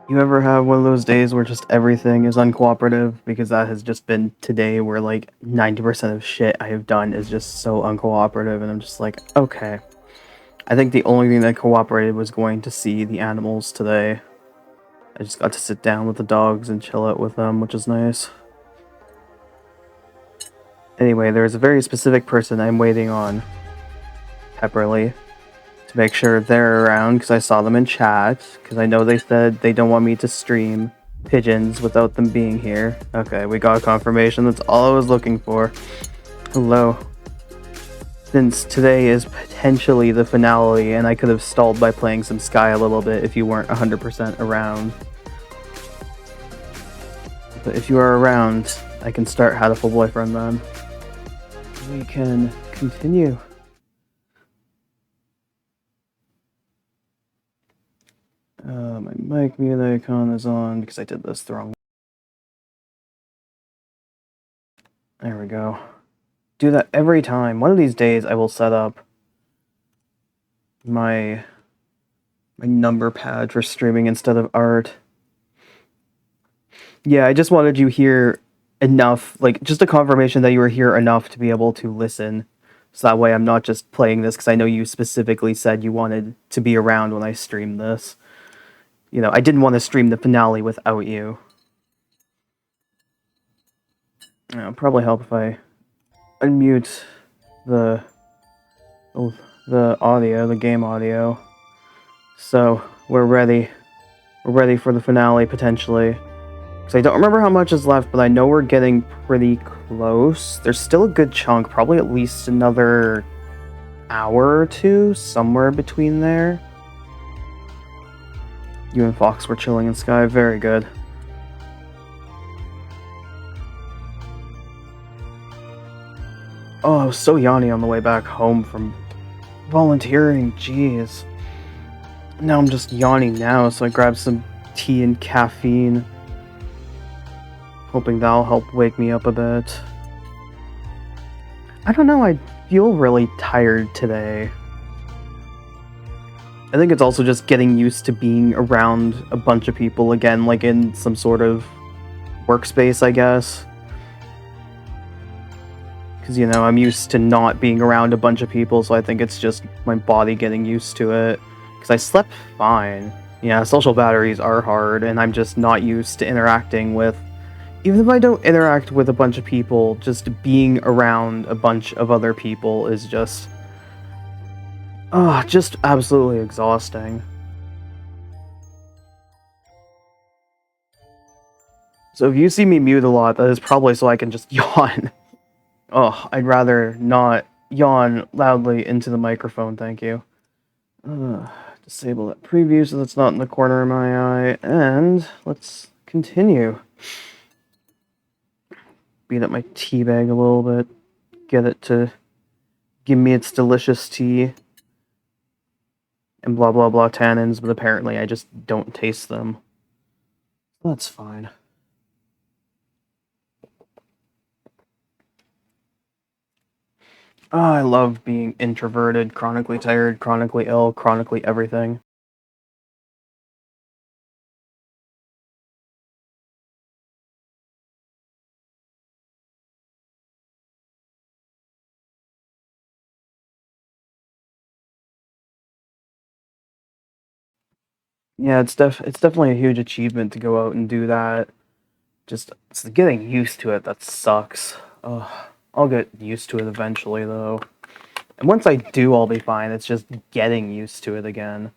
You ever have one of those days where just everything is uncooperative? Because that has just been today where like 90% of shit I have done is just so uncooperative, and I'm just like, okay. I think the only thing that cooperated was going to see the animals today. I just got to sit down with the dogs and chill out with them, which is nice. Anyway, there's a very specific person I'm waiting on, Pepperly, to make sure they're around, because I saw them in chat, because I know they said they don't want me to stream pigeons without them being here. Okay, we got confirmation. That's all I was looking for. Hello. Since today is potentially the finale, and I could have stalled by playing some Sky a little bit if you weren't 100% around. But if you are around, I can start Hatoful Boyfriend then. We can continue. My mic mute icon is on because I did this the wrong way. There we go. Do that every time. One of these days I will set up my number pad for streaming instead of art. Yeah, I just wanted you here enough, like just a confirmation that you were here enough to be able to listen. So that way I'm not just playing this because I know you specifically said you wanted to be around when I stream this. You know, I didn't want to stream the finale without you. It'll probably help if I unmute the audio, the game audio. So we're ready. We're ready for the finale potentially. Because I don't remember how much is left, but I know we're getting pretty close. There's still a good chunk, probably at least another hour or two, somewhere between there. You and Fox were chilling in Sky, very good. Oh, I was so yawny on the way back home from volunteering, jeez. Now I'm just yawning now, so I grabbed some tea and caffeine. Hoping that'll help wake me up a bit. I don't know, I feel really tired today. I think it's also just getting used to being around a bunch of people again, like in some sort of workspace, I guess. Because, you know, I'm used to not being around a bunch of people, so I think it's just my body getting used to it. Because I slept fine. Yeah, social batteries are hard, and I'm just not used to interacting with... Even if I don't interact with a bunch of people, just being around a bunch of other people is just... just absolutely exhausting. So if you see me mute a lot, that is probably so I can just yawn. Oh, I'd rather not yawn loudly into the microphone, thank you. Disable that preview so that's not in the corner of my eye, and let's continue. Beat up my tea bag a little bit, get it to give me its delicious tea. And blah blah blah tannins, but apparently I just don't taste them. That's fine. Oh, I love being introverted, chronically tired, chronically ill, chronically everything. Yeah, it's definitely a huge achievement to go out and do that. Just it's getting used to it that sucks. Ugh. I'll get used to it eventually though. And once I do, I'll be fine. It's just getting used to it again.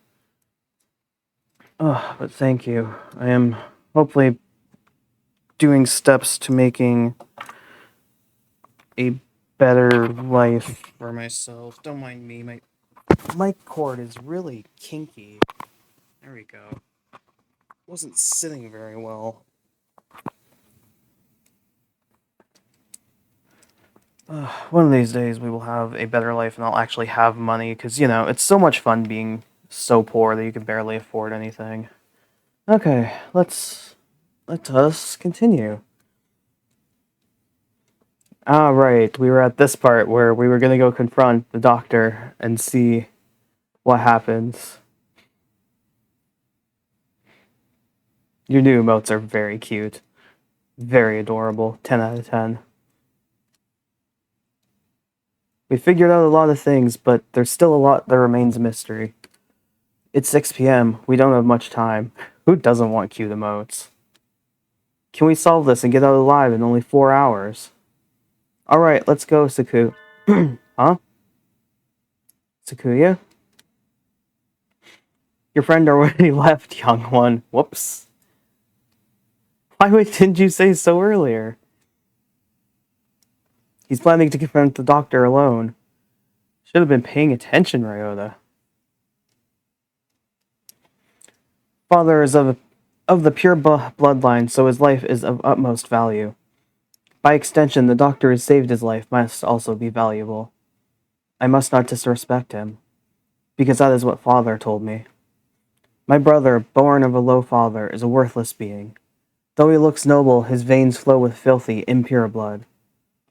But thank you. I am hopefully doing steps to making a better life for myself. Don't mind me, my mic cord is really kinky. There we go. Wasn't sitting very well. One of these days we will have a better life and I'll actually have money, because, you know, it's so much fun being so poor that you can barely afford anything. Okay, let us continue. Ah, right, we were at this part where we were gonna go confront the doctor and see what happens. Your new emotes are very cute. Very adorable. 10 out of 10. We figured out a lot of things, but there's still a lot that remains a mystery. It's 6 p.m. We don't have much time. Who doesn't want cute emotes? Can we solve this and get out alive in only 4 hours? Alright, let's go, Saku. Huh? Sakuya? Your friend already left, young one. Whoops. Why didn't you say so earlier? He's planning to confront the doctor alone. Should have been paying attention, Ryota. Father is of the pure bloodline, so his life is of utmost value. By extension, the doctor who saved his life must also be valuable. I must not disrespect him, because that is what Father told me. My brother, born of a low father, is a worthless being. Though he looks noble, his veins flow with filthy, impure blood.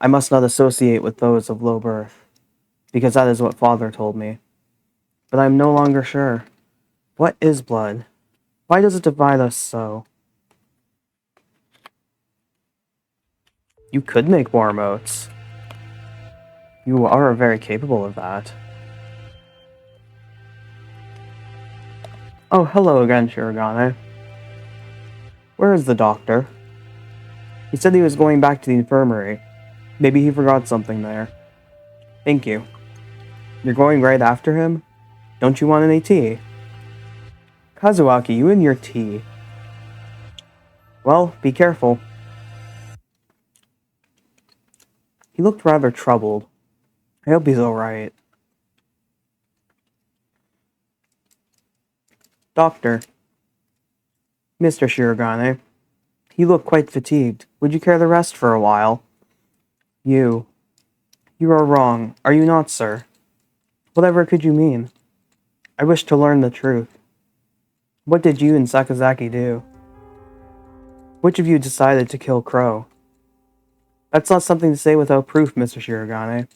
I must not associate with those of low birth, because that is what Father told me. But I am no longer sure. What is blood? Why does it divide us so? You could make more emotes. You are very capable of that. Oh, hello again, Shirogane. Where is the doctor? He said he was going back to the infirmary. Maybe he forgot something there. Thank you. You're going right after him? Don't you want any tea? Kazuaki, you and your tea. Well, be careful. He looked rather troubled. I hope he's alright. Doctor. Mr. Shirogane. You look quite fatigued. Would you care to rest for a while? You. You are wrong, are you not, sir? Whatever could you mean? I wish to learn the truth. What did you and Sakazaki do? Which of you decided to kill Crow? That's not something to say without proof, Mr. Shirogane.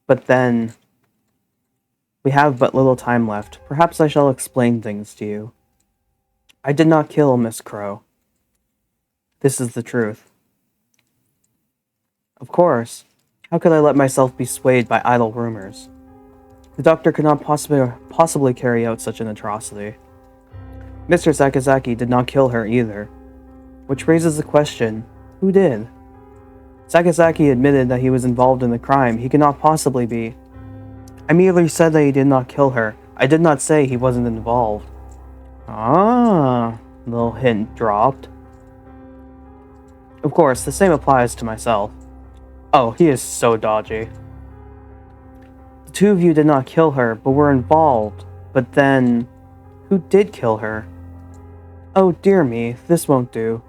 But then... We have but little time left. Perhaps I shall explain things to you. I did not kill Miss Crow. This is the truth. Of course. How could I let myself be swayed by idle rumors? The doctor could not possibly carry out such an atrocity. Mr. Sakazaki did not kill her either. Which raises the question, who did? Sakazaki admitted that he was involved in the crime. He could not possibly be. I merely said that he did not kill her. I did not say he wasn't involved. Ah, little hint dropped. Of course, the same applies to myself. Oh, he is so dodgy. The two of you did not kill her, but were involved. But then, who did kill her? Oh dear me, this won't do.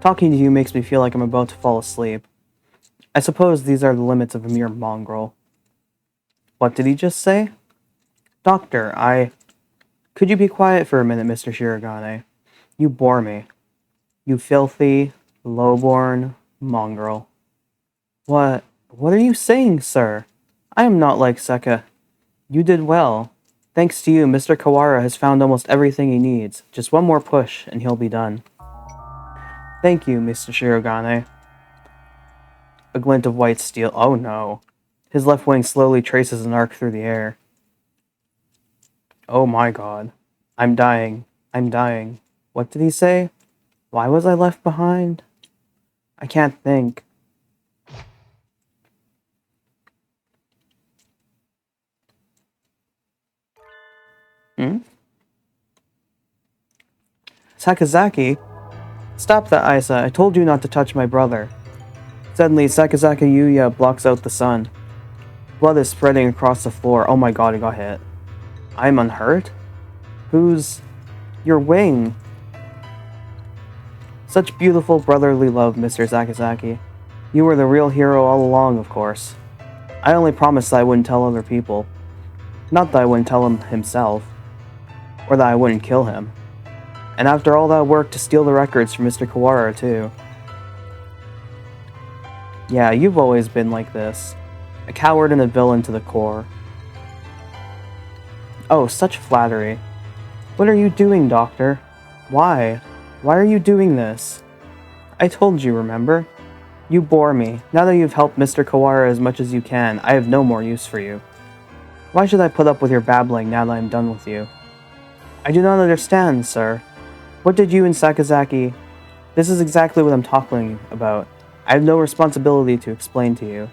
Talking to you makes me feel like I'm about to fall asleep. I suppose these are the limits of a mere mongrel. What did he just say? Doctor, Could you be quiet for a minute, Mr. Shirogane? You bore me. You filthy, lowborn mongrel. What are you saying, sir? I am not like Seka. You did well. Thanks to you, Mr. Kawara has found almost everything he needs. Just one more push, and he'll be done. Thank you, Mr. Shirogane. A glint of white steel. Oh no. His left wing slowly traces an arc through the air. Oh my god. I'm dying. I'm dying. What did he say? Why was I left behind? I can't think. Sakazaki? Stop that, Isa. I told you not to touch my brother. Suddenly, Sakazaki Yuya blocks out the sun. Blood is spreading across the floor. Oh my god, he got hit. I'm unhurt? Who's... your wing? Such beautiful brotherly love, Mr. Sakazaki. You were the real hero all along, of course. I only promised that I wouldn't tell other people. Not that I wouldn't tell him himself. Or that I wouldn't kill him. And after all that work to steal the records from Mr. Kawara, too. Yeah, you've always been like this. A coward and a villain to the core. Oh, such flattery. What are you doing, Doctor? Why? Why are you doing this? I told you, remember? You bore me. Now that you've helped Mr. Kawara as much as you can, I have no more use for you. Why should I put up with your babbling now that I'm done with you? I do not understand, sir. What did you and Sakazaki... This is exactly what I'm talking about. I have no responsibility to explain to you.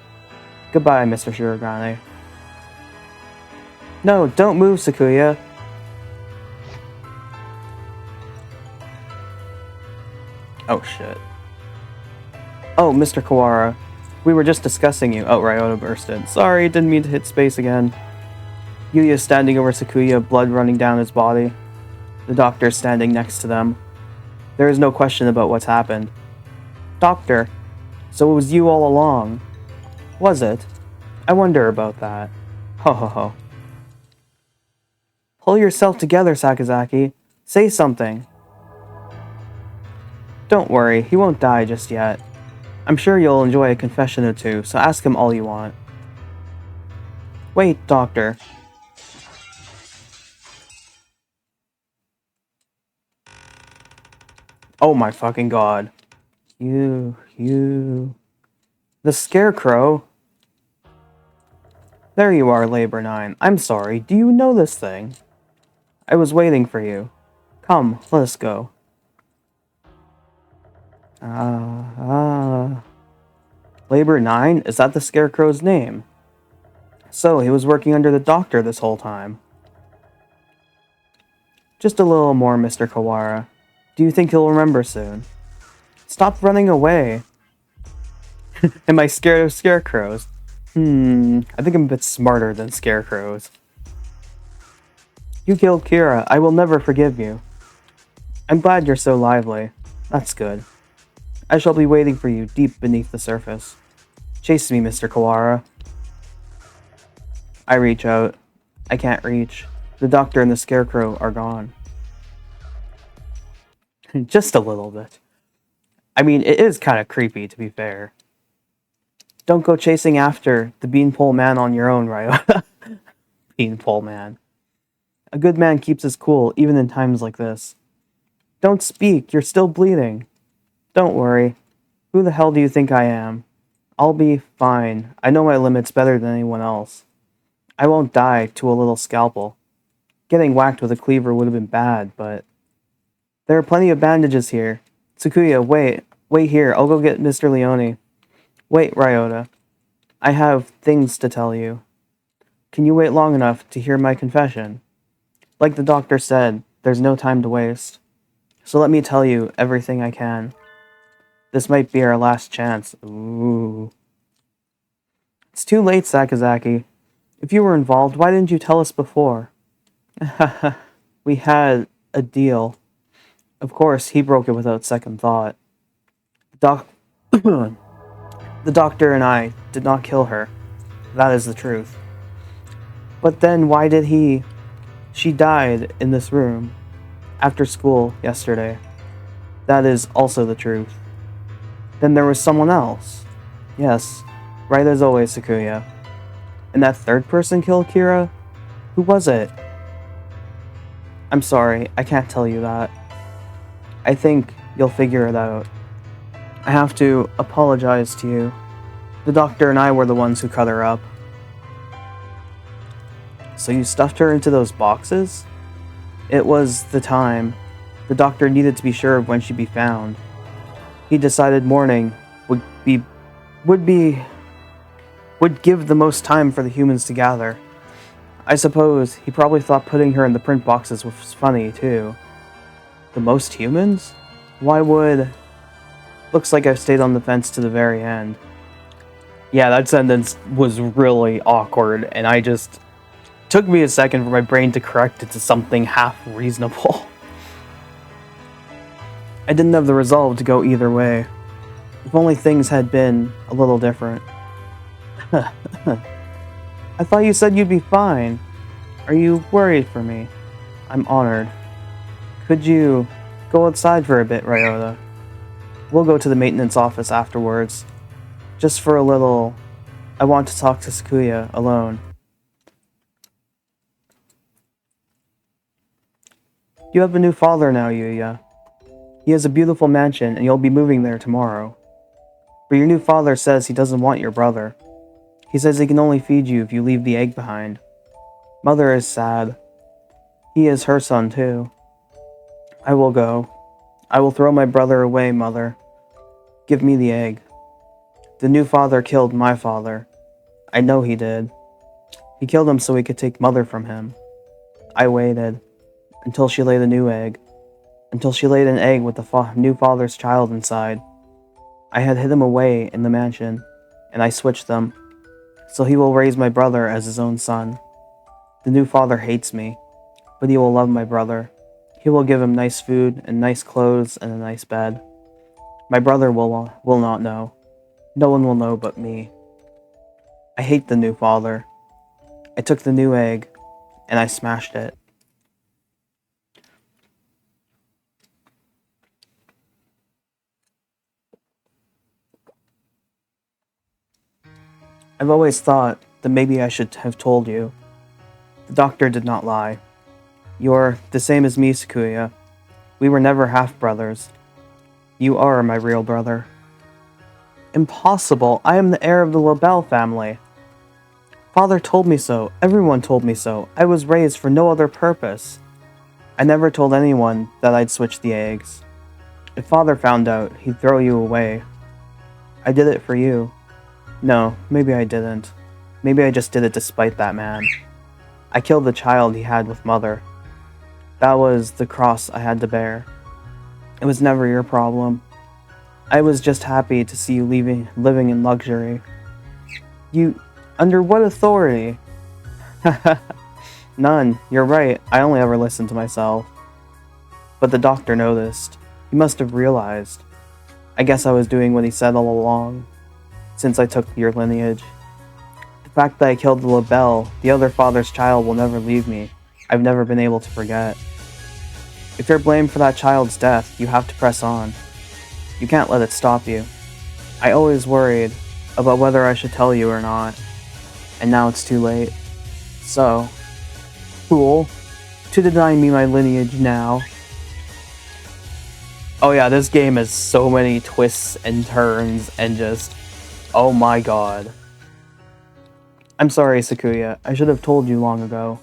Goodbye, Mr. Shirogane. No, don't move, Sakuya. Oh, shit. Oh, Mr. Kawara. We were just discussing you. Oh, Ryota burst in. Sorry, didn't mean to hit space again. Yuya standing over Sakuya, blood running down his body. The doctor standing next to them. There is no question about what's happened. Doctor, so it was you all along. Was it? I wonder about that. Ho ho ho. Pull yourself together, Sakazaki. Say something. Don't worry, he won't die just yet. I'm sure you'll enjoy a confession or two, so ask him all you want. Wait, Doctor. Oh my fucking god. You... The Scarecrow? There you are, Labor 9. I'm sorry, do you know this thing? I was waiting for you. Come, let us go. Labor 9? Is that the Scarecrow's name? So, he was working under the doctor this whole time. Just a little more, Mr. Kawara. Do you think he'll remember soon? Stop running away. Am I scared of scarecrows? I think I'm a bit smarter than scarecrows. You killed Kira. I will never forgive you. I'm glad you're so lively. That's good. I shall be waiting for you deep beneath the surface. Chase me, Mr. Kawara. I reach out. I can't reach. The doctor and the scarecrow are gone. Just a little bit. I mean, it is kind of creepy, to be fair. Don't go chasing after the beanpole man on your own, Ryota. Beanpole man. A good man keeps his cool, even in times like this. Don't speak, you're still bleeding. Don't worry. Who the hell do you think I am? I'll be fine. I know my limits better than anyone else. I won't die to a little scalpel. Getting whacked with a cleaver would have been bad, but... There are plenty of bandages here. Tsukuya, wait. Wait here. I'll go get Mr. Leone. Wait, Ryota. I have things to tell you. Can you wait long enough to hear my confession? Like the doctor said, there's no time to waste. So let me tell you everything I can. This might be our last chance. Ooh. It's too late, Sakazaki. If you were involved, why didn't you tell us before? We had a deal. Of course, he broke it without second thought. The doctor and I did not kill her. That is the truth. But then why did he... She died in this room. After school yesterday. That is also the truth. Then there was someone else. Yes, right as always, Sakuya. And that third person killed Kira? Who was it? I'm sorry, I can't tell you that. I think you'll figure it out. I have to apologize to you. The doctor and I were the ones who cut her up. So you stuffed her into those boxes? It was the time. The doctor needed to be sure of when she'd be found. He decided morning would give the most time for the humans to gather. I suppose he probably thought putting her in the print boxes was funny, too. The most humans? Why would... Looks like I've stayed on the fence to the very end. Yeah, that sentence was really awkward, and I just... Took me a second for my brain to correct it to something half reasonable. I didn't have the resolve to go either way. If only things had been a little different. I thought you said you'd be fine. Are you worried for me? I'm honored. Could you go outside for a bit, Ryota? We'll go to the maintenance office afterwards. Just for a little... I want to talk to Sakuya alone. You have a new father now, Yuya. He has a beautiful mansion, and you'll be moving there tomorrow. But your new father says he doesn't want your brother. He says he can only feed you if you leave the egg behind. Mother is sad. He is her son, too. I will go. I will throw my brother away, Mother. Give me the egg. The new father killed my father. I know he did. He killed him so he could take Mother from him. I waited until she laid a new egg. Until she laid an egg with the new father's child inside. I had hid him away in the mansion, and I switched them, so he will raise my brother as his own son. The new father hates me, but he will love my brother. He will give him nice food and nice clothes and a nice bed. My brother will not know. No one will know but me. I hate the new father. I took the new egg, and I smashed it. I've always thought that maybe I should have told you. The doctor did not lie. You're the same as me, Sakuya. We were never half-brothers. You are my real brother. Impossible! I am the heir of the LaBelle family. Father told me so. Everyone told me so. I was raised for no other purpose. I never told anyone that I'd switch the eggs. If Father found out, he'd throw you away. I did it for you. No, maybe I didn't. Maybe I just did it to spite that man. I killed the child he had with Mother. That was the cross I had to bear. It was never your problem. I was just happy to see you living in luxury. You... under what authority? None. You're right. I only ever listened to myself. But the doctor noticed. He must have realized. I guess I was doing what he said all along, since I took your lineage. The fact that I killed the LaBelle, the other father's child, will never leave me. I've never been able to forget. If you're blamed for that child's death, you have to press on. You can't let it stop you. I always worried about whether I should tell you or not, and now it's too late. So, fool, to deny me my lineage now. Oh yeah, this game has so many twists and turns and just... oh my god. I'm sorry, Sakuya. I should have told you long ago.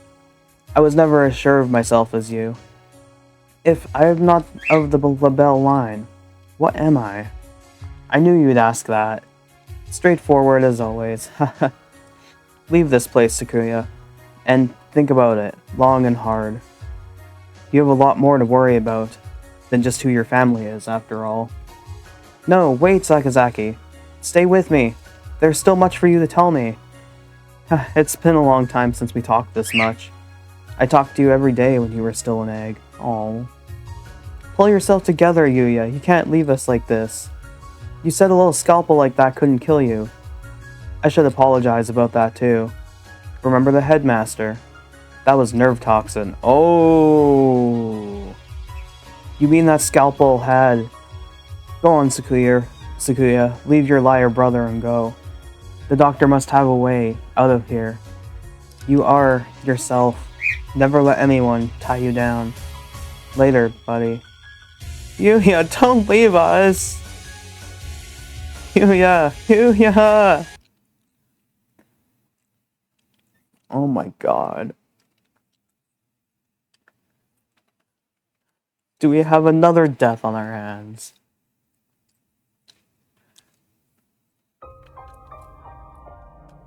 I was never as sure of myself as you. If I am not of the LaBelle line, what am I? I knew you'd ask that. Straightforward as always. Leave this place, Sakuya, and think about it, long and hard. You have a lot more to worry about than just who your family is, after all. No, wait, Sakazaki. Stay with me. There's still much for you to tell me. It's been a long time since we talked this much. I talked to you every day when you were still an egg. Aww. Pull yourself together, Yuya. You can't leave us like this. You said a little scalpel like that couldn't kill you. I should apologize about that too. Remember the headmaster? That was nerve toxin. Oh. You mean that scalpel had... Go on, Sakuya. Leave your liar brother and go. The doctor must have a way out of here. You are yourself. Never let anyone tie you down. Later, buddy. Yuya, don't leave us! Yuya! Oh my god. Do we have another death on our hands?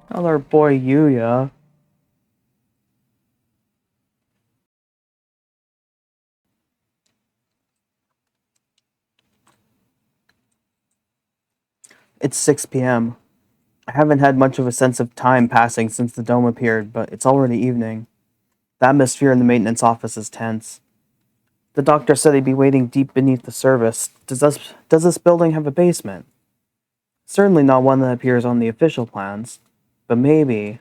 Another boy, Yuya. It's 6 p.m. I haven't had much of a sense of time passing since the dome appeared, but it's already evening. The atmosphere in the maintenance office is tense. The doctor said he'd be waiting deep beneath the service. Does this building have a basement? Certainly not one that appears on the official plans, but maybe...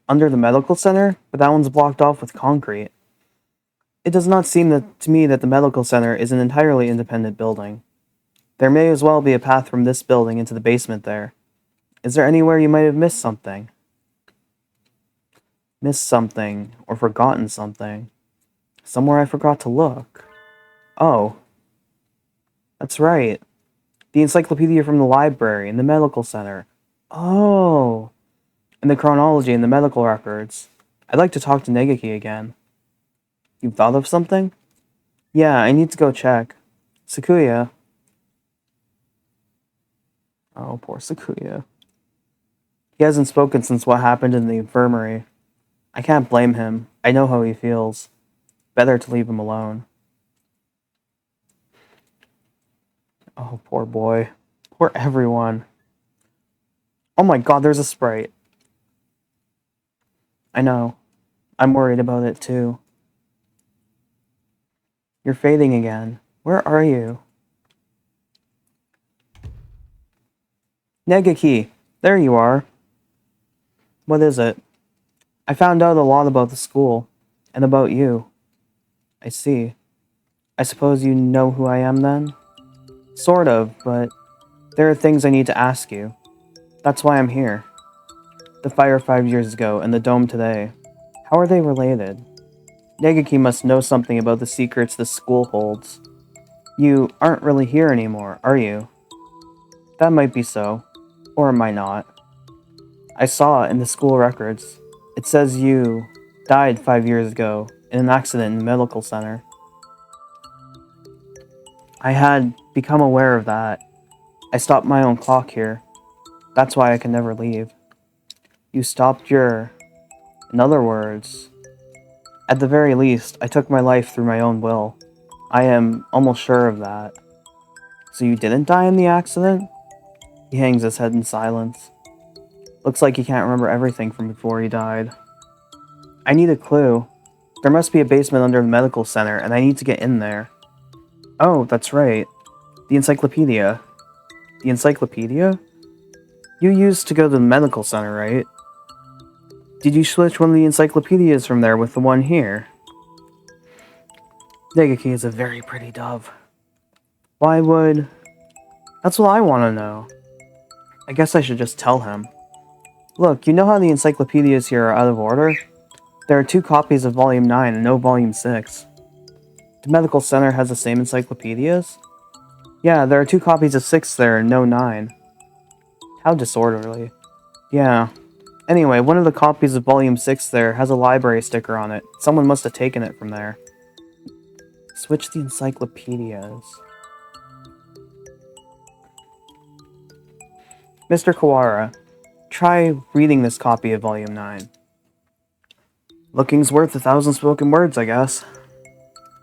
under the medical center? But that one's blocked off with concrete. It does not seem to me that the medical center is an entirely independent building. There may as well be a path from this building into the basement there. Is there anywhere you might have missed something? Missed something, or forgotten something. Somewhere I forgot to look. Oh. That's right. The encyclopedia from the library and the medical center. Oh, and the chronology and the medical records. I'd like to talk to Negaki again. You've thought of something? Yeah, I need to go check. Sakuya. Oh, poor Sakuya. He hasn't spoken since what happened in the infirmary. I can't blame him. I know how he feels. Better to leave him alone. Oh, poor boy. Poor everyone. Oh my god, there's a sprite. I know. I'm worried about it too. You're fading again. Where are you? Negaki! There you are. What is it? I found out a lot about the school. And about you. I see. I suppose you know who I am then? Sort of, but there are things I need to ask you. That's why I'm here. The fire 5 years ago and the dome today. How are they related? Negaki must know something about the secrets this school holds. You aren't really here anymore, are you? That might be so. Or it might not. I saw it in the school records. It says you died 5 years ago in an accident in the medical center. I had become aware of that. I stopped my own clock here. That's why I can never leave. You stopped your... In other words, at the very least, I took my life through my own will. I am almost sure of that. So you didn't die in the accident? He hangs his head in silence. Looks like he can't remember everything from before he died. I need a clue. There must be a basement under the medical center, and I need to get in there. Oh, that's right. The encyclopedia. The encyclopedia? You used to go to the medical center, right? Did you switch one of the encyclopedias from there with the one here? Negaki is a very pretty dove. Why would... That's what I want to know. I guess I should just tell him. Look, you know how the encyclopedias here are out of order? There are 2 copies of Volume 9 and no Volume 6. The medical center has the same encyclopedias? Yeah, there are 2 copies of 6 there and no 9. How disorderly. Yeah. Anyway, one of the copies of Volume 6 there has a library sticker on it. Someone must have taken it from there. Switch the encyclopedias. Mr. Kawara, try reading this copy of Volume 9. Looking's worth 1,000 spoken words, I guess.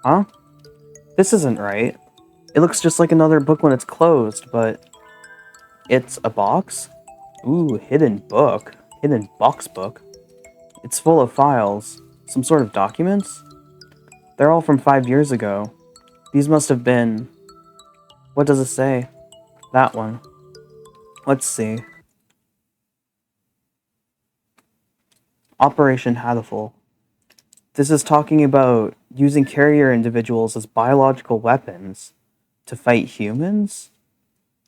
Huh? This isn't right. It looks just like another book when it's closed, but... It's a box? Ooh, hidden book. Hidden box book. It's full of files. Some sort of documents? They're all from 5 years ago. These must have been... What does it say? That one. Let's see. Operation Hatoful. This is talking about using carrier individuals as biological weapons to fight humans?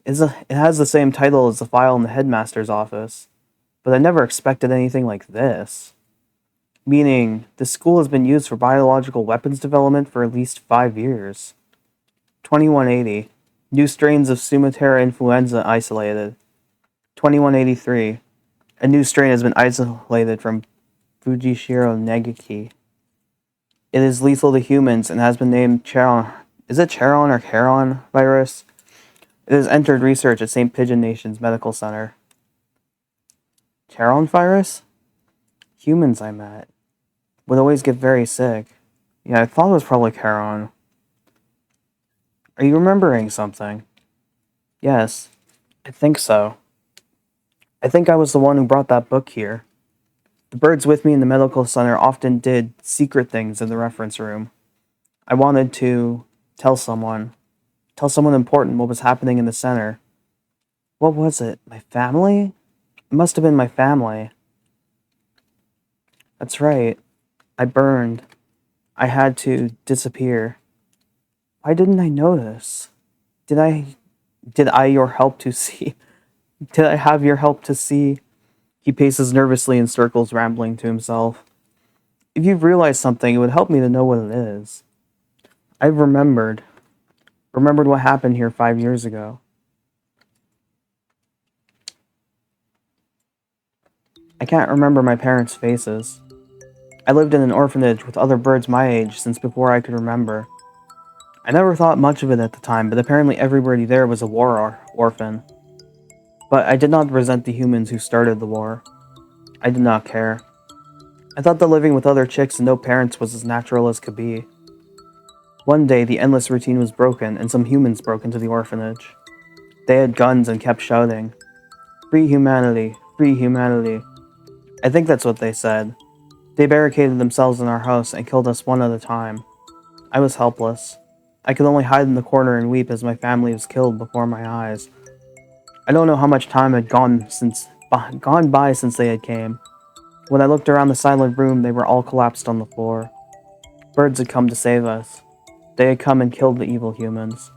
It has the same title as the file in the headmaster's office, but I never expected anything like this. Meaning, the school has been used for biological weapons development for at least 5 years. 2180. New strains of Sumatera influenza isolated. 2183. A new strain has been isolated from Fujishiro Negaki. It is lethal to humans and has been named Charon. Is it Charon or Charon virus? It has entered research at St. Pigeon Nation's Medical Center. Charon virus? Humans I met would always get very sick. Yeah, I thought it was probably Charon. Are you remembering something? Yes, I think so. I think I was the one who brought that book here. The birds with me in the medical center often did secret things in the reference room. I wanted to tell someone important what was happening in the center. What was it? My family? It must have been my family. That's right. I burned. I had to disappear. Why didn't I notice? Did I your help to see? Did I have your help to see? He paces nervously in circles, rambling to himself. If you've realized something, it would help me to know what it is. I've remembered. Remembered what happened here 5 years ago. I can't remember my parents' faces. I lived in an orphanage with other birds my age since before I could remember. I never thought much of it at the time, but apparently everybody there was a orphan. But I did not resent the humans who started the war. I did not care. I thought that living with other chicks and no parents was as natural as could be. One day, the endless routine was broken, and some humans broke into the orphanage. They had guns and kept shouting, "Free humanity! Free humanity!" I think that's what they said. They barricaded themselves in our house and killed us one at a time. I was helpless. I could only hide in the corner and weep as my family was killed before my eyes. I don't know how much time had gone by since they had came. When I looked around the silent room, they were all collapsed on the floor. Birds had come to save us. They had come and killed the evil humans.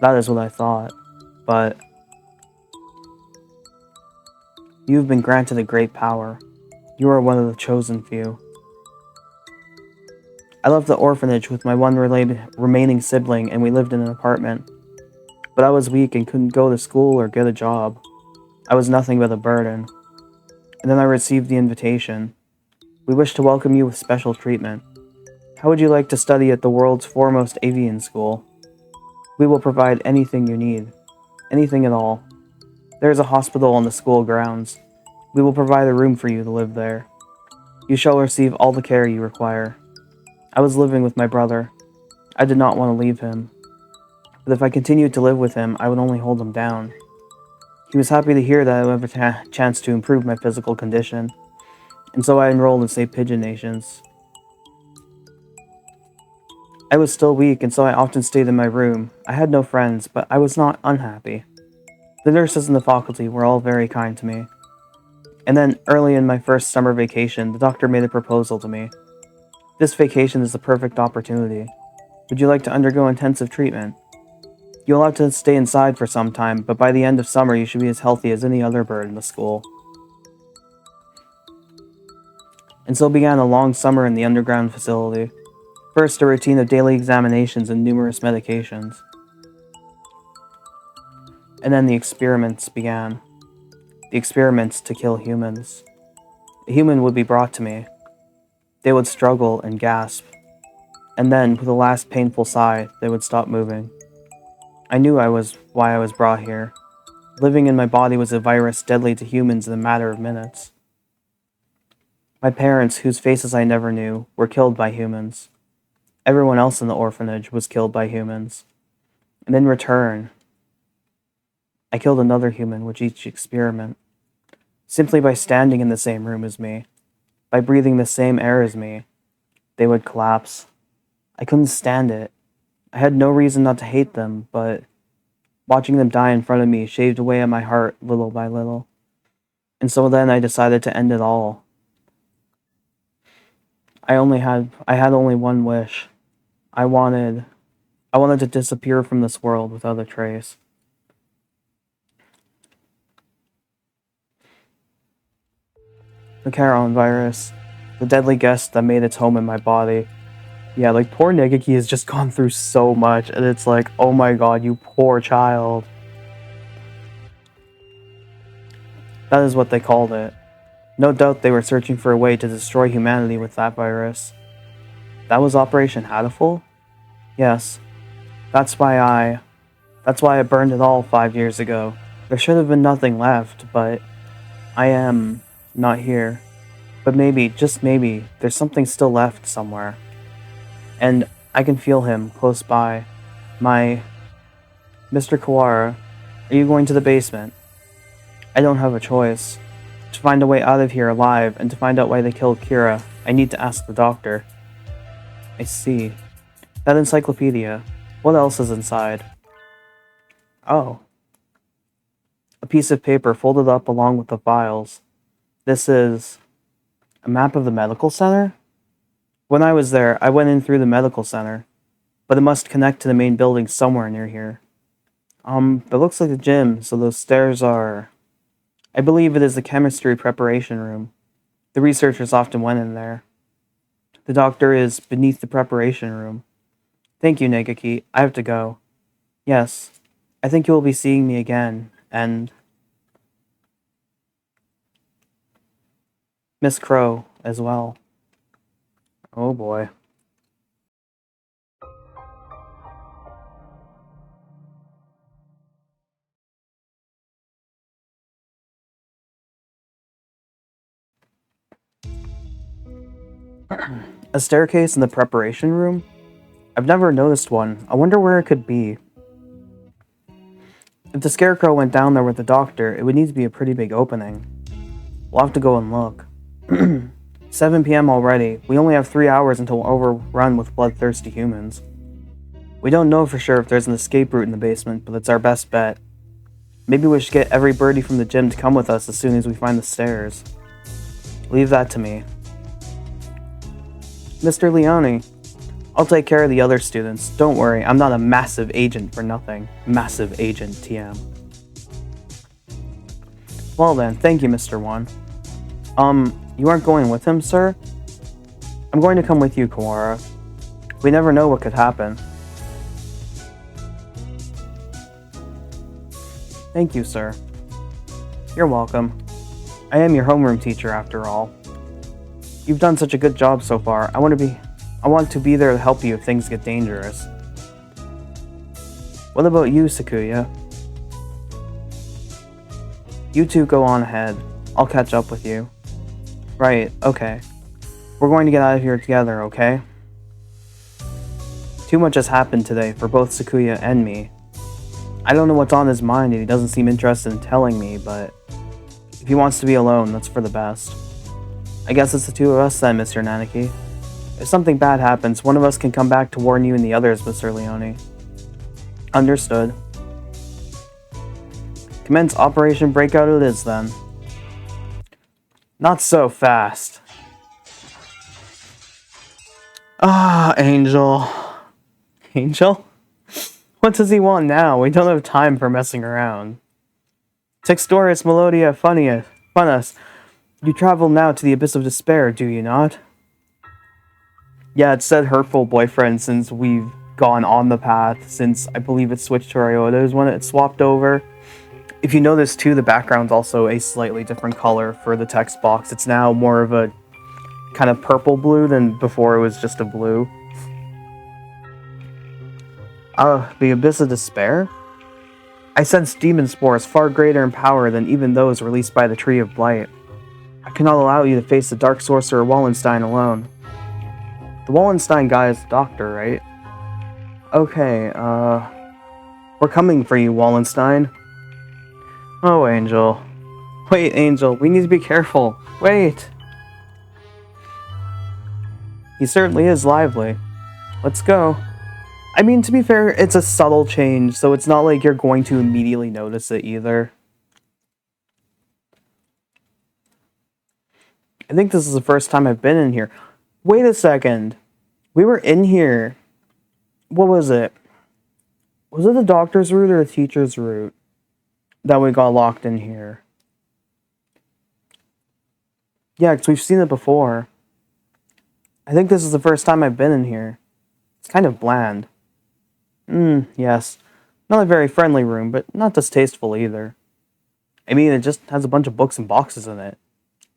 That is what I thought. But you have been granted a great power. You are one of the chosen few. I left the orphanage with my one remaining sibling, and we lived in an apartment. But I was weak and couldn't go to school or get a job. I was nothing but a burden. And then I received the invitation. We wish to welcome you with special treatment. How would you like to study at the world's foremost avian school? We will provide anything you need. Anything at all. There is a hospital on the school grounds. We will provide a room for you to live there. You shall receive all the care you require. I was living with my brother. I did not want to leave him. But if I continued to live with him, I would only hold him down. He was happy to hear that I would have a chance to improve my physical condition, and so I enrolled in St. Pigeon Nations. I was still weak, and so I often stayed in my room. I had no friends, but I was not unhappy. The nurses in the faculty were all very kind to me. And then, early in my first summer vacation, the doctor made a proposal to me. This vacation is the perfect opportunity. Would you like to undergo intensive treatment? You'll have to stay inside for some time, but by the end of summer you should be as healthy as any other bird in the school. And so began a long summer in the underground facility. First, a routine of daily examinations and numerous medications. And then the experiments began. The experiments to kill humans. A human would be brought to me. They would struggle and gasp. And then, with a last painful sigh, they would stop moving. I knew why I was brought here. Living in my body was a virus deadly to humans in a matter of minutes. My parents, whose faces I never knew, were killed by humans. Everyone else in the orphanage was killed by humans. And in return, I killed another human with each experiment. Simply by standing in the same room as me, by breathing the same air as me, they would collapse. I couldn't stand it. I had no reason not to hate them, but watching them die in front of me shaved away at my heart little by little. And so then I decided to end it all. I had only one wish. I wanted to disappear from this world without a trace. The Charon virus, the deadly guest that made its home in my body. Yeah, like, poor Negaki has just gone through so much, and it's like, oh my god, you poor child. That is what they called it. No doubt they were searching for a way to destroy humanity with that virus. That was Operation Hatoful? Yes. That's why I burned it all 5 years ago. There should have been nothing left, but I am not here. But maybe, just maybe, there's something still left somewhere. And I can feel him close by. Mr. Kawara, are you going to the basement? I don't have a choice. To find a way out of here alive and to find out why they killed Kira, I need to ask the doctor. I see. That encyclopedia. What else is inside? Oh. A piece of paper folded up along with the files. This is a map of the medical center? When I was there, I went in through the medical center, but it must connect to the main building somewhere near here. It looks like a gym, so those stairs are... I believe it is the chemistry preparation room. The researchers often went in there. The doctor is beneath the preparation room. Thank you, Negaki. I have to go. Yes, I think you will be seeing me again, and Miss Crow as well. Oh boy. A staircase in the preparation room? I've never noticed one. I wonder where it could be. If the scarecrow went down there with the doctor, it would need to be a pretty big opening. We'll have to go and look. 7 p.m. already. We only have 3 hours until we're overrun with bloodthirsty humans. We don't know for sure if there's an escape route in the basement, but it's our best bet. Maybe we should get every birdie from the gym to come with us as soon as we find the stairs. Leave that to me. Mr. Leone, I'll take care of the other students. Don't worry, I'm not a massive agent for nothing. Massive agent, TM. Well then, thank you, Mr. One. You aren't going with him, sir? I'm going to come with you, Kawara. We never know what could happen. Thank you, sir. You're welcome. I am your homeroom teacher, after all. You've done such a good job so far. I want to be there to help you if things get dangerous. What about you, Sakuya? You two go on ahead. I'll catch up with you. Right, okay. We're going to get out of here together, okay? Too much has happened today for both Sakuya and me. I don't know what's on his mind and he doesn't seem interested in telling me, but if he wants to be alone, that's for the best. I guess it's the two of us then, Mr. Nanaki. If something bad happens, one of us can come back to warn you and the others, Mr. Leone. Understood. Commence Operation Breakout it is then. Not so fast. Ah, Angel. Angel? What does he want now? We don't have time for messing around. Textoris Melodia Funus. You travel now to the Abyss of Despair, do you not? Yeah, it said hurtful boyfriend since we've gone on the path, since I believe it switched to Ryota's when it swapped over. If you notice too, the background's also a slightly different color for the text box. It's now more of a kind of purple blue than before it was just a blue. The Abyss of Despair? I sense demon spores far greater in power than even those released by the Tree of Blight. I cannot allow you to face the Dark Sorcerer Wallenstein alone. The Wallenstein guy is the doctor, right? Okay, we're coming for you, Wallenstein. Oh, Angel. Wait, Angel, we need to be careful. Wait! He certainly is lively. Let's go. I mean, to be fair, it's a subtle change, so it's not like you're going to immediately notice it either. I think this is the first time I've been in here. Wait a second. We were in here. What was it? Was it the doctor's route or the teacher's route that we got locked in here? Yeah, because we've seen it before. I think this is the first time I've been in here. It's kind of bland. Yes. Not a very friendly room, but not distasteful either. I mean, it just has a bunch of books and boxes in it.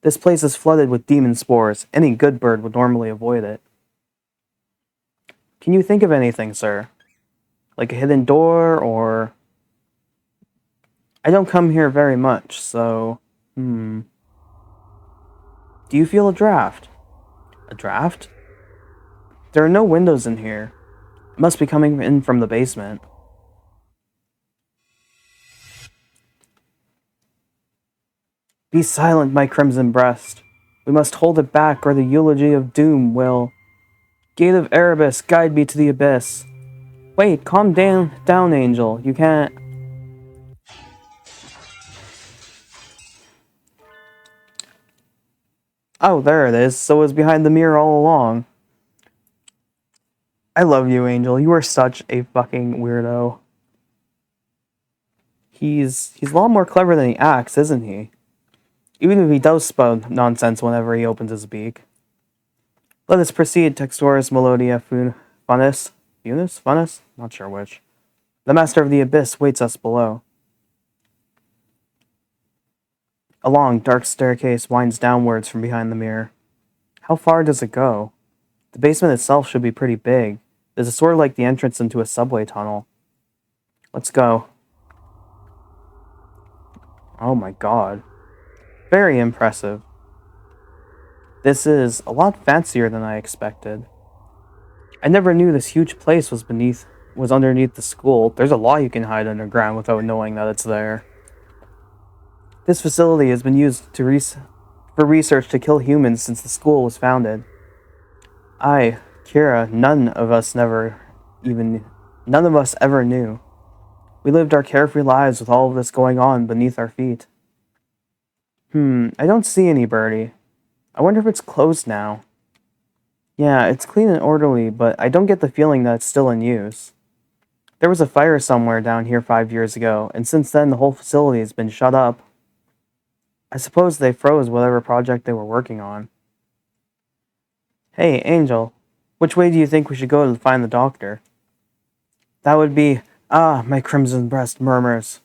This place is flooded with demon spores. Any good bird would normally avoid it. Can you think of anything, sir? Like a hidden door, or... I don't come here very much, so... Do you feel a draft? A draft? There are no windows in here. It must be coming in from the basement. Be silent, my crimson breast. We must hold it back, or the eulogy of doom will... Gate of Erebus, guide me to the abyss. Wait, calm down, Angel. You can't... Oh, there it is. So it was behind the mirror all along. I love you, Angel. You are such a fucking weirdo. He's a lot more clever than he acts, isn't he? Even if he does spout nonsense whenever he opens his beak. Let us proceed, Textoris Melodia Funus? Funus? Not sure which. The Master of the Abyss waits us below. A long, dark staircase winds downwards from behind the mirror. How far does it go? The basement itself should be pretty big. It's sort of like the entrance into a subway tunnel. Let's go. Oh my god. Very impressive. This is a lot fancier than I expected. I never knew this huge place was underneath the school. There's a lot you can hide underground without knowing that it's there. This facility has been used for research to kill humans since the school was founded. Kira, none of us ever knew. We lived our carefree lives with all of this going on beneath our feet. I don't see any birdie. I wonder if it's closed now. Yeah, it's clean and orderly, but I don't get the feeling that it's still in use. There was a fire somewhere down here 5 years ago, and since then the whole facility has been shut up. I suppose they froze whatever project they were working on. Hey, Angel, which way do you think we should go to find the doctor? That would be, my crimson breast murmurs.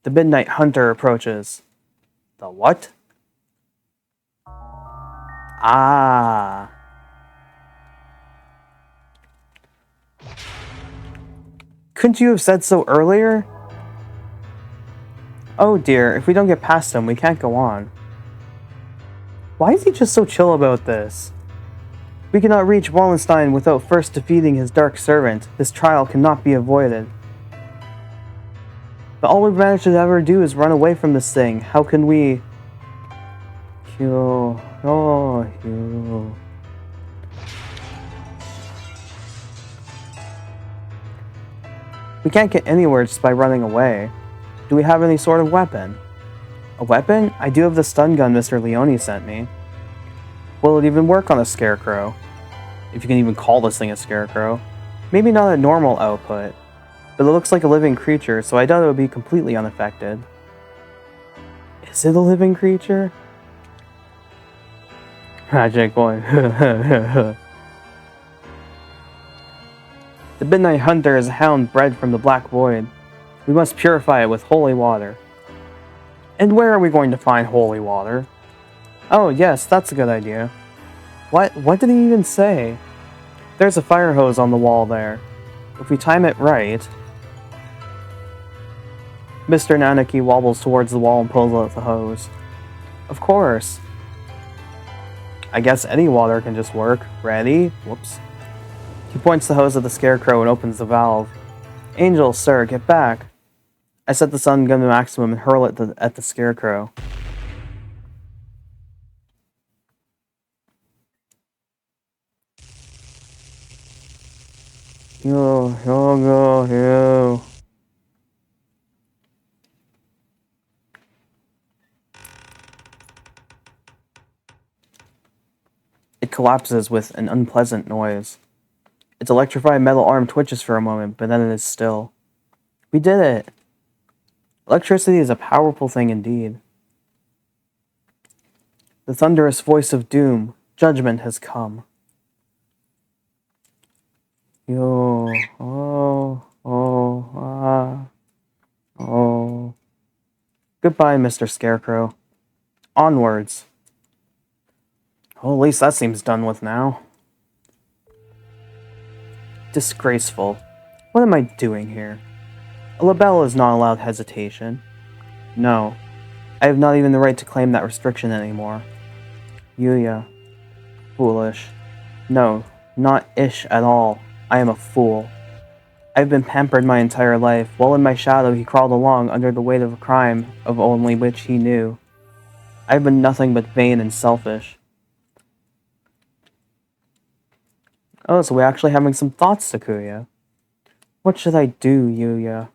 The Midnight Hunter approaches. The what? Couldn't you have said so earlier? Oh dear, if we don't get past him, we can't go on. Why is he just so chill about this? We cannot reach Wallenstein without first defeating his dark servant. This trial cannot be avoided. But all we've managed to ever do is run away from this thing. How can we... We can't get anywhere just by running away. Do we have any sort of weapon? A weapon? I do have the stun gun Mr. Leone sent me. Will it even work on a scarecrow? If you can even call this thing a scarecrow. Maybe not at normal output, but it looks like a living creature, so I doubt it would be completely unaffected. Is it a living creature? Magic boy. The Midnight Hunter is a hound bred from the Black Void. We must purify it with holy water. And where are we going to find holy water? Oh, yes, that's a good idea. What did he even say? There's a fire hose on the wall there. If we time it right... Mr. Nanaki wobbles towards the wall and pulls out the hose. Of course. I guess any water can just work. Ready? Whoops. He points the hose at the scarecrow and opens the valve. Angel, sir, get back. I set the stun gun to maximum and hurl it at the scarecrow. Yo. It collapses with an unpleasant noise. Its electrified metal arm twitches for a moment, but then it is still. We did it! Electricity is a powerful thing indeed. The thunderous voice of doom, judgment has come. Goodbye, Mr. Scarecrow. Onwards. Well, at least that seems done with now. Disgraceful. What am I doing here? A label is not allowed hesitation. No. I have not even the right to claim that restriction anymore. Yuya. Foolish. No, not ish at all. I am a fool. I've been pampered my entire life, while in my shadow he crawled along under the weight of a crime of only which he knew. I've been nothing but vain and selfish. Oh, so we're actually having some thoughts, Sakuya. What should I do, Yuya?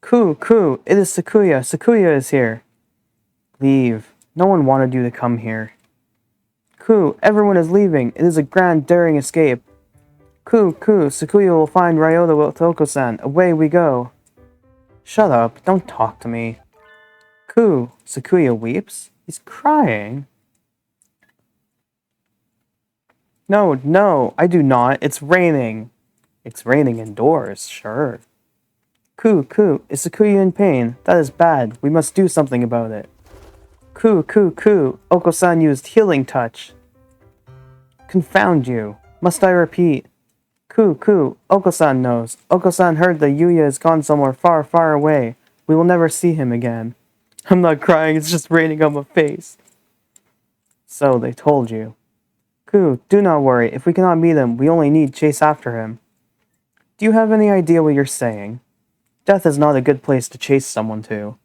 Ku, it is Sakuya. Sakuya is here. Leave. No one wanted you to come here. Ku, everyone is leaving. It is a grand, daring escape. Ku, Sakuya will find Ryota Otoko-san. Away we go. Shut up. Don't talk to me. Ku, Sakuya weeps. He's crying. No, no, I do not. It's raining. It's raining indoors, sure. Ku, is Sakuya in pain? That is bad. We must do something about it. Ku, Oko-san used healing touch. Confound you. Must I repeat? Ku, Oko-san knows. Oko-san heard that Yuya has gone somewhere far, far away. We will never see him again. I'm not crying, it's just raining on my face. So, they told you. Ku, do not worry. If we cannot meet him, we only need chase after him. Do you have any idea what you're saying? Death is not a good place to chase someone to.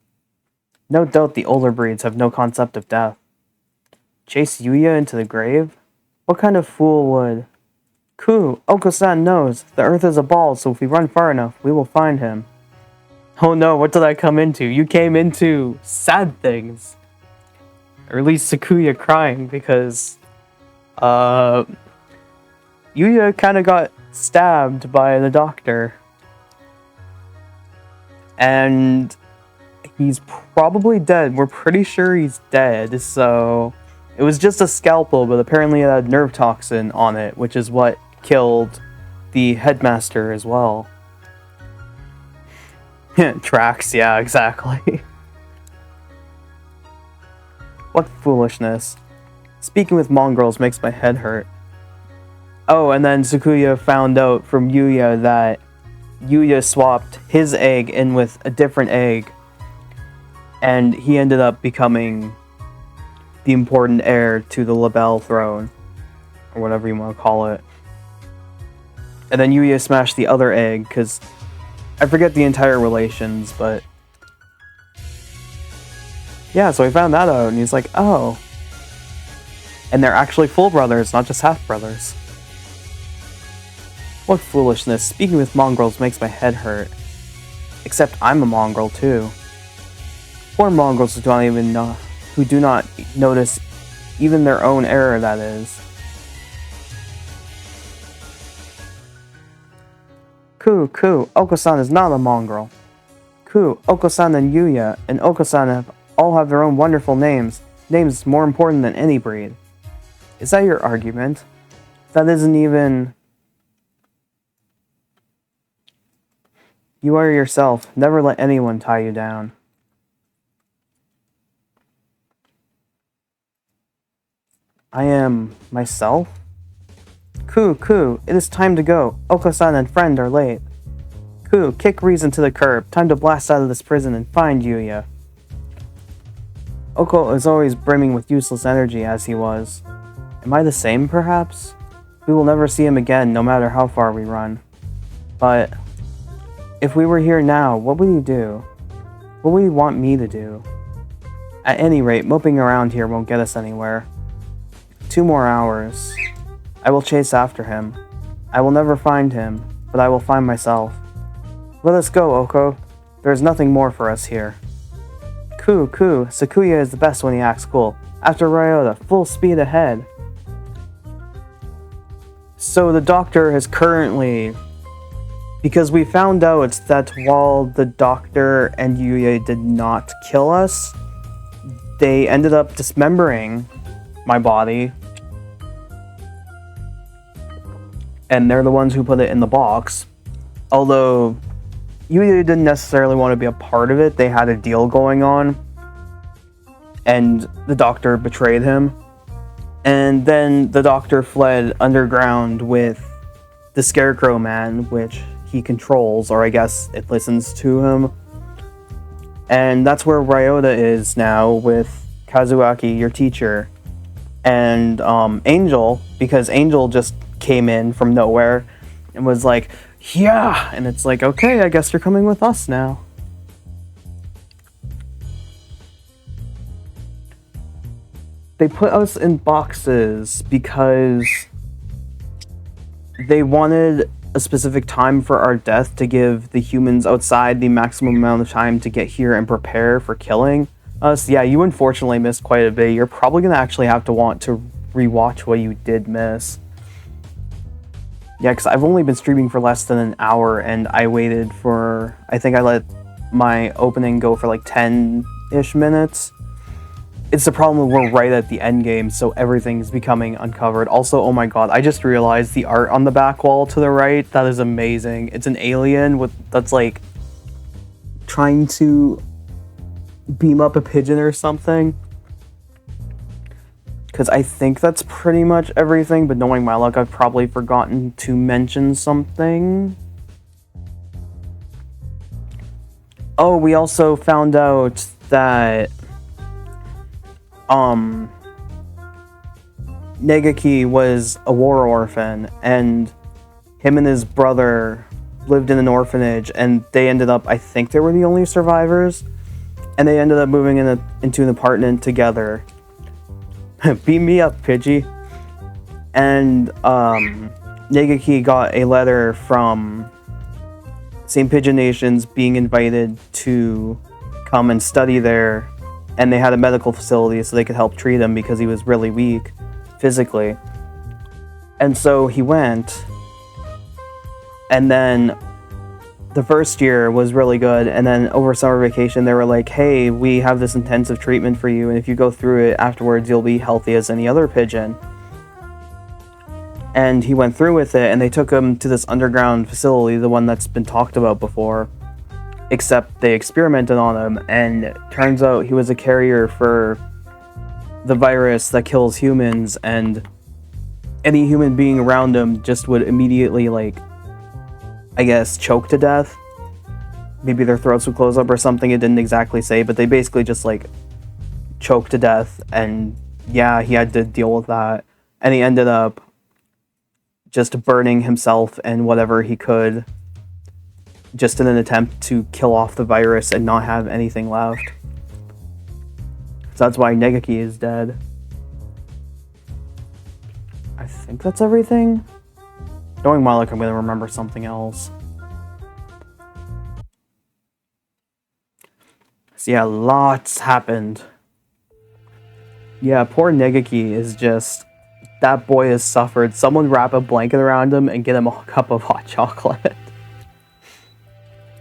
No doubt the older breeds have no concept of death. Chase Yuya into the grave? What kind of fool would... Ku, Oko-san knows. The earth is a ball, so if we run far enough, we will find him. Oh no, what did I come into? You came into sad things. Or at least Sakuya crying because... Yuya kind of got stabbed by the doctor. And he's probably dead. We're pretty sure he's dead, so... It was just a scalpel, but apparently it had nerve toxin on it, which is what killed the headmaster as well. Tracks, yeah, exactly. What foolishness. Speaking with mongrels makes my head hurt. Oh, and then Sakuya found out from Yuya that Yuya swapped his egg in with a different egg, and he ended up becoming the important heir to the Labelle throne, or whatever you want to call it. And then Yuya smashed the other egg, because I forget the entire relations, but... Yeah, so he found that out, and he's like, oh. And they're actually full brothers, not just half brothers. What foolishness. Speaking with mongrels makes my head hurt. Except I'm a mongrel, too. Poor mongrels who do not notice even their own error, that is. Ku, Oko-san is not a mongrel. Ku, Oko-san and Yuya and Oko-san all have their own wonderful names. Names more important than any breed. Is that your argument? That isn't even... You are yourself. Never let anyone tie you down. I am myself? Ku, it is time to go. Oko-san and friend are late. Ku, kick reason to the curb. Time to blast out of this prison and find Yuya. Oko is always brimming with useless energy as he was. Am I the same, perhaps? We will never see him again, no matter how far we run. But... if we were here now, what would you do? What would you want me to do? At any rate, moping around here won't get us anywhere. 2 more hours. I will chase after him. I will never find him, but I will find myself. Let us go, Oko. There is nothing more for us here. Ku, Sakuya is the best when he acts cool. After Ryota, full speed ahead. So the doctor has currently... Because we found out that while the doctor and Yuya did not kill us, they ended up dismembering my body. And they're the ones who put it in the box. Although Yuya didn't necessarily want to be a part of it. They had a deal going on. And the doctor betrayed him. And then the doctor fled underground with the Scarecrow Man, which he controls, or I guess it listens to him. And that's where Ryota is now with Kazuaki, your teacher. And Angel, because Angel just came in from nowhere and was like, yeah! And it's like, okay, I guess you're coming with us now. They put us in boxes because they wanted a specific time for our death to give the humans outside the maximum amount of time to get here and prepare for killing us. Yeah, you unfortunately missed quite a bit. You're probably going to actually have to want to rewatch what you did miss. Yeah, because I've only been streaming for less than an hour, and I waited for... I think I let my opening go for like 10-ish minutes. It's the problem we're right at the end game, so everything's becoming uncovered. Also, oh my god, I just realized the art on the back wall to the right, that is amazing. It's an alien that's like trying to beam up a pigeon or something. Because I think that's pretty much everything, but knowing my luck, I've probably forgotten to mention something. Oh, we also found out that Negaki was a war orphan, and him and his brother lived in an orphanage, and they ended up, I think they were the only survivors, and they ended up moving into an apartment together. Beam me up, Pidgey. And Negaki got a letter from St. Pigeon Nations being invited to come and study there, and they had a medical facility so they could help treat him because he was really weak physically. And so he went, and then the first year was really good, and then over summer vacation they were like, hey, we have this intensive treatment for you, and if you go through it afterwards you'll be healthy as any other pigeon. And he went through with it, and they took him to this underground facility, the one that's been talked about before, except they experimented on him, and it turns out he was a carrier for the virus that kills humans, and any human being around him just would immediately, like, I guess, choke to death. Maybe their throats would close up or something, it didn't exactly say, but they basically just, like, choked to death, and yeah, he had to deal with that. And he ended up just burning himself and whatever he could, just in an attempt to kill off the virus and not have anything left. So that's why Negaki is dead. I think that's everything. Knowing my luck, I'm gonna remember something else. So yeah, lots happened. Yeah, poor Negaki is just... That boy has suffered. Someone wrap a blanket around him and get him a cup of hot chocolate.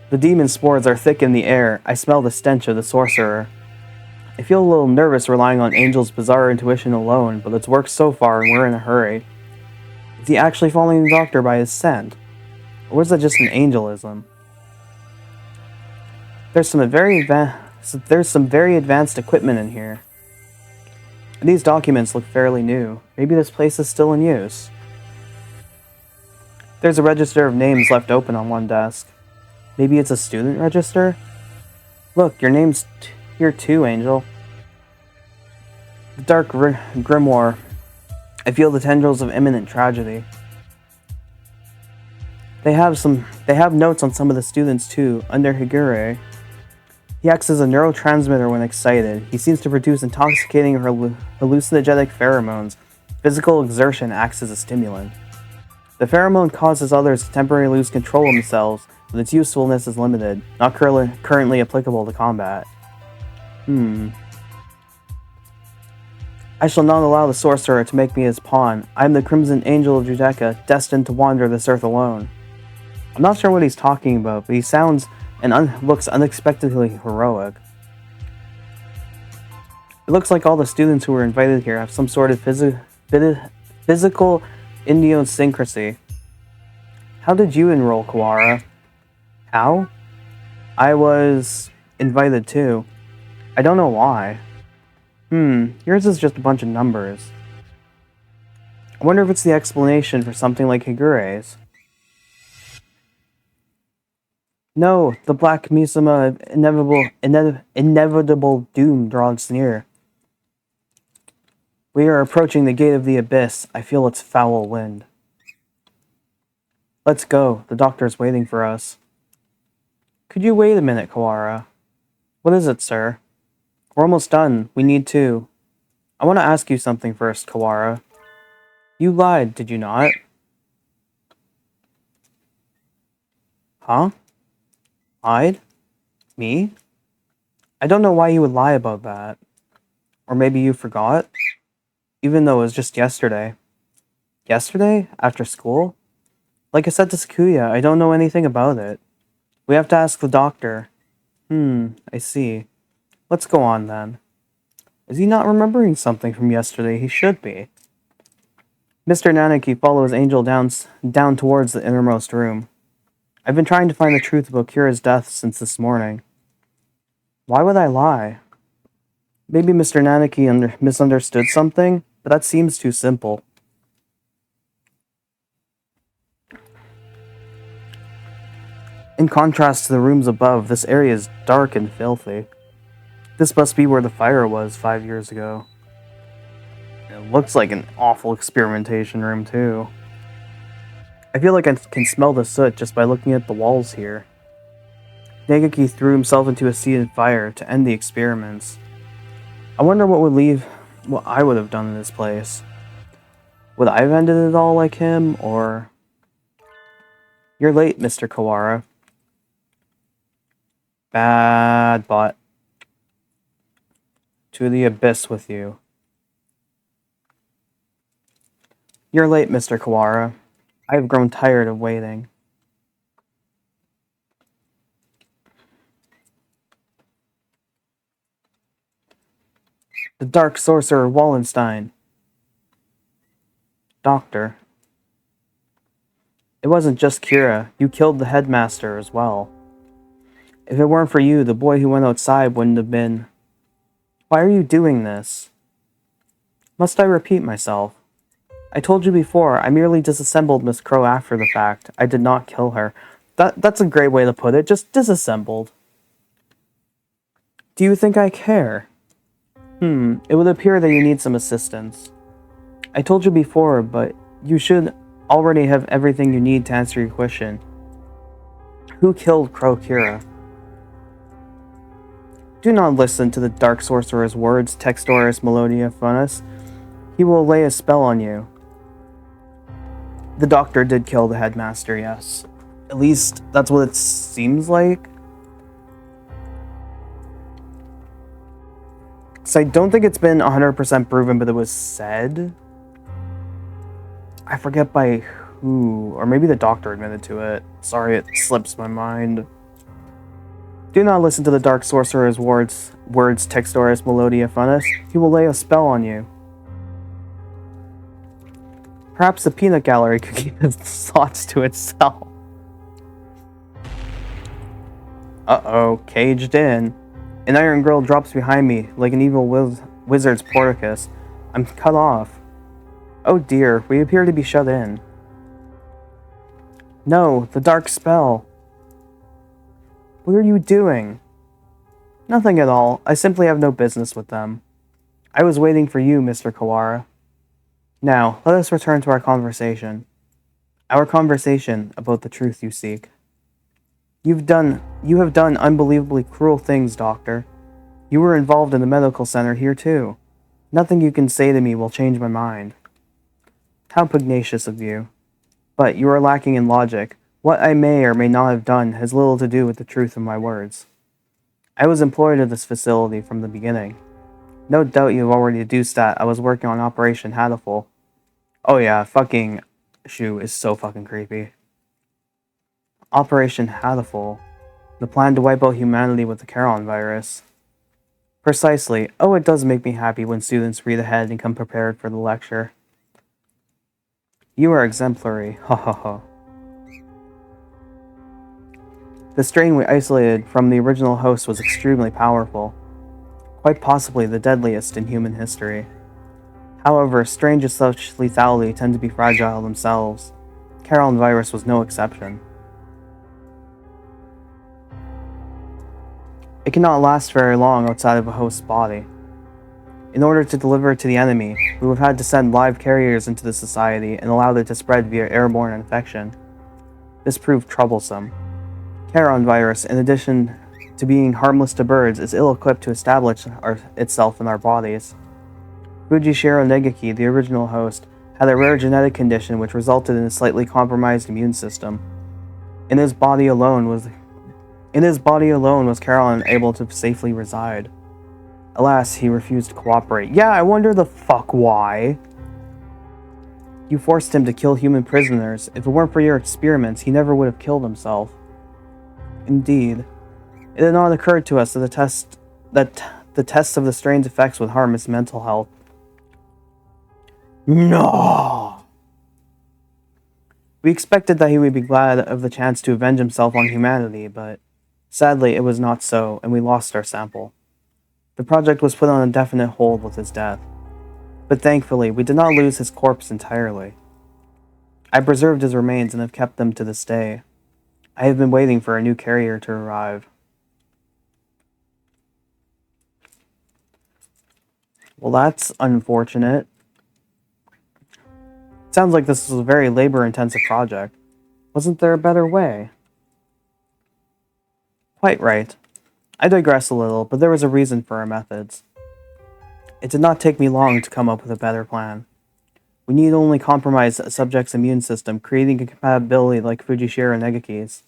The demon spores are thick in the air. I smell the stench of the sorcerer. I feel a little nervous relying on Angel's bizarre intuition alone, but it's worked so far and we're in a hurry. Is he actually following the doctor by his scent? Or is that just an angelism? There's some very advanced equipment in here. And these documents look fairly new. Maybe this place is still in use. There's a register of names left open on one desk. Maybe it's a student register? Look, your name's here too, Angel. The dark grimoire. I feel the tendrils of imminent tragedy. They have notes on some of the students too, under Higure. He acts as a neurotransmitter when excited. He seems to produce intoxicating or hallucinogenic pheromones. Physical exertion acts as a stimulant. The pheromone causes others to temporarily lose control of themselves, but its usefulness is limited, not currently applicable to combat. I shall not allow the sorcerer to make me his pawn. I am the Crimson Angel of Judecca, destined to wander this earth alone. I'm not sure what he's talking about, but he sounds and looks unexpectedly heroic. It looks like all the students who were invited here have some sort of physical idiosyncrasy. How did you enroll, Kawara? How? I was invited too. I don't know why. Yours is just a bunch of numbers. I wonder if it's the explanation for something like Higure's. No, the black Misama of inevitable doom draws near. We are approaching the gate of the abyss. I feel its foul wind. Let's go. The doctor's waiting for us. Could you wait a minute, Kawara? What is it, sir? We're almost done. We need to. I want to ask you something first, Kawara. You lied, did you not? Huh? Lied? Me? I don't know why you would lie about that. Or maybe you forgot? Even though it was just yesterday. Yesterday? After school? Like I said to Sakuya, I don't know anything about it. We have to ask the doctor. I see. Let's go on then. Is he not remembering something from yesterday? He should be. Mr. Nanaki follows Angel down towards the innermost room. I've been trying to find the truth about Kira's death since this morning. Why would I lie? Maybe Mr. Nanaki misunderstood something, but that seems too simple. In contrast to the rooms above, this area is dark and filthy. This must be where the fire was 5 years ago. It looks like an awful experimentation room, too. I feel like I can smell the soot just by looking at the walls here. Nagaki threw himself into a sea of fire to end the experiments. I wonder what I would have done in this place. Would I have ended it all like him, or... You're late, Mr. Kawara. Bad bot. To the abyss with you. You're late, Mr. Kawara. I have grown tired of waiting. The Dark Sorcerer Wallenstein. Doctor. It wasn't just Kira. You killed the headmaster as well. If it weren't for you, the boy who went outside wouldn't have been... Why are you doing this? Must I repeat myself? I told you before, I merely disassembled Miss Crow after the fact. I did not kill her. That's a great way to put it, just disassembled. Do you think I care? It would appear that you need some assistance. I told you before, but you should already have everything you need to answer your question. Who killed Crow Kira? Do not listen to the Dark Sorcerer's words, Textoris Melodia Funus. He will lay a spell on you. The doctor did kill the headmaster, yes. At least, that's what it seems like. So I don't think it's been 100% proven, but it was said. I forget by who, or maybe the doctor admitted to it. Sorry, it slips my mind. Do not listen to the Dark Sorcerer's words, Textoris Melodia Funus. He will lay a spell on you. Perhaps the peanut gallery could keep its thoughts to itself. Uh-oh, caged in. An iron grill drops behind me, like an evil wizard's porticus. I'm cut off. Oh dear, we appear to be shut in. No, the dark spell. What are you doing? Nothing at all. I simply have no business with them. I was waiting for you, Mr. Kawara. Now, let us return to our conversation. Our conversation about the truth you seek. You have done unbelievably cruel things, Doctor. You were involved in the medical center here too. Nothing you can say to me will change my mind. How pugnacious of you. But you are lacking in logic. What I may or may not have done has little to do with the truth of my words. I was employed at this facility from the beginning. No doubt you have already deduced that I was working on Operation Hatoful. Oh yeah, fucking Shu is so fucking creepy. Operation Hatoful. The plan to wipe out humanity with the Charon virus. Precisely. Oh, it does make me happy when students read ahead and come prepared for the lecture. You are exemplary. Ha ha ha. The strain we isolated from the original host was extremely powerful. Quite possibly the deadliest in human history. However, strains of such lethality tend to be fragile themselves. Charon virus was no exception. It cannot last very long outside of a host's body. In order to deliver it to the enemy, we would have had to send live carriers into the society and allow it to spread via airborne infection. This proved troublesome. Charon virus, in addition to being harmless to birds, is ill-equipped to establish itself in our bodies. Fujishiro Negaki, the original host, had a rare genetic condition which resulted in a slightly compromised immune system. In his body alone was Charon able to safely reside. Alas, he refused to cooperate. Yeah, I wonder the fuck why. You forced him to kill human prisoners. If it weren't for your experiments, he never would have killed himself. Indeed. It had not occurred to us that the tests of the strain's effects would harm his mental health. No! We expected that he would be glad of the chance to avenge himself on humanity, but sadly it was not so, and we lost our sample. The project was put on a definite hold with his death. But thankfully, we did not lose his corpse entirely. I preserved his remains and have kept them to this day. I have been waiting for a new carrier to arrive. Well, that's unfortunate. Sounds like this was a very labor-intensive project. Wasn't there a better way? Quite right. I digress a little, but there was a reason for our methods. It did not take me long to come up with a better plan. We need only compromise a subject's immune system, creating a compatibility like Fujishiro Negaki's.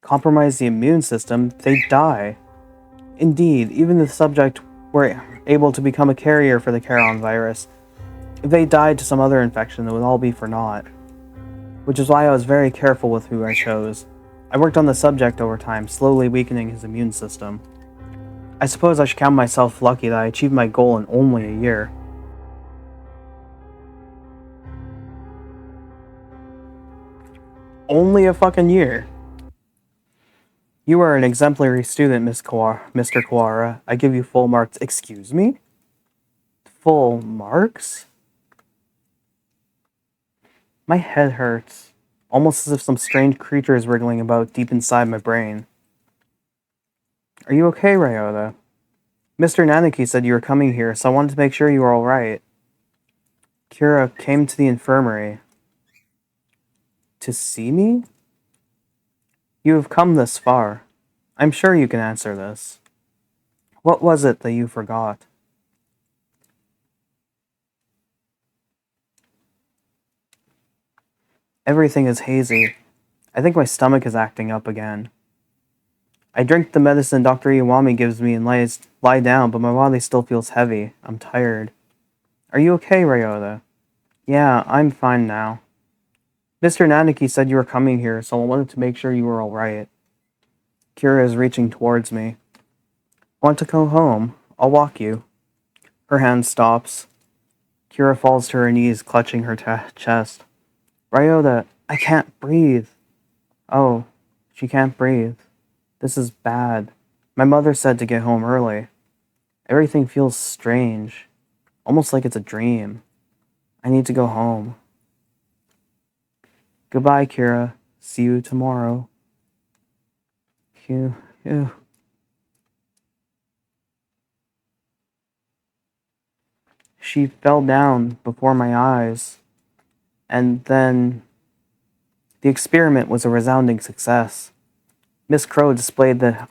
Compromise the immune system, they die. Indeed, even if the subject were able to become a carrier for the Charon virus, if they died to some other infection, it would all be for naught. Which is why I was very careful with who I chose. I worked on the subject over time, slowly weakening his immune system. I suppose I should count myself lucky that I achieved my goal in only a year. Only a fucking year. You are an exemplary student, Mr. Kawara. I give you full marks. Excuse me? Full marks? My head hurts, almost as if some strange creature is wriggling about deep inside my brain. Are you okay, Ryota? Mr. Nanaki said you were coming here, so I wanted to make sure you were alright. Kira came to the infirmary. To see me? You have come this far. I'm sure you can answer this. What was it that you forgot? Everything is hazy. I think my stomach is acting up again. I drink the medicine Dr. Iwami gives me and lie down, but my body still feels heavy. I'm tired. Are you okay, Ryota? Yeah, I'm fine now. Mr. Nanaki said you were coming here, so I wanted to make sure you were alright. Kira is reaching towards me. Want to go home? I'll walk you. Her hand stops. Kira falls to her knees, clutching her chest. Ryota, I can't breathe. Oh, she can't breathe. This is bad. My mother said to get home early. Everything feels strange. Almost like it's a dream. I need to go home. Goodbye, Kira. See you tomorrow. Phew. She fell down before my eyes. And then the experiment was a resounding success. Miss Crow displayed the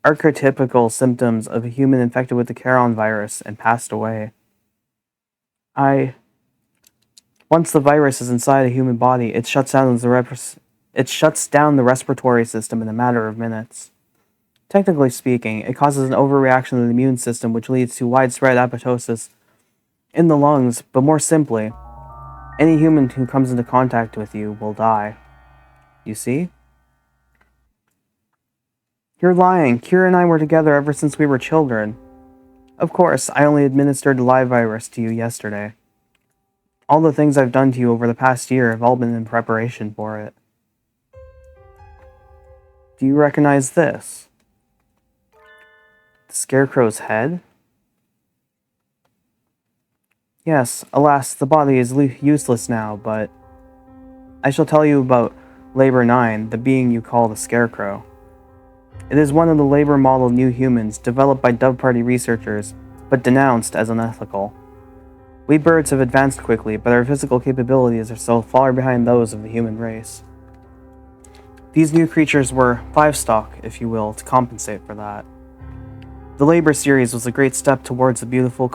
archetypical symptoms of a human infected with the Charon virus and passed away. Once the virus is inside a human body, it shuts down the respiratory system in a matter of minutes. Technically speaking, it causes an overreaction of the immune system, which leads to widespread apoptosis in the lungs, but more simply, any human who comes into contact with you will die. You see? You're lying. Kira and I were together ever since we were children. Of course, I only administered the live virus to you yesterday. All the things I've done to you over the past year have all been in preparation for it. Do you recognize this? The Scarecrow's head? Yes, alas, the body is useless now, but I shall tell you about Labor 9, the being you call the Scarecrow. It is one of the labor model new humans developed by Dove Party researchers, but denounced as unethical. We birds have advanced quickly, but our physical capabilities are so far behind those of the human race. These new creatures were livestock, if you will, to compensate for that. The Labor series was a great step towards the beautiful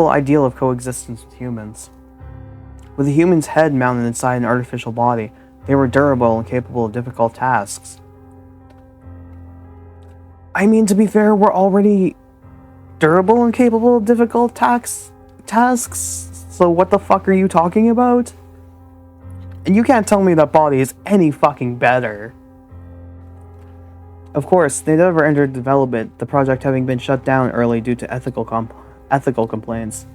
ideal of coexistence with humans. With a human's head mounted inside an artificial body, they were durable and capable of difficult tasks. I mean, to be fair, we're already durable and capable of difficult tasks, so what the fuck are you talking about? And you can't tell me that body is any fucking better. Of course, they never entered development, the project having been shut down early due to ethical complaints.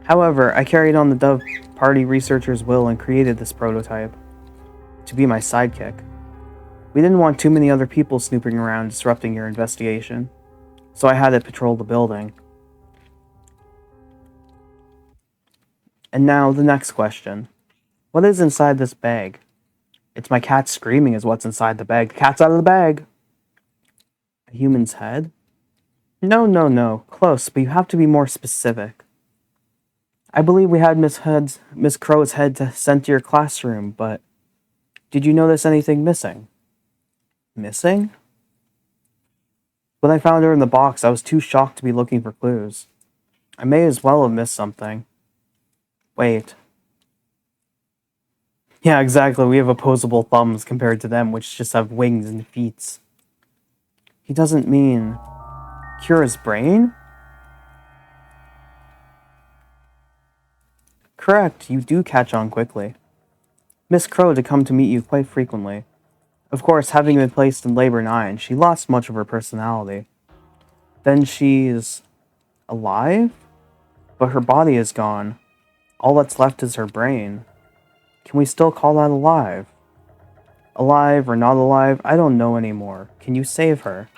However, I carried on the Dove Party researchers' will and created this prototype to be my sidekick. We didn't want too many other people snooping around disrupting your investigation, so I had it patrol the building. And now, the next question. What is inside this bag? It's my cat screaming is what's inside the bag. The cat's out of the bag! A human's head? No. Close, but you have to be more specific. I believe we had Miss Crow's head sent to your classroom, but did you notice anything missing? Missing? When I found her in the box, I was too shocked to be looking for clues. I may as well have missed something. Wait. Yeah, exactly. We have opposable thumbs compared to them, which just have wings and feet. He doesn't mean Kira's brain? Correct, you do catch on quickly. Miss Crow to come to meet you quite frequently. Of course, having been placed in labor 9, she lost much of her personality. Then she's alive? But her body is gone. All that's left is her brain. Can we still call that alive? Alive or not alive, I don't know anymore. Can you save her?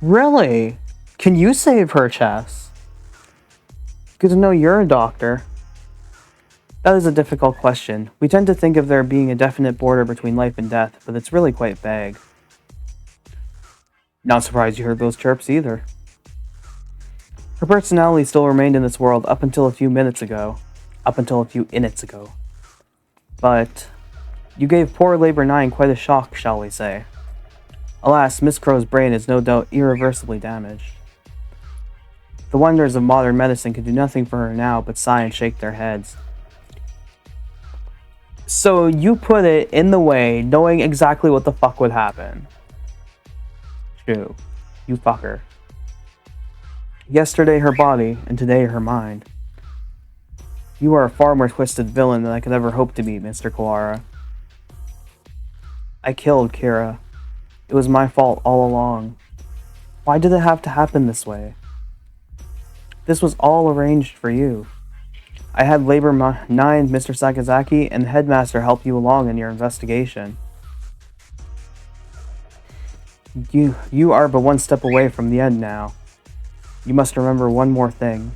Really? Can you save her, Chess? Good to know you're a doctor. That is a difficult question. We tend to think of there being a definite border between life and death, but it's really quite vague. Not surprised you heard those chirps either. Her personality still remained in this world up until a few minutes ago. But you gave poor Labor 9 quite a shock, shall we say. Alas, Miss Crow's brain is no doubt irreversibly damaged. The wonders of modern medicine can do nothing for her now but sigh and shake their heads. So you put it in the way, knowing exactly what the fuck would happen. Shoo. You fucker. Yesterday her body, and today her mind. You are a far more twisted villain than I could ever hope to be, Mr. Kawara. I killed Kira. It was my fault all along. Why did it have to happen this way? This was all arranged for you. I had Labor 9, Mr. Sakazaki, and the headmaster help you along in your investigation. You are but one step away from the end now. You must remember one more thing.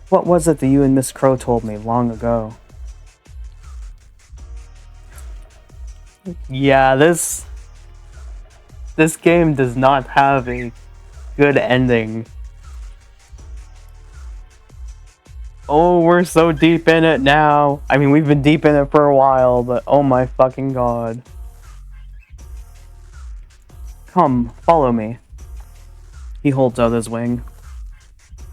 What was it that you and Miss Crow told me long ago? Yeah, this game does not have a good ending. Oh, we're so deep in it now. I mean, we've been deep in it for a while, but oh my fucking god. Come, follow me. He holds out his wing.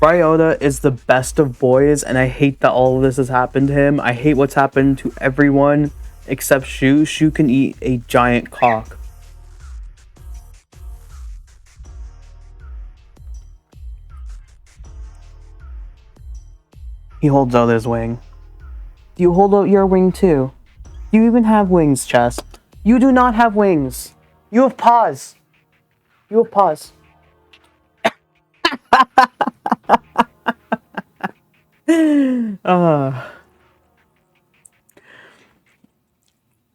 Ryota is the best of boys, and I hate that all of this has happened to him. I hate what's happened to everyone except Shu. Shu can eat a giant cock. He holds out his wing. Do you hold out your wing too? Do you even have wings, Chess? You do not have wings. You have paws. You have paws.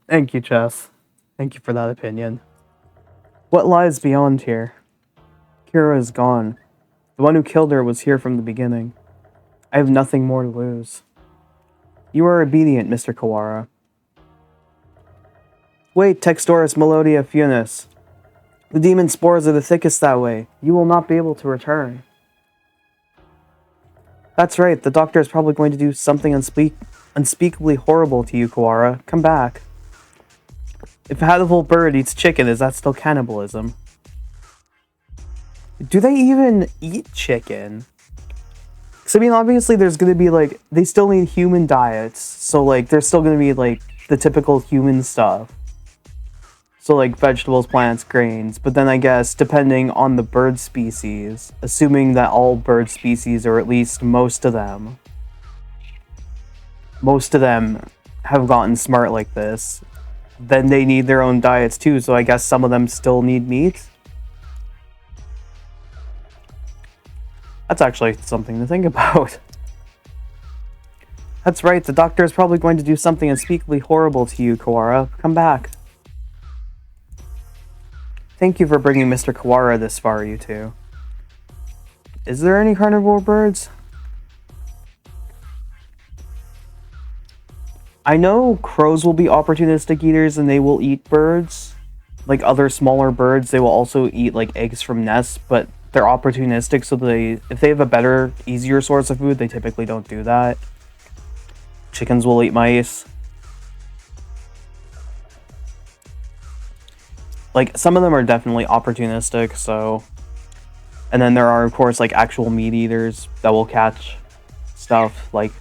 Thank you, Chess. Thank you for that opinion. What lies beyond here? Kira is gone. The one who killed her was here from the beginning. I have nothing more to lose. You are obedient, Mr. Kawara. Wait, Textoris Melodia Funis. The demon spores are the thickest that way. You will not be able to return. That's right, the doctor is probably going to do something unspeakably horrible to you, Kawara. Come back. If a Hatoful bird eats chicken, is that still cannibalism? Do they even eat chicken? Because, I mean, obviously there's going to be, like, they still need human diets. So, like, there's still going to be, like, the typical human stuff. So, like, vegetables, plants, grains. But then I guess, depending on the bird species, assuming that all bird species, or at least most of them have gotten smart like this, then they need their own diets too, so I guess some of them still need meat. That's actually something to think about. That's right, the doctor is probably going to do something unspeakably horrible to you, Kawara. Come back. Thank you for bringing Mr. Kawara this far, you two. Is there any carnivore birds? I know crows will be opportunistic eaters and they will eat birds. Like other smaller birds, they will also eat like eggs from nests, but they're opportunistic, so if they have a better, easier source of food, they typically don't do that. Chickens will eat mice. Like, some of them are definitely opportunistic, so... And then there are, of course, like, actual meat eaters that will catch stuff, like...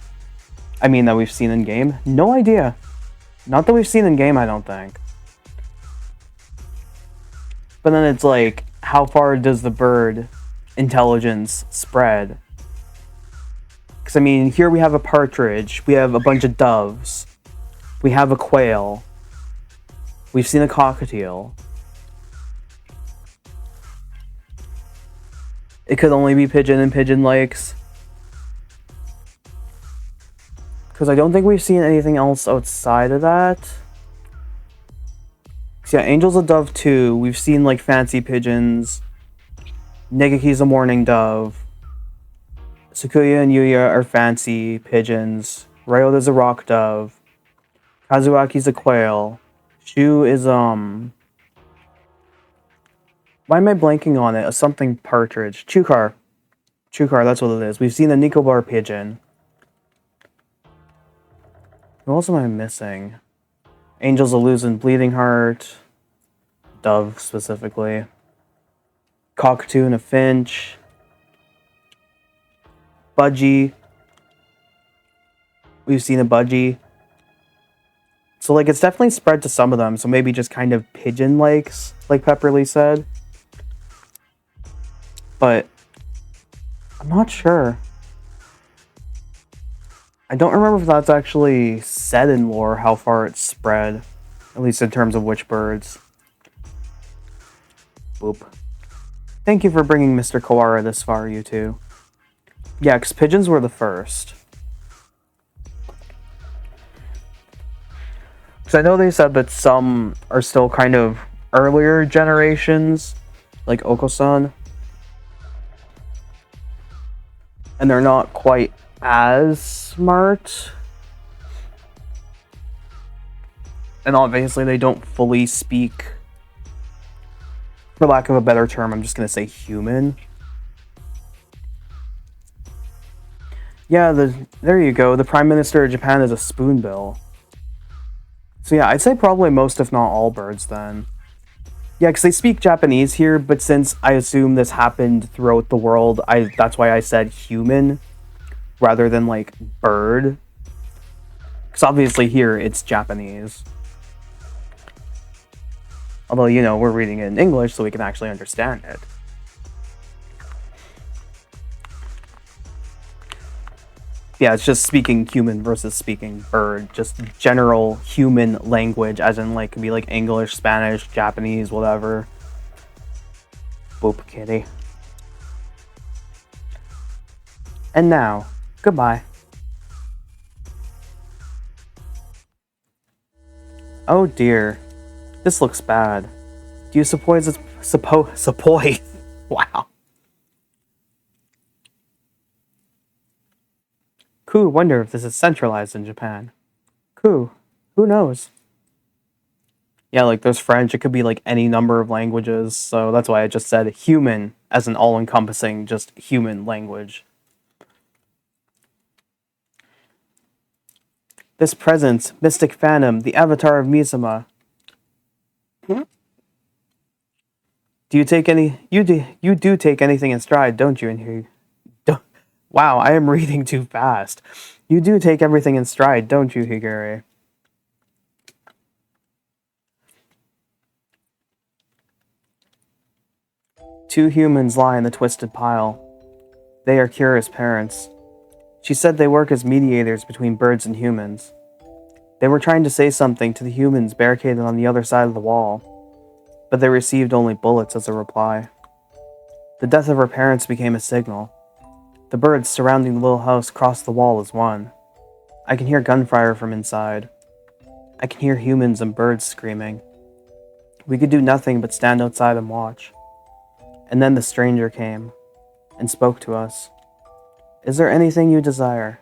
I mean, that we've seen in-game. No idea. Not that we've seen in-game, I don't think. But then it's like, how far does the bird intelligence spread? Because, I mean, here we have a partridge, we have a bunch of doves, we have a quail, we've seen a cockatiel. It could only be pigeon and pigeon lakes. Because I don't think we've seen anything else outside of that. So yeah, Angel's a dove too. We've seen like fancy pigeons. Negaki's a mourning dove. Sakuya and Yuya are fancy pigeons. Ryota's a rock dove. Kazuaki's a quail. Shu is why am I blanking on it? A something partridge. Chukar. Chukar, that's what it is. We've seen a Nicobar pigeon. Who else am I missing? Angel's a Luzon bleeding heart. Dove, specifically. Cockatoo and a finch. Budgie. We've seen a budgie. So, like, it's definitely spread to some of them. So maybe just kind of pigeon lakes, like Pepperly said. But I'm not sure. I don't remember if that's actually said in lore, how far it's spread. At least in terms of which birds. Boop. Thank you for bringing Mr. Kawara this far, you two. Yeah, because pigeons were the first. Because I know they said that some are still kind of earlier generations, like Oko-san. And they're not quite as smart. And obviously they don't fully speak, for lack of a better term, I'm just going to say human. Yeah, there you go. The Prime Minister of Japan is a spoonbill. So yeah, I'd say probably most, if not all, birds then. Yeah, because they speak Japanese here, but since I assume this happened throughout the world, that's why I said human rather than, like, bird. Because obviously here, it's Japanese. Although, you know, we're reading it in English, so we can actually understand it. Yeah, it's just speaking human versus speaking bird. Just general human language, as in, like, could be, like, English, Spanish, Japanese, whatever. Boop, kitty. And now, goodbye. Oh dear. This looks bad. Do you suppose it's... suppose... Wow. Cool, wonder if this is centralized in Japan. Cool, who knows? Yeah, like there's French, it could be like any number of languages, so that's why I just said human as an all-encompassing, just human language. This presence, Mystic Phantom, the avatar of Mizuma. Do you take any... You do take anything in stride, don't you, in here? Wow, I am reading too fast. You do take everything in stride, don't you, Higure? Two humans lie in the twisted pile. They are Kira's parents. She said they work as mediators between birds and humans. They were trying to say something to the humans barricaded on the other side of the wall, but they received only bullets as a reply. The death of her parents became a signal. The birds surrounding the little house crossed the wall as one. I can hear gunfire from inside. I can hear humans and birds screaming. We could do nothing but stand outside and watch. And then the stranger came and spoke to us. Is there anything you desire?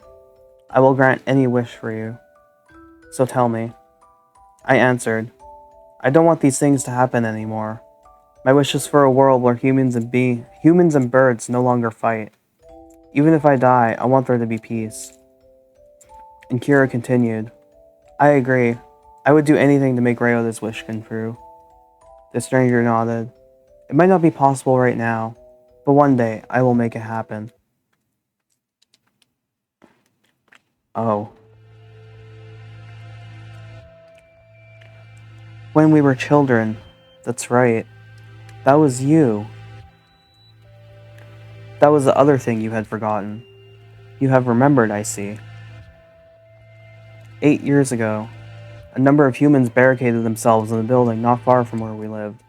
I will grant any wish for you. So tell me. I answered, I don't want these things to happen anymore. My wish is for a world where humans and birds no longer fight. Even if I die, I want there to be peace. And Kira continued, I agree. I would do anything to make Ryota's wish come true. The stranger nodded. It might not be possible right now, but one day I will make it happen. Oh. When we were children, that's right. That was you. That was the other thing you had forgotten. You have remembered, I see. 8 years ago, a number of humans barricaded themselves in a building not far from where we lived.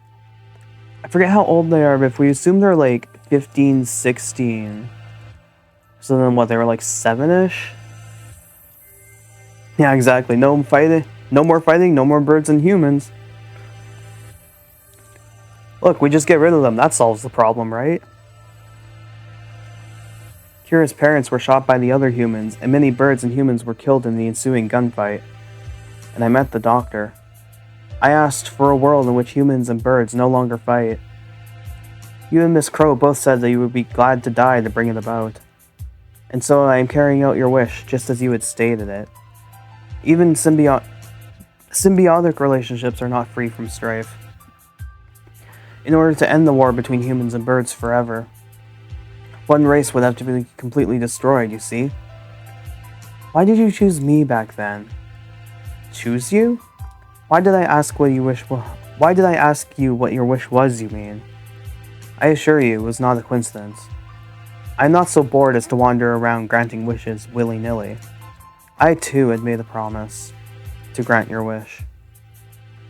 I forget how old they are, but if we assume they're like 15, 16. So then what, they were like 7-ish? Yeah, exactly. No fighting, no more fighting, no more birds and humans. Look, we just get rid of them. That solves the problem, right? Kira's parents were shot by the other humans, and many birds and humans were killed in the ensuing gunfight. And I met the doctor. I asked for a world in which humans and birds no longer fight. You and Miss Crow both said that you would be glad to die to bring it about. And so I am carrying out your wish, just as you had stated it. Even symbiotic relationships are not free from strife. In order to end the war between humans and birds forever, one race would have to be completely destroyed, you see? Why did you choose me back then? Choose you? Why did I ask what you wish? Why did I ask you what your wish was, you mean? I assure you, it was not a coincidence. I am not so bored as to wander around granting wishes willy-nilly. I, too, had made a promise to grant your wish.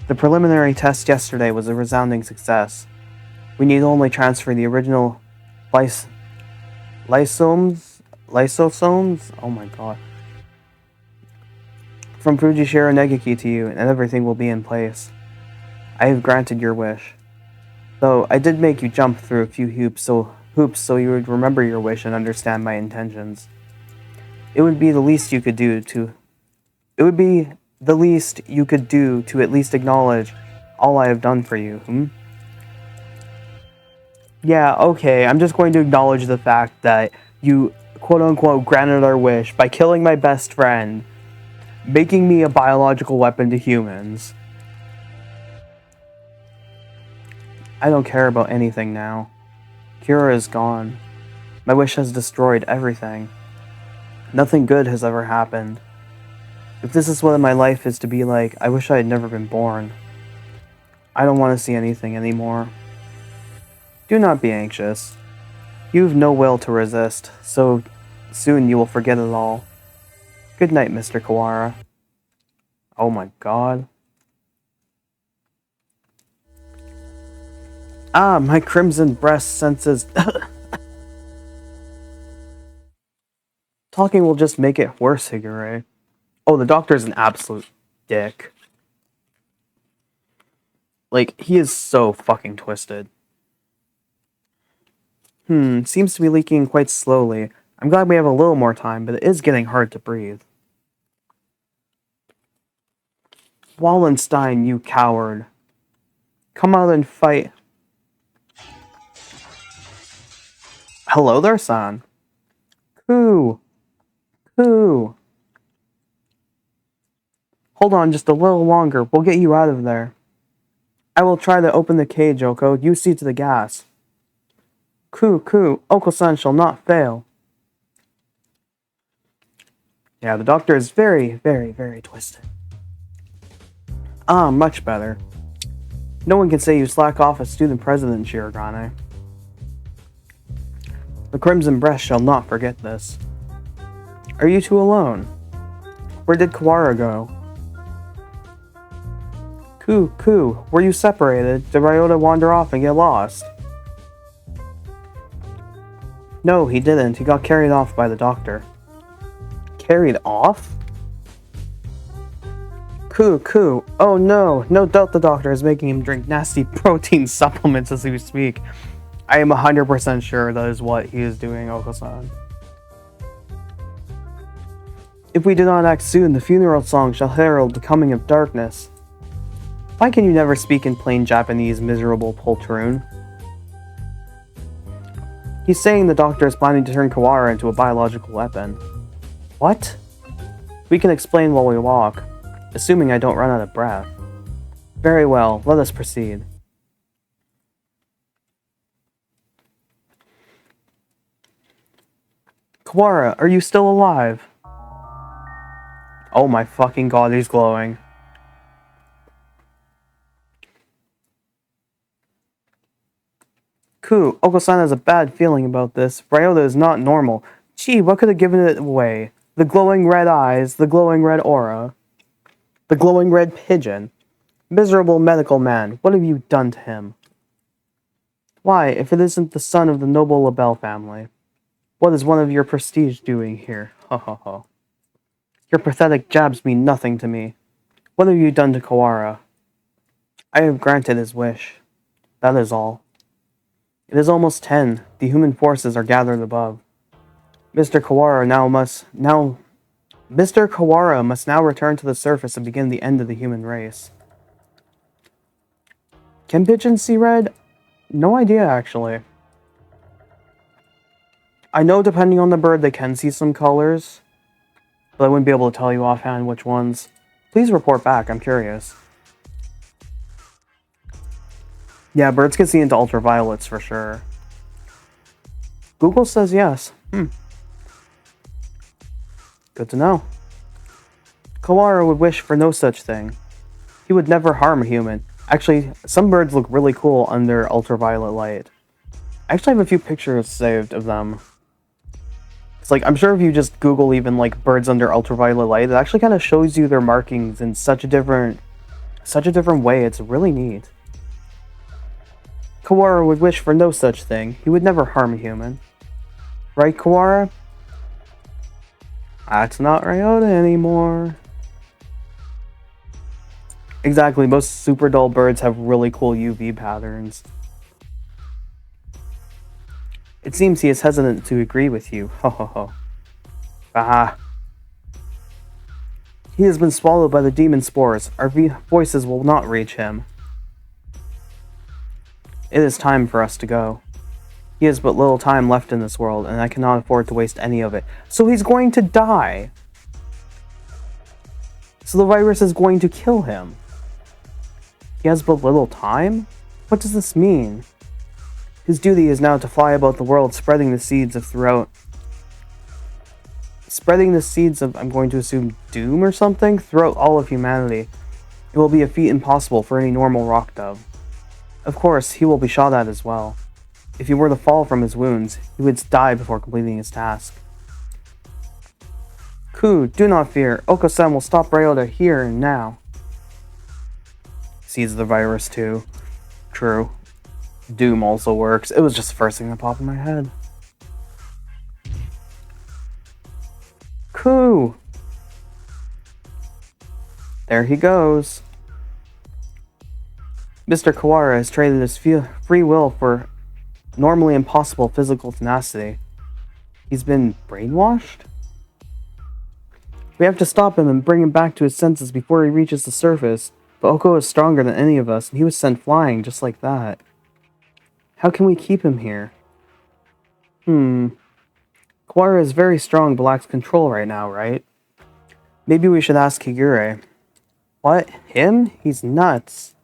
The preliminary test yesterday was a resounding success. We need only transfer the original lysosomes? Oh my god. From Fujishiro Negaki to you, and everything will be in place. I have granted your wish. Though I did make you jump through a few hoops so you would remember your wish and understand my intentions. It would be the least you could do to at least acknowledge all I have done for you, Yeah, okay, I'm just going to acknowledge the fact that you, quote-unquote, granted our wish by killing my best friend, making me a biological weapon to humans. I don't care about anything now. Kira is gone. My wish has destroyed everything. Nothing good has ever happened. If this is what my life is to be like, I wish I had never been born. I don't want to see anything anymore. Do not be anxious. You have no will to resist, so soon you will forget it all. Good night, Mr. Kawara. Oh my god. Ah, my crimson breast senses... Talking will just make it worse, Higure. Oh, the doctor's an absolute dick. Like, he is so fucking twisted. Seems to be leaking quite slowly. I'm glad we have a little more time, but it is getting hard to breathe. Wallenstein, you coward. Come out and fight. Hello there, son. Coo. Coo. Hold on just a little longer. We'll get you out of there. I will try to open the cage, Oko. You see to the gas. Coo, coo. Oko-san shall not fail. Yeah, the doctor is very, very, very twisted. Ah, much better. No one can say you slack off as student president, Shirogane. The Crimson Breast shall not forget this. Are you two alone? Where did Kawara go? Ku, were you separated? Did Ryota wander off and get lost? No, he didn't. He got carried off by the doctor. Carried off? Ku, oh no, no doubt the doctor is making him drink nasty protein supplements as we speak. I am 100% sure that is what he is doing, Oko-san. If we do not act soon, the funeral song shall herald the coming of darkness. Why can you never speak in plain Japanese, miserable poltroon? He's saying the doctor is planning to turn Kawara into a biological weapon. What? We can explain while we walk, assuming I don't run out of breath. Very well, let us proceed. Kawara, are you still alive? Oh my fucking god, he's glowing. Ku, Oko-san has a bad feeling about this. Ryota is not normal. Gee, what could have given it away? The glowing red eyes, the glowing red aura, the glowing red pigeon. Miserable medical man, what have you done to him? Why, if it isn't the son of the noble LaBelle family? What is one of your prestige doing here? Ho ho ho. Your pathetic jabs mean nothing to me. What have you done to Kawara? I have granted his wish. That is all. It is almost 10. The human forces are gathered above. Mr. Kawara must now return to the surface and begin the end of the human race. Can pigeons see red? No idea, actually. I know depending on the bird they can see some colors, but I wouldn't be able to tell you offhand which ones. Please report back, I'm curious. Yeah, birds can see into ultraviolets for sure. Google says yes. Good to know. Kawara would wish for no such thing. He would never harm a human. Actually, some birds look really cool under ultraviolet light. I actually have a few pictures saved of them. It's like, I'm sure if you just Google even like birds under ultraviolet light, it actually kind of shows you their markings in such a different way. It's really neat. Kawara would wish for no such thing. He would never harm a human. Right, Kawara? That's not Ryota anymore. Exactly, most super dull birds have really cool UV patterns. It seems he is hesitant to agree with you. Ho ho ho. Ah. He has been swallowed by the demon spores. Our voices will not reach him. It is time for us to go. He has but little time left in this world, and I cannot afford to waste any of it. So he's going to die. So the virus is going to kill him. He has but little time? What does this mean? His duty is now to fly about the world, spreading the seeds of, I'm going to assume, doom or something, throughout all of humanity. It will be a feat impossible for any normal rock dove. Of course, he will be shot at as well. If he were to fall from his wounds, he would die before completing his task. Ku, do not fear. Oko-san will stop Ryota here and now. Seeds the virus too. True. Doom also works. It was just the first thing that popped in my head. Ku! There he goes. Mr. Kawara has traded his free will for normally impossible physical tenacity. He's been brainwashed? We have to stop him and bring him back to his senses before he reaches the surface. But Oko is stronger than any of us, and he was sent flying just like that. How can we keep him here? Kawara is very strong but lacks control right now, right? Maybe we should ask Higure. What? Him? He's nuts.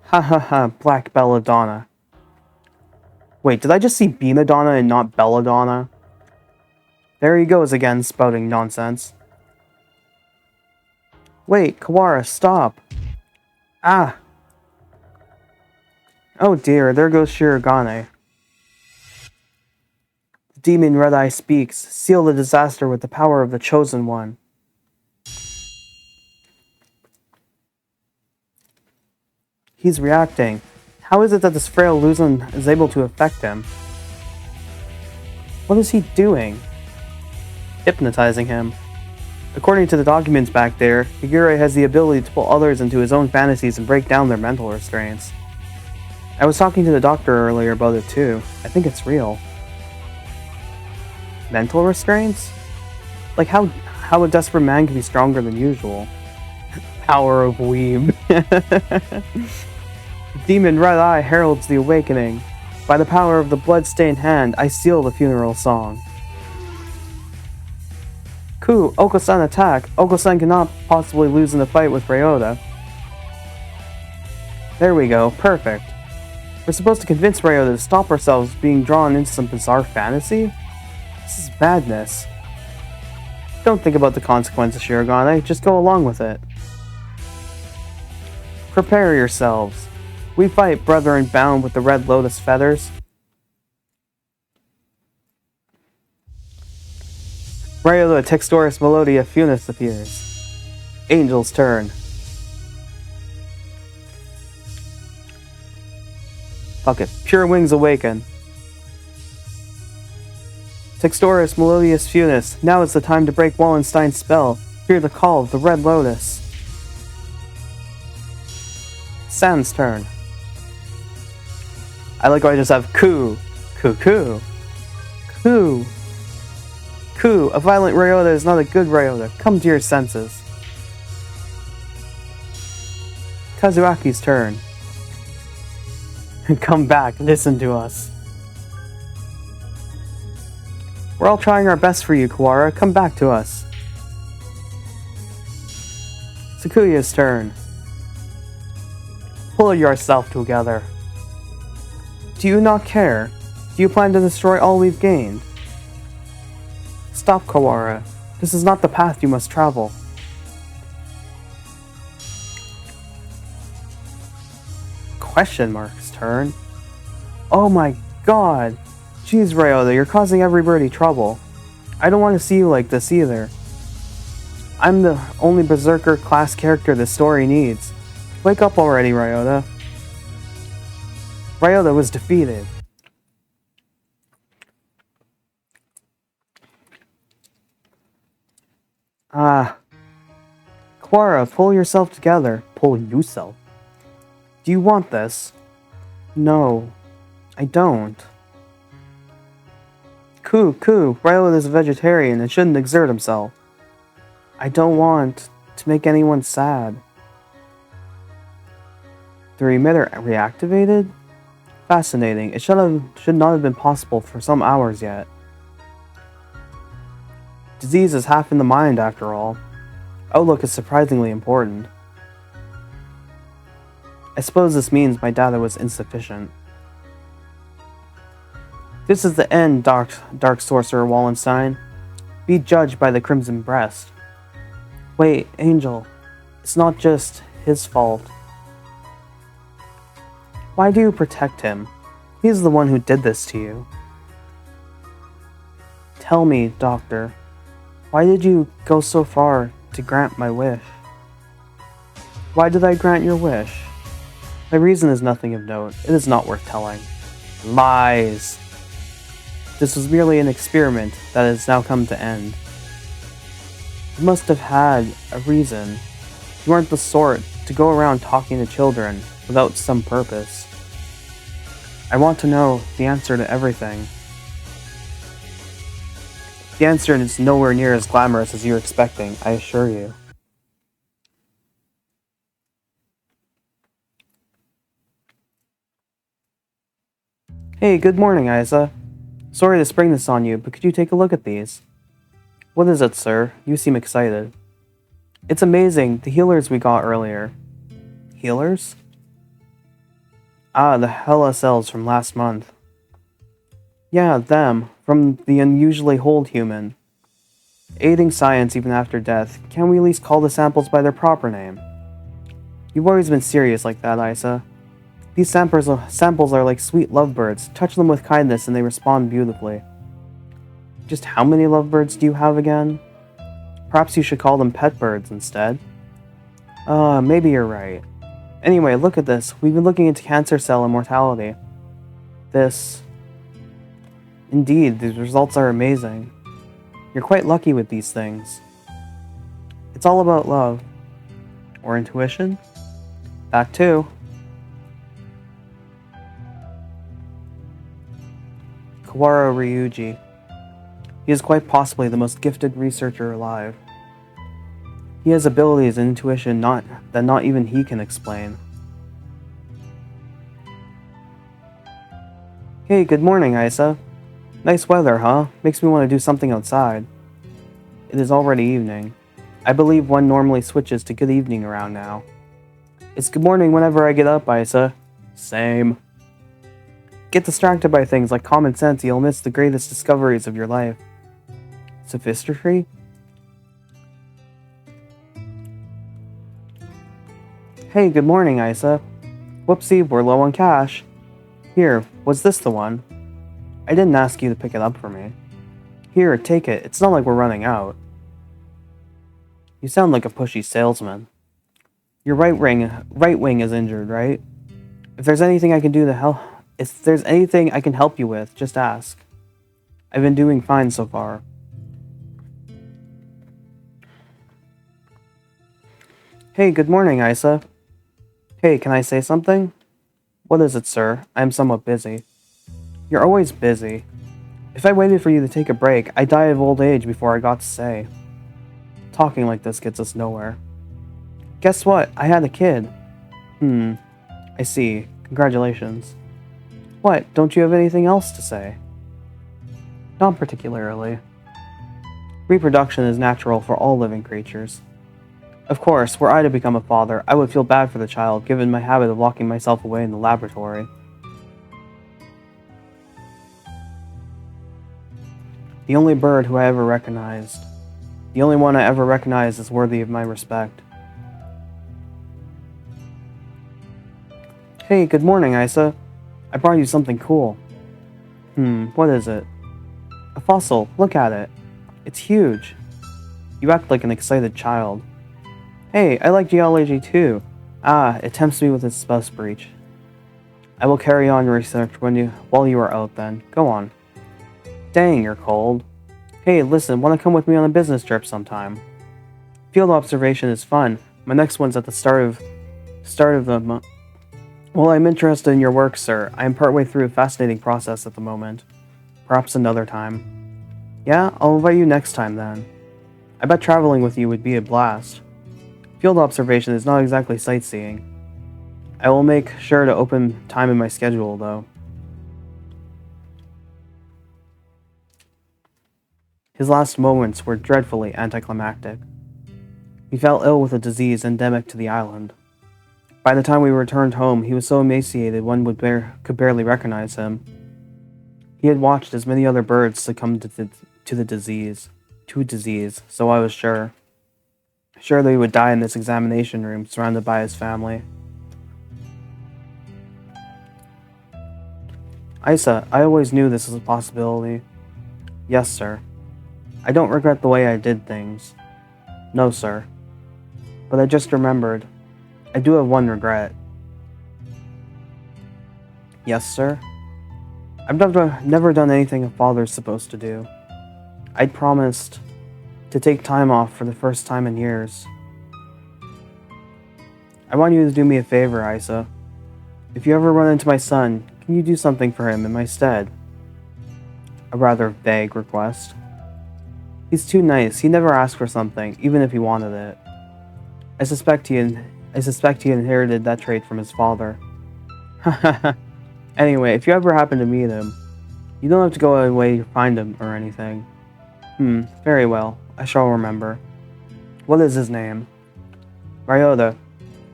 Ha ha ha, Black Belladonna. Wait, did I just see Beamadonna and not Belladonna? There he goes again, spouting nonsense. Wait, Kawara, stop. Ah. Oh dear, there goes Shirogane. The demon Red Eye speaks. Seal the disaster with the power of the Chosen One. He's reacting. How is it that this frail illusion is able to affect him? What is he doing? Hypnotizing him. According to the documents back there, Higure has the ability to pull others into his own fantasies and break down their mental restraints. I was talking to the doctor earlier about it too. I think it's real. Mental restraints? Like how a desperate man can be stronger than usual. Power of weeb. Demon Red Eye heralds the awakening. By the power of the blood-stained hand, I seal the funeral song. Ku, Oko-san attack. Oko-san cannot possibly lose in the fight with Ryota. There we go, perfect. We're supposed to convince Ryota to stop ourselves being drawn into some bizarre fantasy? This is madness. Don't think about the consequences, Shirogane, just go along with it. Prepare yourselves. We fight, brethren bound with the red lotus feathers. Ryota Textoris Melodia Funis appears. Angel's turn. Fuck it. Pure Wings awaken. Textoris Melodious Funis. Now is the time to break Wallenstein's spell. Hear the call of the Red Lotus. Sans turn. I like how I just have Ku. Ku. Ku. Ku. A violent Ryota is not a good Ryota. Come to your senses. Kazuaki's turn. Come back. Listen to us. We're all trying our best for you, Kawara. Come back to us. Sakuya's turn. Pull yourself together. Do you not care? Do you plan to destroy all we've gained? Stop, Kawara. This is not the path you must travel. Question mark's turn. Oh my god. Jeez, Ryota, you're causing everybody trouble. I don't want to see you like this either. I'm the only Berserker class character this story needs. Wake up already, Ryota. Ryota was defeated. Kawara, pull yourself together. Pull yourself. Do you want this? No, I don't. Ku, Ryota is a vegetarian and shouldn't exert himself. I don't want to make anyone sad. The remitter reactivated? Fascinating. It should not have been possible for some hours yet. Disease is half in the mind, after all. Outlook is surprisingly important. I suppose this means my data was insufficient. This is the end, Dark Sorcerer Wallenstein. Be judged by the Crimson Breast. Wait, Angel. It's not just his fault. Why do you protect him? He's the one who did this to you. Tell me, Doctor, why did you go so far to grant my wish? Why did I grant your wish? My reason is nothing of note. It is not worth telling. Lies! This was merely an experiment that has now come to end. You must have had a reason. You aren't the sort to go around talking to children without some purpose. I want to know the answer to everything. The answer is nowhere near as glamorous as you're expecting, I assure you. Hey, good morning, Isa. Sorry to spring this on you, but could you take a look at these? What is it, sir? You seem excited. It's amazing, the healers we got earlier. Healers? Ah, the Hella cells from last month. Yeah, them, from the unusually old human. Aiding science even after death, can we at least call the samples by their proper name? You've always been serious like that, Isa. These samples are like sweet lovebirds. Touch them with kindness and they respond beautifully. Just how many lovebirds do you have again? Perhaps you should call them pet birds instead. Maybe you're right. Anyway, look at this. We've been looking into cancer cell immortality. Indeed, these results are amazing. You're quite lucky with these things. It's all about love. Or intuition? That too. Kawara Ryuji. He is quite possibly the most gifted researcher alive. He has abilities and intuition that not even he can explain. Hey, good morning, Isa. Nice weather, huh? Makes me want to do something outside. It is already evening. I believe one normally switches to good evening around now. It's good morning whenever I get up, Isa. Same. Get distracted by things like common sense, you'll miss the greatest discoveries of your life. Sophistry? Hey, good morning, Isa. Whoopsie, we're low on cash. Here, was this the one? I didn't ask you to pick it up for me. Here, take it. It's not like we're running out. You sound like a pushy salesman. Your right wing is injured, right? If there's anything I can help you with, just ask. I've been doing fine so far. Hey, good morning, Isa. Hey, can I say something? What is it, sir? I am somewhat busy. You're always busy. If I waited for you to take a break, I'd die of old age before I got to say. Talking like this gets us nowhere. Guess what? I had a kid. I see. Congratulations. What? Don't you have anything else to say? Not particularly. Reproduction is natural for all living creatures. Of course, were I to become a father, I would feel bad for the child, given my habit of locking myself away in the laboratory. The only bird who I ever recognized. The only one I ever recognized is worthy of my respect. Hey, good morning, Isa. I brought you something cool. What is it? A fossil. Look at it. It's huge. You act like an excited child. Hey, I like geology too. It tempts me with its bus breach. I will carry on your research while you are out then. Go on. Dang, you're cold. Hey, listen, wanna come with me on a business trip sometime? Field observation is fun. My next one's at the start of the month. Well, I'm interested in your work, sir. I am partway through a fascinating process at the moment. Perhaps another time. Yeah, I'll invite you next time then. I bet traveling with you would be a blast. Field observation is not exactly sightseeing. I will make sure to open time in my schedule, though. His last moments were dreadfully anticlimactic. He fell ill with a disease endemic to the island. By the time we returned home, he was so emaciated one could barely recognize him. He had watched as many other birds succumb to disease, so I was sure. Sure that he would die in this examination room, surrounded by his family. Isa, I always knew this was a possibility. Yes, sir. I don't regret the way I did things. No, sir. But I just remembered. I do have one regret. Yes, sir? I've never done anything a father's supposed to do. I'd promised to take time off for the first time in years. I want you to do me a favor, Isa. If you ever run into my son, can you do something for him in my stead? A rather vague request. He's too nice. He never asked for something, even if he wanted it. I suspect he inherited that trait from his father. Anyway, if you ever happen to meet him, you don't have to go away to find him or anything. Very well. I shall remember. What is his name? Ryota.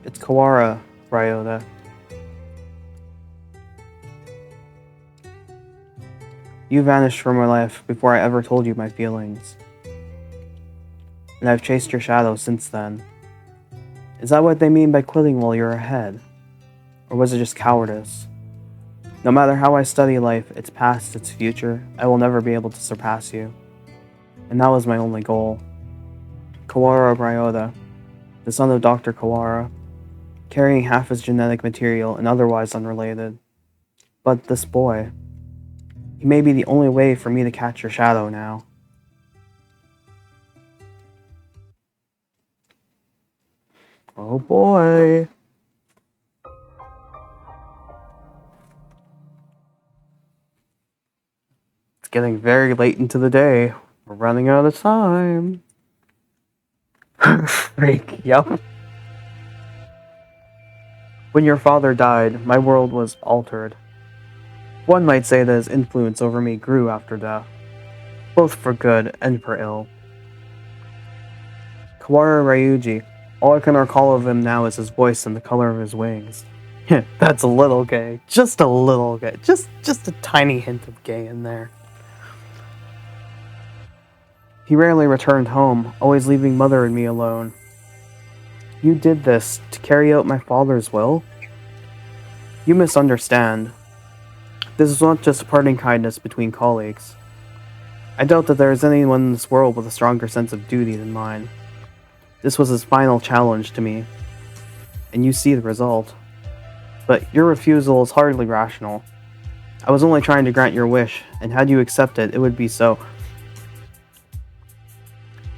It's Kawara Ryota. You vanished from my life before I ever told you my feelings. And I've chased your shadow since then. Is that what they mean by quitting while you're ahead? Or was it just cowardice? No matter how I study life, its past, its future, I will never be able to surpass you. And that was my only goal. Kawara Ryota, the son of Dr. Kawara. carrying half his genetic material and otherwise unrelated. But this boy, he may be the only way for me to catch your shadow now. Oh boy. It's getting very late into the day. We're running out of time. Freak, yep. When your father died, my world was altered. One might say that his influence over me grew after death, both for good and for ill. Kawara Ryuji, all I can recall of him now is his voice and the color of his wings. That's a little gay. Just a little gay. Just a tiny hint of gay in there. He rarely returned home, always leaving Mother and me alone. You did this to carry out my father's will? You misunderstand. This is not just a parting kindness between colleagues. I doubt that there is anyone in this world with a stronger sense of duty than mine. This was his final challenge to me, and you see the result. But your refusal is hardly rational. I was only trying to grant your wish, and had you accepted, it would be so.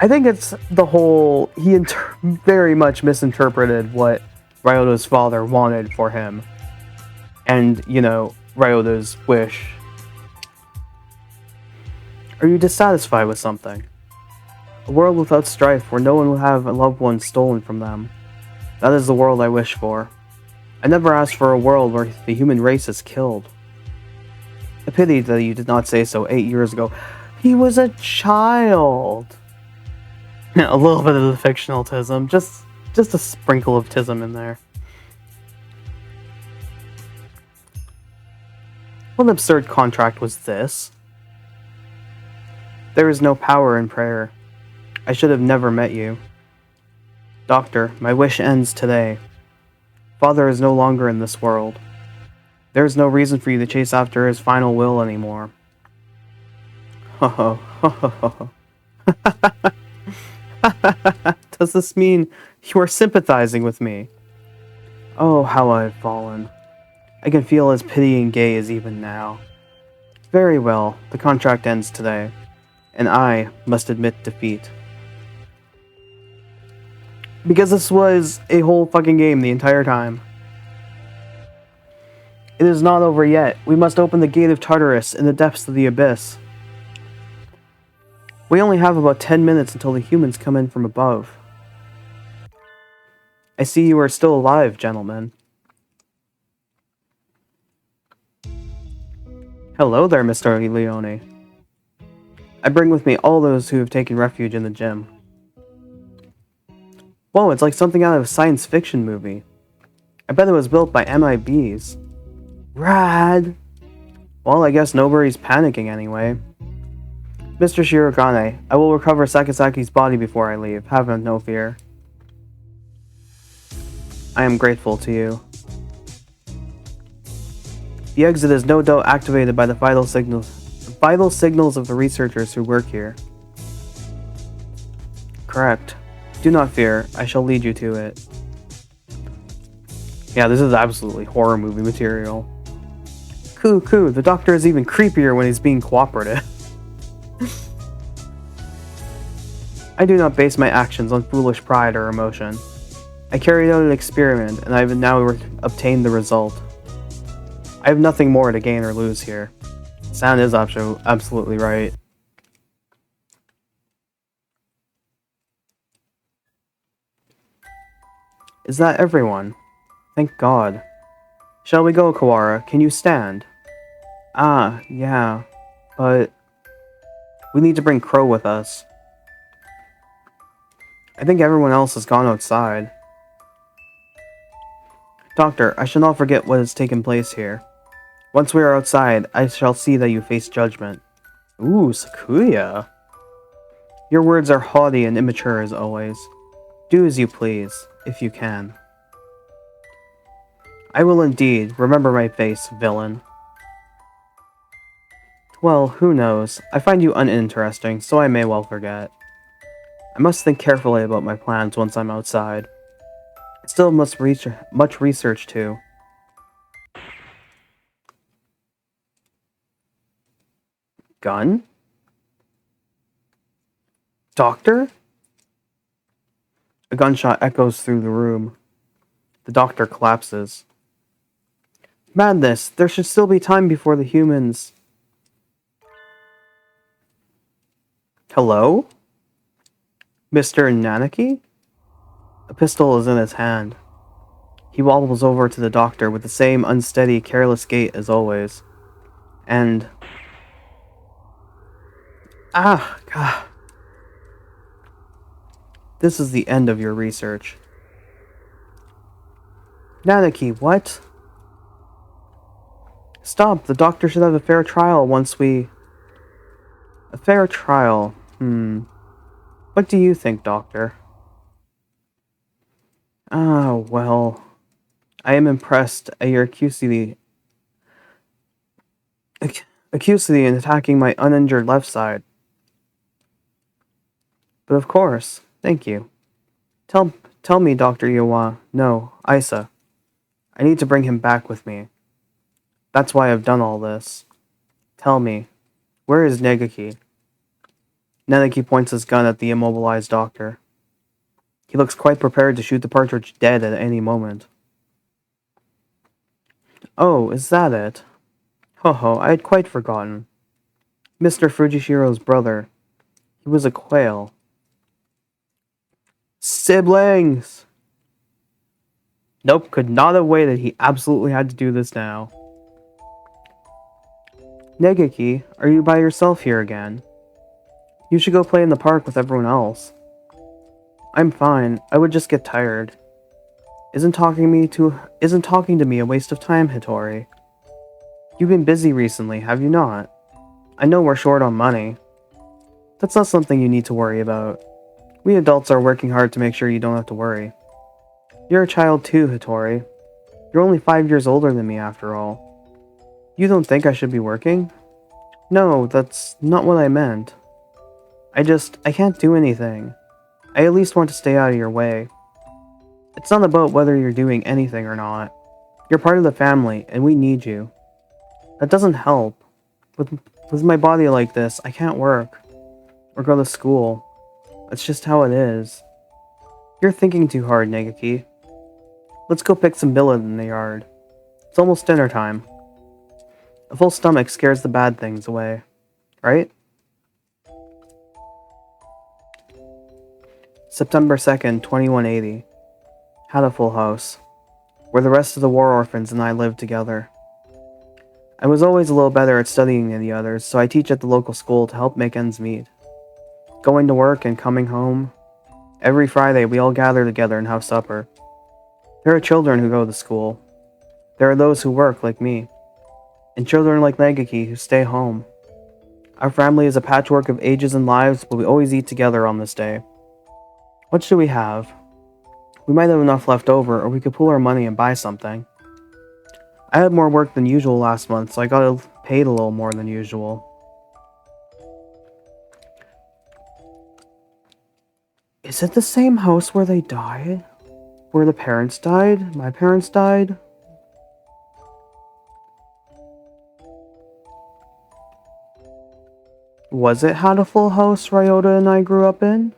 I think it's the whole... He very much misinterpreted what Ryota's father wanted for him. And, you know, Ryota's wish. Are you dissatisfied with something? A world without strife where no one will have a loved one stolen from them. That is the world I wish for. I never asked for a world where the human race is killed. A pity that you did not say so 8 years ago. He was a child! A little bit of the fictional tism, just a sprinkle of tism in there. What absurd contract was this? There is no power in prayer. I should have never met you. Doctor, my wish ends today. Father is no longer in this world. There is no reason for you to chase after his final will anymore. Ho ho ho ho ho. Does this mean you are sympathizing with me? Oh, how I have fallen. I can feel his pitying gaze even now. Very well, the contract ends today, and I must admit defeat. Because this was a whole fucking game the entire time. It is not over yet. We must open the gate of Tartarus in the depths of the abyss. We only have about 10 minutes until the humans come in from above. I see you are still alive, gentlemen. Hello there, Mr. Leone. I bring with me all those who have taken refuge in the gym. Whoa, it's like something out of a science fiction movie. I bet it was built by MIBs. Rad! Well, I guess nobody's panicking anyway. Mr. Shirogane, I will recover Sakasaki's body before I leave. Have no fear. I am grateful to you. The exit is no doubt activated by the vital signals of the researchers who work here. Correct. Do not fear, I shall lead you to it. Yeah, this is absolutely horror movie material. Coo, the doctor is even creepier when he's being cooperative. I do not base my actions on foolish pride or emotion. I carried out an experiment, and I have now obtained the result. I have nothing more to gain or lose here. San is absolutely right. Is that everyone? Thank God. Shall we go, Kawara? Can you stand? Ah, yeah. But... we need to bring Crow with us. I think everyone else has gone outside. Doctor, I shall not forget what has taken place here. Once we are outside, I shall see that you face judgment. Ooh, Sakuya. Your words are haughty and immature as always. Do as you please, if you can. I will indeed. Remember my face, villain. Well, who knows. I find you uninteresting, so I may well forget. I must think carefully about my plans once I'm outside. Still must much research too. Gun? Doctor? A gunshot echoes through the room. The doctor collapses. Madness! There should still be time before the humans. Hello? Mr. Nanaki? A pistol is in his hand. He wobbles over to the doctor with the same unsteady, careless gait as always. And... God. This is the end of your research. Nanaki, what? Stop, the doctor should have a fair trial once we... A fair trial, What do you think, doctor? Well... I am impressed at your acuity in attacking my uninjured left side. But of course, thank you. Tell me, Dr. Yawa. No, Isa. I need to bring him back with me. That's why I've done all this. Tell me, where is Negaki? Negaki points his gun at the immobilized doctor. He looks quite prepared to shoot the partridge dead at any moment. Oh, is that it? Ho, I had quite forgotten. Mr. Fujishiro's brother. He was a quail. Siblings! Nope, could not have waited. He absolutely had to do this now. Negaki, are you by yourself here again? You should go play in the park with everyone else. I'm fine. I would just get tired. Isn't talking to me a waste of time, Hitori? You've been busy recently, have you not? I know we're short on money. That's not something you need to worry about. We adults are working hard to make sure you don't have to worry. You're a child too, Hitori. You're only 5 years older than me after all. You don't think I should be working? No, that's not what I meant. I can't do anything. I at least want to stay out of your way. It's not about whether you're doing anything or not. You're part of the family, and we need you. That doesn't help. With my body like this, I can't work. Or go to school. It's just how it is. You're thinking too hard, Negaki. Let's go pick some billet in the yard. It's almost dinner time. A full stomach scares the bad things away. Right? September 2nd, 2180. Hatoful house, where the rest of the war orphans and I lived together. I was always a little better at studying than the others, so I teach at the local school to help make ends meet. Going to work and coming home. Every Friday we all gather together and have supper. There are children who go to school. There are those who work like me. And children like Negaki who stay home. Our family is a patchwork of ages and lives, but we always eat together on this day. What should we have? We might have enough left over, or we could pool our money and buy something. I had more work than usual last month, so I got paid a little more than usual. Is it the same house where they died? Where the parents died? My parents died? Was it Hatoful house Ryota and I grew up in?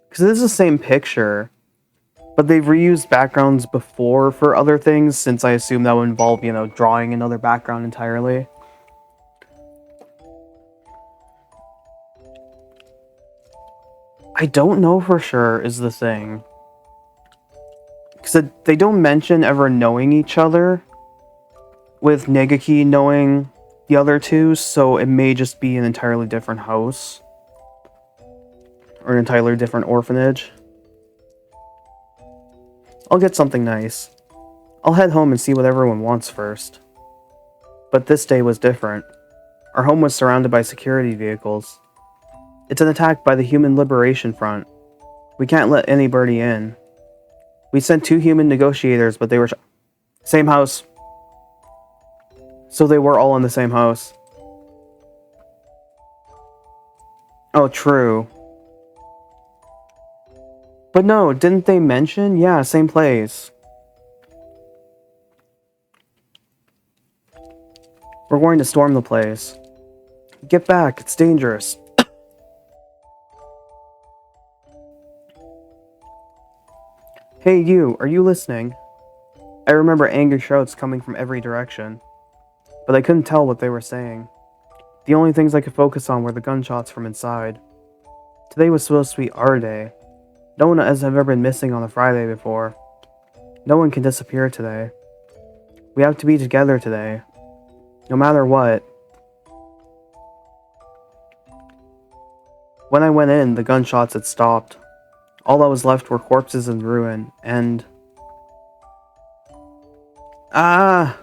Because it is the same picture. But they've reused backgrounds before for other things, since I assume that would involve, drawing another background entirely. I don't know for sure is the thing. Because they don't mention ever knowing each other, with Negaki knowing the other two, so it may just be an entirely different house. Or an entirely different orphanage. I'll get something nice. I'll head home and see what everyone wants first. But this day was different. Our home was surrounded by security vehicles. It's an attack by the Human Liberation Front. We can't let anybody in. We sent 2 human negotiators, but they were... Same house. So they were all in the same house. Oh, true. But no, didn't they mention? Yeah, same place. We're going to storm the place. Get back, it's dangerous. Hey you, are you listening? I remember angry shouts coming from every direction, but I couldn't tell what they were saying. The only things I could focus on were the gunshots from inside. Today was supposed to be our day. No one has ever been missing on a Friday before. No one can disappear today. We have to be together today. No matter what. When I went in, the gunshots had stopped. All that was left were corpses in ruin, and... Ah!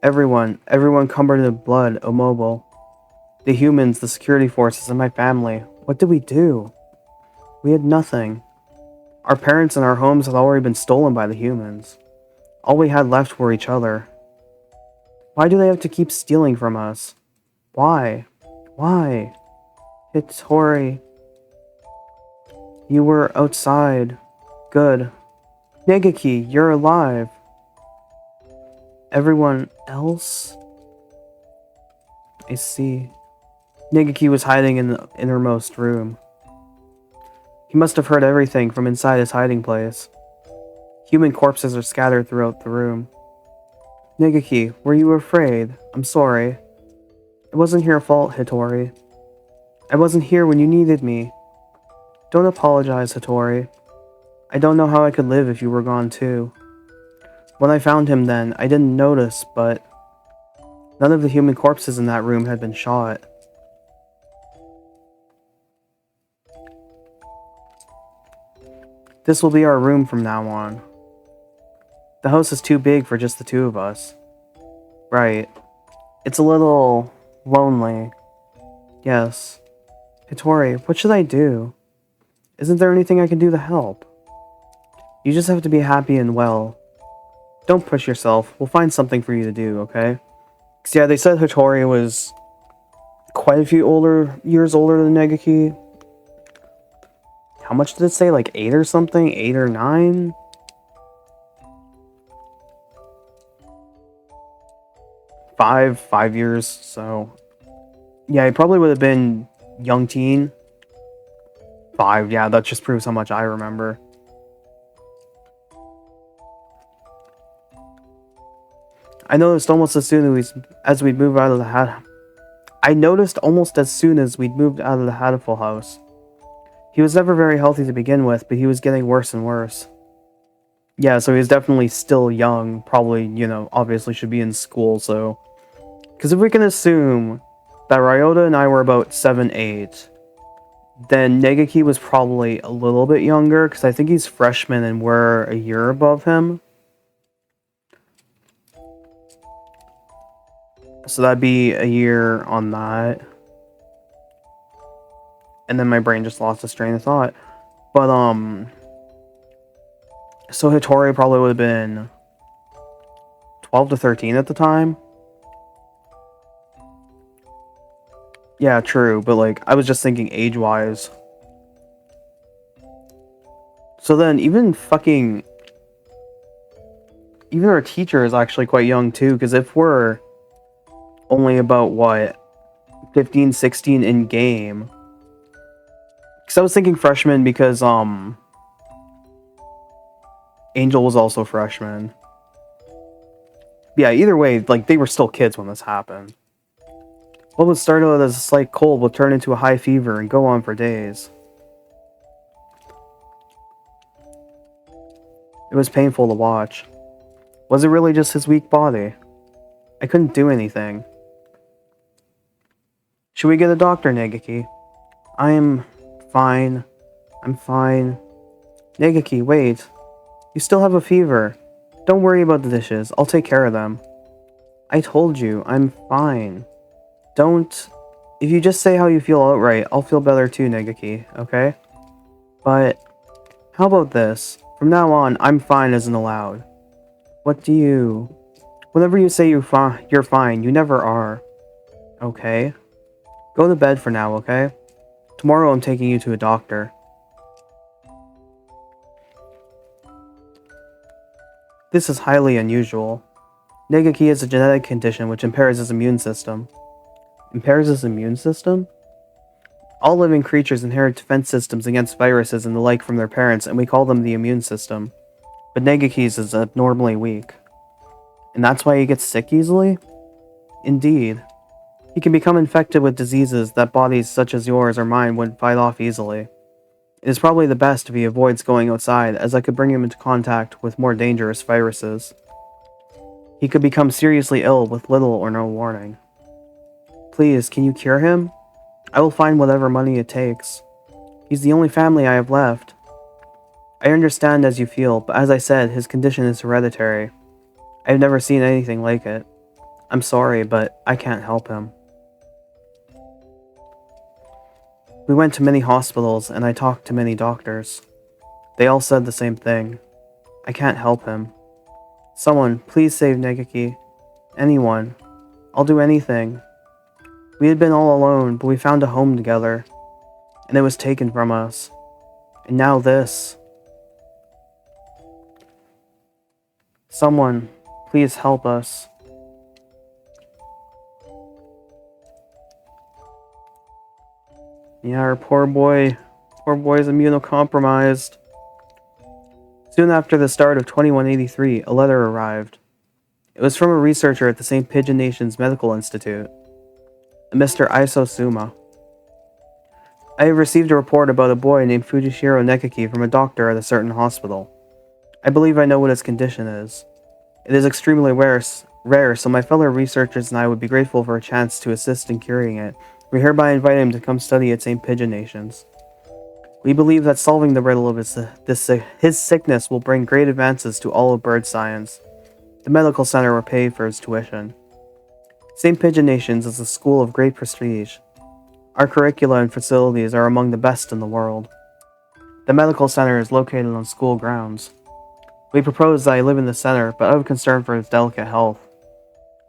Everyone covered in blood, immobile. The humans, the security forces, and my family. What did we do? We had nothing. Our parents and our homes had already been stolen by the humans. All we had left were each other. Why do they have to keep stealing from us? Why? Why? It's Hori. You were outside. Good. Negaki, you're alive. Everyone else? I see. Negaki was hiding in the innermost room. He must have heard everything from inside his hiding place. Human corpses are scattered throughout the room. Negaki, were you afraid? I'm sorry. It wasn't your fault, Hitori. I wasn't here when you needed me. Don't apologize, Hitori. I don't know how I could live if you were gone too. When I found him then, I didn't notice, but none of the human corpses in that room had been shot. This will be our room from now on. The house is too big for just the two of us. Right. It's a little lonely. Yes. Hitori, what should I do? Isn't there anything I can do to help? You just have to be happy and well. Don't push yourself. We'll find something for you to do, okay? 'Cause yeah, they said Hitori was quite a few years older than Negaki. How much did it say? Like 8 or something? 8 or 9? Five years, so... Yeah, he probably would have been young teen. 5, yeah, that just proves how much I remember. I noticed almost as soon as we'd moved out of the Hatoful house. He was never very healthy to begin with, but he was getting worse and worse. Yeah, so he was definitely still young. Probably, obviously should be in school, so... Because if we can assume that Ryota and I were about 7, 8, then Negaki was probably a little bit younger, because I think he's freshman and we're a year above him. So that'd be a year on that. And then my brain just lost a train of thought. But, so Hitori probably would have been 12 to 13 at the time. Yeah, true, but like, I was just thinking age-wise. So then, even our teacher is actually quite young too, because if we're only about, what, 15, 16 in-game... Because I was thinking freshman because, Angel was also freshman. Yeah, either way, like, they were still kids when this happened. What would start out as a slight cold would turn into a high fever and go on for days. It was painful to watch. Was it really just his weak body? I couldn't do anything. Should we get a doctor, Negaki? I'm fine. Negaki, wait. You still have a fever. Don't worry about the dishes. I'll take care of them. I told you, I'm fine. Don't... If you just say how you feel outright, I'll feel better too, Negaki, okay? But... How about this? From now on, I'm fine isn't allowed. What do you... Whenever you say you're fine, you never are. Okay? Go to bed for now, okay? Tomorrow I'm taking you to a doctor. This is highly unusual. Negaki is a genetic condition which impairs his immune system. Impairs his immune system? All living creatures inherit defense systems against viruses and the like from their parents, and we call them the immune system. But Negaki's is abnormally weak. And that's why he gets sick easily? Indeed. He can become infected with diseases that bodies such as yours or mine wouldn't fight off easily. It is probably the best if he avoids going outside, as I could bring him into contact with more dangerous viruses. He could become seriously ill with little or no warning. Please, can you cure him? I will find whatever money it takes. He's the only family I have left. I understand as you feel, but as I said, his condition is hereditary. I have never seen anything like it. I'm sorry, but I can't help him. We went to many hospitals, and I talked to many doctors. They all said the same thing. I can't help him. Someone, please save Negaki. Anyone. I'll do anything. We had been all alone, but we found a home together. And it was taken from us. And now this. Someone, please help us. Yeah, our poor boy is immunocompromised. Soon after the start of 2183, a letter arrived. It was from a researcher at the St. Pigeon Nation's Medical Institute, a Mr. Iso Suma. I have received a report about a boy named Fujishiro Nekaki from a doctor at a certain hospital. I believe I know what his condition is. It is extremely rare, so my fellow researchers and I would be grateful for a chance to assist in curing it. We hereby invite him to come study at St. Pigeon Nations. We believe that solving the riddle of his sickness will bring great advances to all of bird science. The medical center will pay for his tuition. St. Pigeon Nations is a school of great prestige. Our curricula and facilities are among the best in the world. The medical center is located on school grounds. We propose that I live in the center, but out of concern for his delicate health.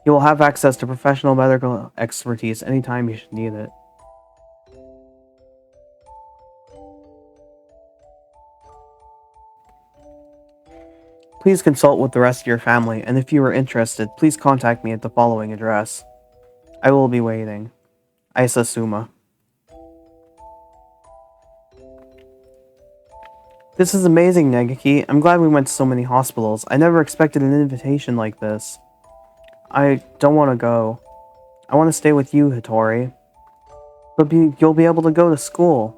He will have access to professional medical expertise anytime he should need it. Please consult with the rest of your family, and if you are interested, please contact me at the following address. I will be waiting. Isa Suma. This is amazing, Negaki. I'm glad we went to so many hospitals. I never expected an invitation like this. I don't want to go. I want to stay with you, Hattori. But you'll be able to go to school.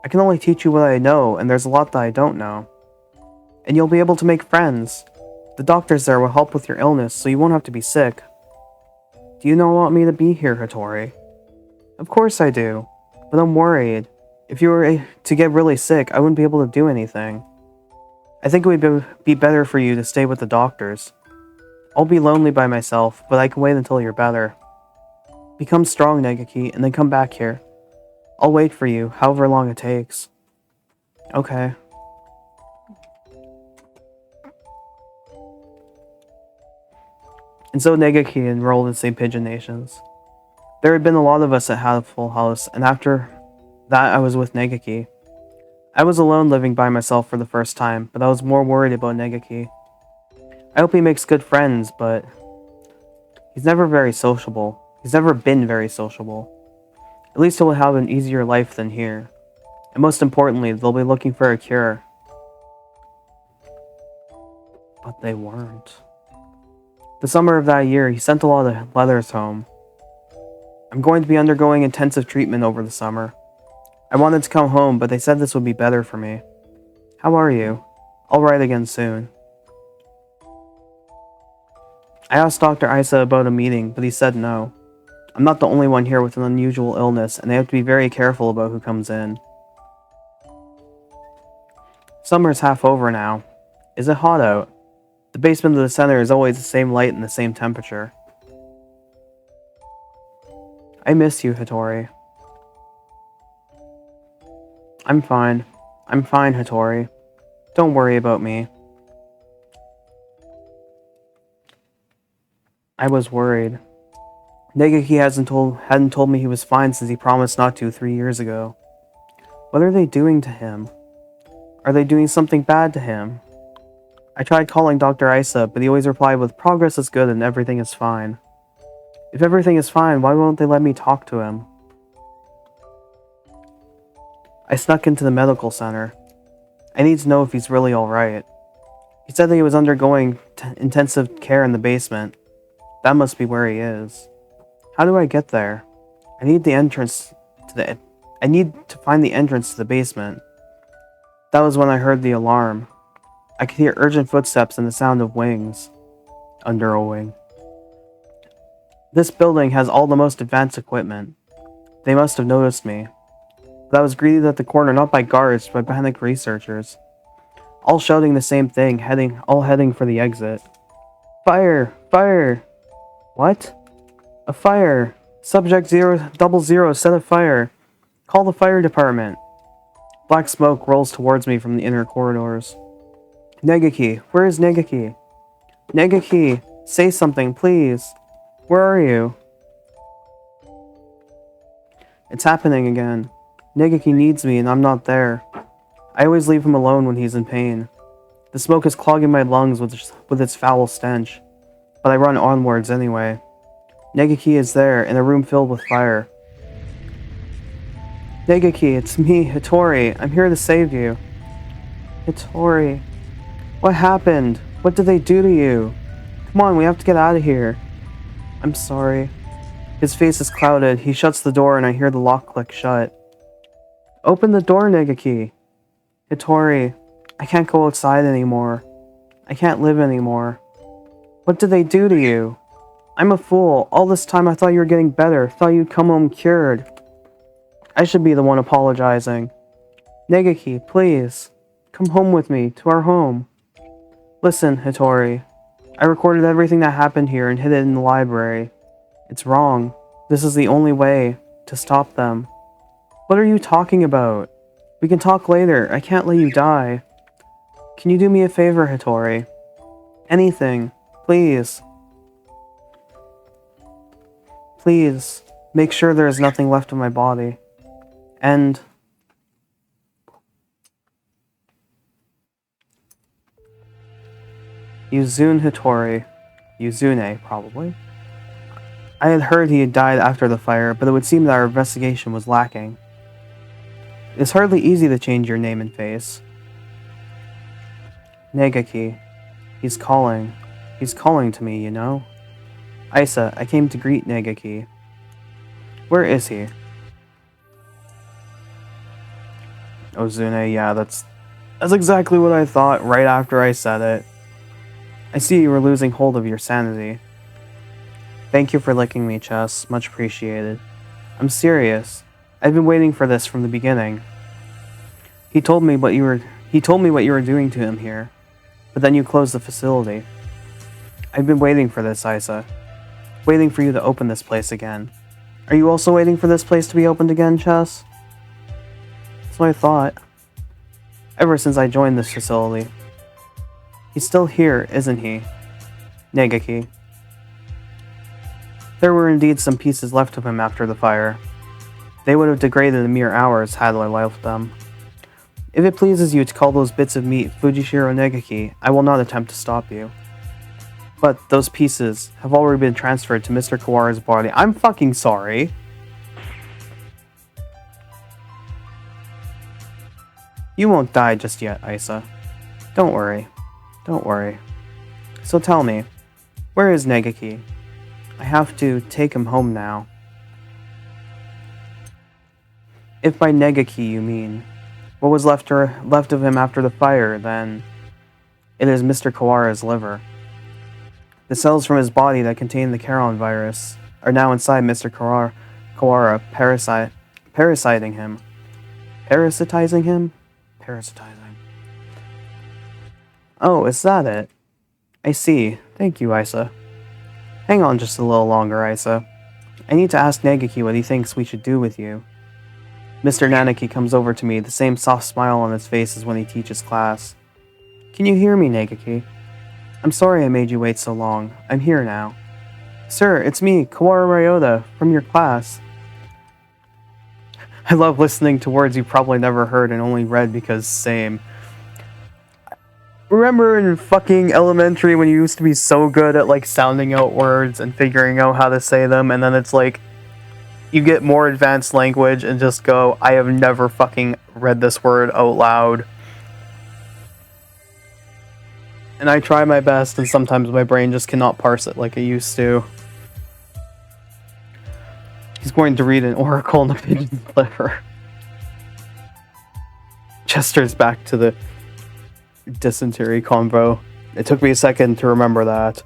I can only teach you what I know, and there's a lot that I don't know. And you'll be able to make friends. The doctors there will help with your illness, so you won't have to be sick. Do you not want me to be here, Hattori? Of course I do, but I'm worried. If you were to get really sick, I wouldn't be able to do anything. I think it would be better for you to stay with the doctors. I'll be lonely by myself, but I can wait until you're better. Become strong, Negaki, and then come back here. I'll wait for you, however long it takes. Okay. And so Negaki enrolled in St. Pigeon Nations. There had been a lot of us at Hatoful House, and after that I was with Negaki. I was alone living by myself for the first time, but I was more worried about Negaki. I hope he makes good friends, but he's never very sociable. He's never been very sociable. At least he'll have an easier life than here. And most importantly, they'll be looking for a cure. But they weren't. The summer of that year, he sent a lot of letters home. I'm going to be undergoing intensive treatment over the summer. I wanted to come home, but they said this would be better for me. How are you? I'll write again soon. I asked Dr. Isa about a meeting, but he said no. I'm not the only one here with an unusual illness, and they have to be very careful about who comes in. Summer's half over now. Is it hot out? The basement of the center is always the same light and the same temperature. I miss you, Hattori. I'm fine. I'm fine, Hattori. Don't worry about me. I was worried. Negaki hadn't told me he was fine since he promised not to 3 years ago. What are they doing to him? Are they doing something bad to him? I tried calling Dr. Isa, but he always replied with, "Progress is good and everything is fine." If everything is fine, why won't they let me talk to him? I snuck into the medical center. I need to know if he's really alright. He said that he was undergoing intensive care in the basement. That must be where he is. How do I get there? I need to find the entrance to the basement. That was when I heard the alarm. I could hear urgent footsteps and the sound of wings. Under a wing. This building has all the most advanced equipment. They must have noticed me. But I was greeted at the corner not by guards, but by panicked researchers. All shouting the same thing, all heading for the exit. Fire! Fire! What? A fire! Subject 000 set a fire. Call the fire department. Black smoke rolls towards me from the inner corridors. Negaki, where is Negaki? Negaki, say something, please. Where are you? It's happening again. Negaki needs me and I'm not there. I always leave him alone when he's in pain. The smoke is clogging my lungs with its foul stench, but I run onwards anyway. Negaki is there, in a room filled with fire. Negaki, it's me, Hitori. I'm here to save you. Hitori. What happened? What did they do to you? Come on, we have to get out of here. I'm sorry. His face is clouded. He shuts the door and I hear the lock click shut. Open the door, Negaki. Hitori, I can't go outside anymore. I can't live anymore. What did they do to you? I'm a fool. All this time I thought you were getting better. Thought you'd come home cured. I should be the one apologizing. Negaki, please. Come home with me, to our home. Listen, Hitori. I recorded everything that happened here and hid it in the library. It's wrong. This is the only way to stop them. What are you talking about? We can talk later. I can't let you die. Can you do me a favor, Hitori? Anything. Please. Please, make sure there is nothing left of my body. And... Yuzune Hitori. Yuzune, probably. I had heard he had died after the fire, but it would seem that our investigation was lacking. It's hardly easy to change your name and face. Negaki. He's calling. He's calling to me, you know? Isa, I came to greet Negaki. Where is he? Ozune, yeah, that's exactly what I thought right after I said it. I see you were losing hold of your sanity. Thank you for licking me, Chess. Much appreciated. I'm serious. I've been waiting for this from the beginning. He told me what you were doing to him here, but then you closed the facility. I've been waiting for this, Isa. Waiting for you to open this place again. Are you also waiting for this place to be opened again, Chess? That's what I thought. Ever since I joined this facility. He's still here, isn't he? Negaki. There were indeed some pieces left of him after the fire. They would have degraded in mere hours had I left them. If it pleases you to call those bits of meat Fujishiro Negaki, I will not attempt to stop you. But those pieces have already been transferred to Mr. Kawara's body. I'm fucking sorry. You won't die just yet, Isa. Don't worry. Don't worry. So tell me, where is Negaki? I have to take him home now. If by Negaki you mean what was left of him after the fire, then it is Mr. Kawara's liver. The cells from his body that contain the Charon virus are now inside Mr. Kawara parasiting him. Parasitizing him? Parasitizing. Oh, is that it? I see. Thank you, Isa. Hang on just a little longer, Isa. I need to ask Negaki what he thinks we should do with you. Mr. Nanaki comes over to me, the same soft smile on his face as when he teaches class. Can you hear me, Negaki? I'm sorry I made you wait so long. I'm here now. Sir, it's me, Kawara Ryota, from your class. I love listening to words you probably never heard and only read because same. Remember in fucking elementary when you used to be so good at like sounding out words and figuring out how to say them, and then it's like you get more advanced language and just go, I have never fucking read this word out loud. And I try my best, and sometimes my brain just cannot parse it like it used to. He's going to read an oracle in a pigeon's liver. Gestures back to the dysentery convo. It took me a second to remember that.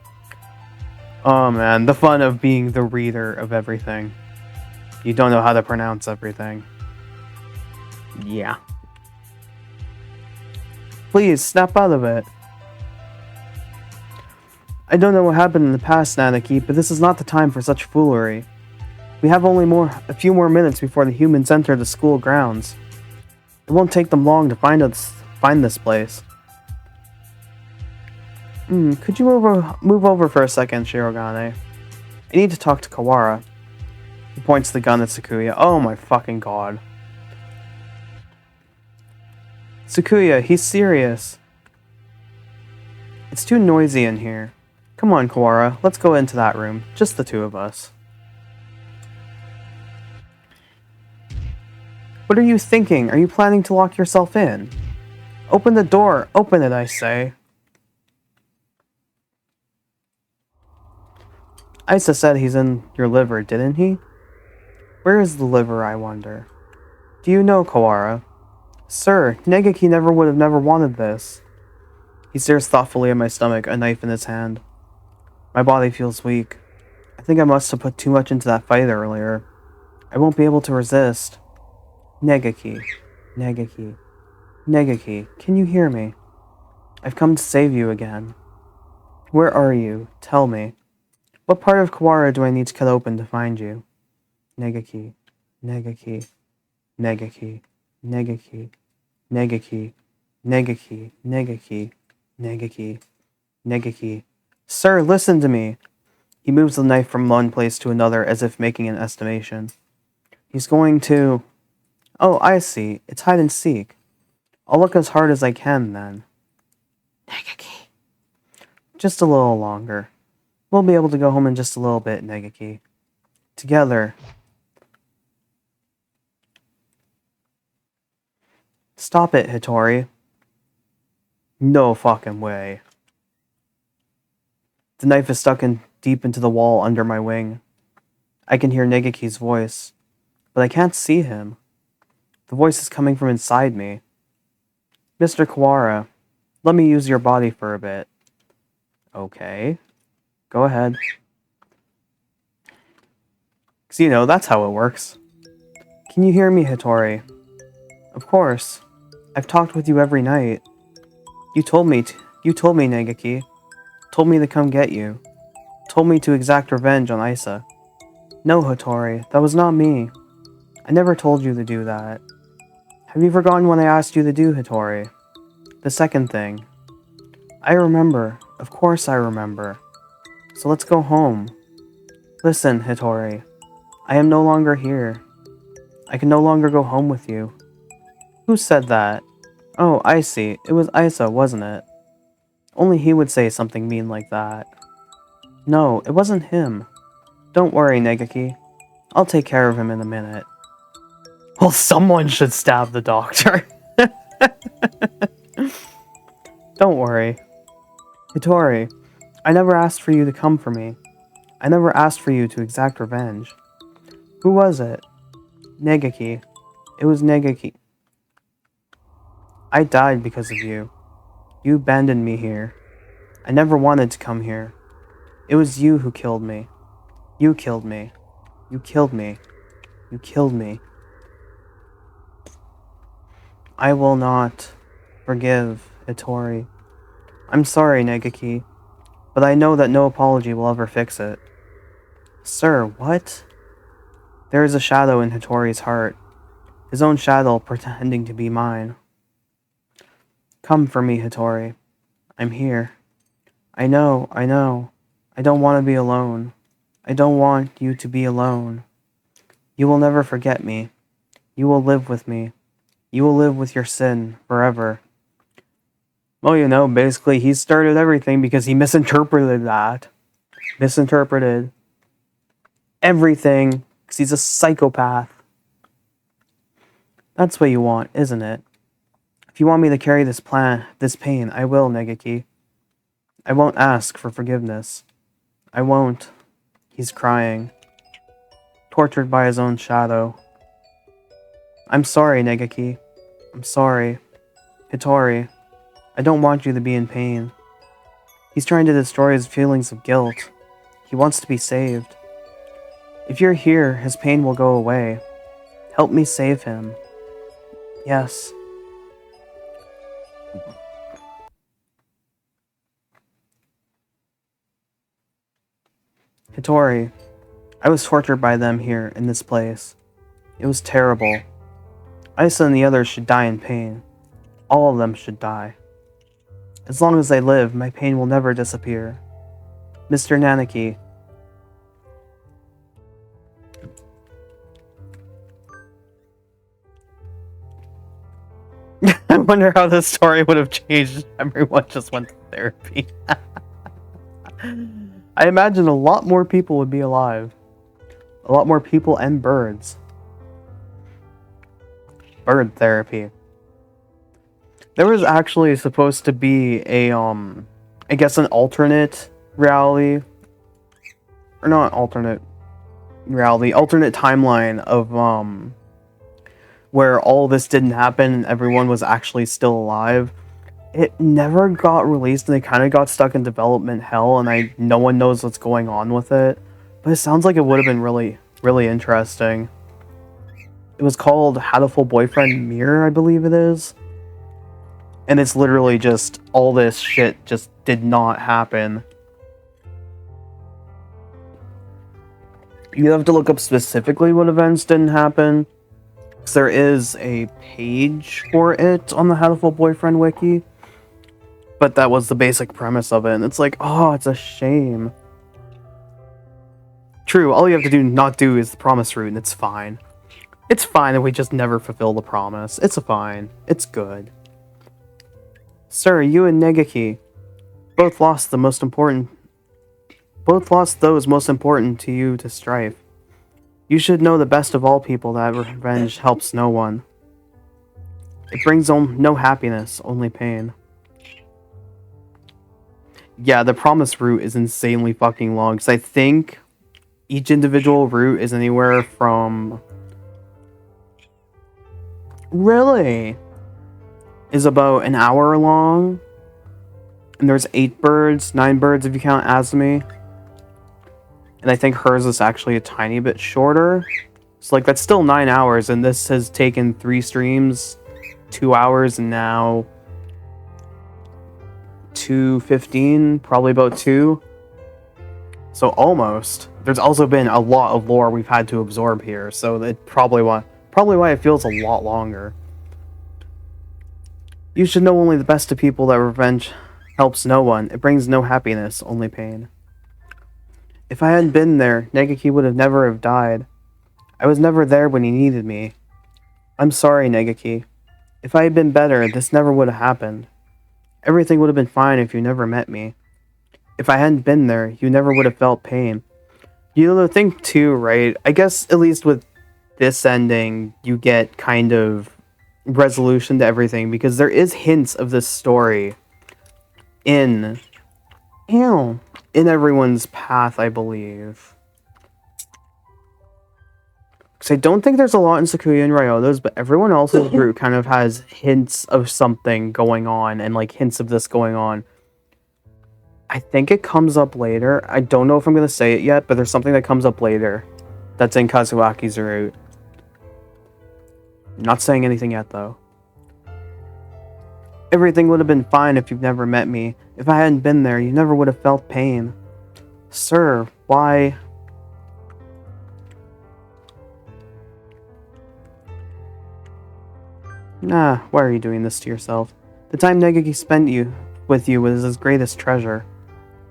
Oh man, the fun of being the reader of everything. You don't know how to pronounce everything. Yeah. Please, snap out of it. I don't know what happened in the past, Nanaki, but this is not the time for such foolery. We have only a few more minutes before the humans enter the school grounds. It won't take them long to find this place. Could you move over for a second, Shirogane? I need to talk to Kawara. He points the gun at Sakuya. Oh my fucking god. Sakuya, he's serious. It's too noisy in here. Come on, Kawara, let's go into that room. Just the two of us. What are you thinking? Are you planning to lock yourself in? Open the door. Open it, I say. Isa said he's in your liver, didn't he? Where is the liver, I wonder? Do you know, Kawara? Sir, Negaki would have never wanted this. He stares thoughtfully at my stomach, a knife in his hand. My body feels weak. I think I must have put too much into that fight earlier. I won't be able to resist. Negaki. Negaki. Negaki, can you hear me? I've come to save you again. Where are you? Tell me. What part of Kawara do I need to cut open to find you? Negaki. Negaki. Negaki. Negaki. Negaki. Negaki. Negaki. Negaki. Negaki. Sir, listen to me. He moves the knife from one place to another as if making an estimation. He's going to... Oh, I see. It's hide and seek. I'll look as hard as I can, then. Negaki. Just a little longer. We'll be able to go home in just a little bit, Negaki. Together. Stop it, Hitori. No fucking way. The knife is stuck deep into the wall under my wing. I can hear Negaki's voice, but I can't see him. The voice is coming from inside me. Mr. Kawara, let me use your body for a bit. Okay. Go ahead. 'Cause you know, that's how it works. Can you hear me, Hitori? Of course. I've talked with you every night. You told me, Negaki. Told me to come get you. Told me to exact revenge on Isa. No, Hitori, that was not me. I never told you to do that. Have you forgotten what I asked you to do, Hitori? The second thing. I remember. Of course I remember. So let's go home. Listen, Hitori. I am no longer here. I can no longer go home with you. Who said that? Oh, I see. It was Isa, wasn't it? Only he would say something mean like that. No, it wasn't him. Don't worry, Negaki. I'll take care of him in a minute. Well, someone should stab the doctor. Don't worry. Hitori, I never asked for you to come for me. I never asked for you to exact revenge. Who was it? Negaki. It was Negaki. I died because of you. You abandoned me here. I never wanted to come here. It was you who killed me. You killed me. You killed me. You killed me. I will not forgive Hitori. I'm sorry, Negaki, but I know that no apology will ever fix it. Sir, what? There is a shadow in Hitori's heart. His own shadow pretending to be mine. Come for me, Hitori. I'm here. I know. I don't want to be alone. I don't want you to be alone. You will never forget me. You will live with me. You will live with your sin forever. Well, you know, basically he started everything because he misinterpreted that. Misinterpreted everything because he's a psychopath. That's what you want, isn't it? If you want me to carry this pain, I will, Negaki. I won't ask for forgiveness. I won't. He's crying. Tortured by his own shadow. I'm sorry, Negaki. I'm sorry. Hitori, I don't want you to be in pain. He's trying to destroy his feelings of guilt. He wants to be saved. If you're here, his pain will go away. Help me save him. Yes. Hitori, I was tortured by them here in this place. It was terrible. Isa and the others should die in pain. All of them should die. As long as they live, my pain will never disappear. Mr. Nanaki. I wonder how this story would have changed if everyone just went to therapy. I imagine a lot more people would be alive. A lot more people and birds. Bird therapy. There was actually supposed to be a, I guess an alternate reality. Or not alternate reality, alternate timeline of, where all this didn't happen and everyone was actually still alive. It never got released and it kind of got stuck in development hell and no one knows what's going on with it. But it sounds like it would have been really, really interesting. It was called Hatoful Boyfriend Mirror, I believe it is. And it's literally just, all this shit just did not happen. You have to look up specifically what events didn't happen. Because there is a page for it on the Hatoful Boyfriend wiki. But that was the basic premise of it. And it's like, oh, it's a shame. True, all you have to not do is the promise route and it's fine. It's fine if we just never fulfill the promise. It's fine. It's good. Sir, you and Negaki both lost those most important to you to strife. You should know the best of all people that revenge helps no one. It brings no happiness, only pain. Yeah, the promise route is insanely fucking long, because I think each individual route is anywhere from... Really? Is about an hour long. And there's 9 birds if you count Azumi. And I think hers is actually a tiny bit shorter. So like that's still 9 hours and this has taken 3 streams, 2 hours and now 2:15, probably about 2. So almost. There's also been a lot of lore we've had to absorb here, so that probably why it feels a lot longer. You should know only the best of people that revenge helps no one. It brings no happiness, only pain. If I hadn't been there, Negaki would have never have died. I was never there when he needed me. I'm sorry, Negaki. If I had been better, this never would have happened. Everything would have been fine if you never met me. If I hadn't been there, you never would have felt pain. You know, the thing too, right? I guess at least with this ending, you get kind of resolution to everything because there is hints of this story in everyone's path, I believe. Because I don't think there's a lot in Sakuya and Ryodo's, but everyone else's route kind of has hints of something going on and like hints of this going on. I think it comes up later. I don't know if I'm going to say it yet, but there's something that comes up later that's in Kazuaki's route. Not saying anything yet, though. Everything would have been fine if you've never met me. If I hadn't been there, you never would have felt pain. Sir, why... why are you doing this to yourself? The time Negaki spent with you was his greatest treasure.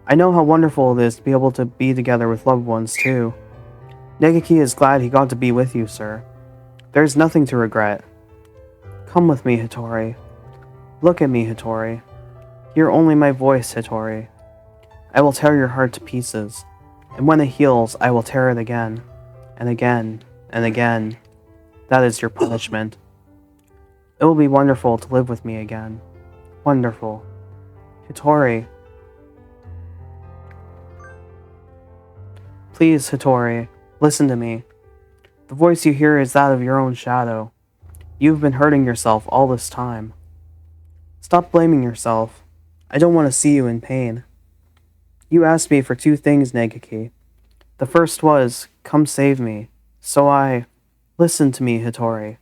I know how wonderful it is to be able to be together with loved ones, too. Negaki is glad he got to be with you, sir. There's nothing to regret. Come with me, Hattori. Look at me, Hattori. Hear only my voice, Hattori. I will tear your heart to pieces, and when it heals, I will tear it again, and again, and again. That is your punishment. It will be wonderful to live with me again. Wonderful. Hattori. Please, Hattori, listen to me. The voice you hear is that of your own shadow. You've been hurting yourself all this time. Stop blaming yourself. I don't want to see you in pain. You asked me for 2 things, Negaki. The first was, come save me. So I... Listen to me, Hattori.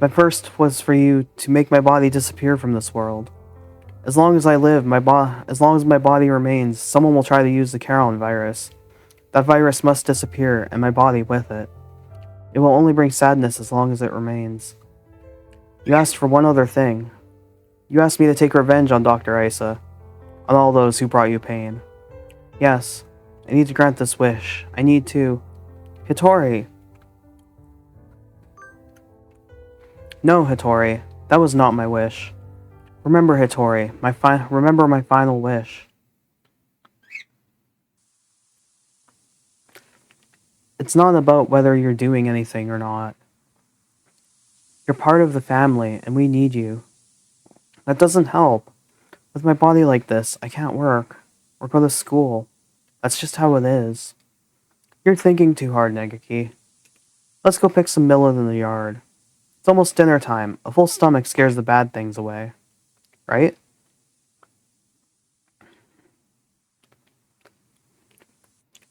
My first was for you to make my body disappear from this world. As long as I live, as long as my body remains, someone will try to use the Carolyn virus. That virus must disappear, and my body with it. It will only bring sadness as long as it remains. You asked for one other thing. You asked me to take revenge on Dr. Isa, on all those who brought you pain. Yes, I need to grant this wish. I need to... Hattori! No, Hattori, that was not my wish. Remember, Hattori, remember my final wish. It's not about whether you're doing anything or not. You're part of the family, and we need you. That doesn't help. With my body like this, I can't work, or go to school. That's just how it is. You're thinking too hard, Negaki. Let's go pick some millet in the yard. It's almost dinner time. A full stomach scares the bad things away. Right?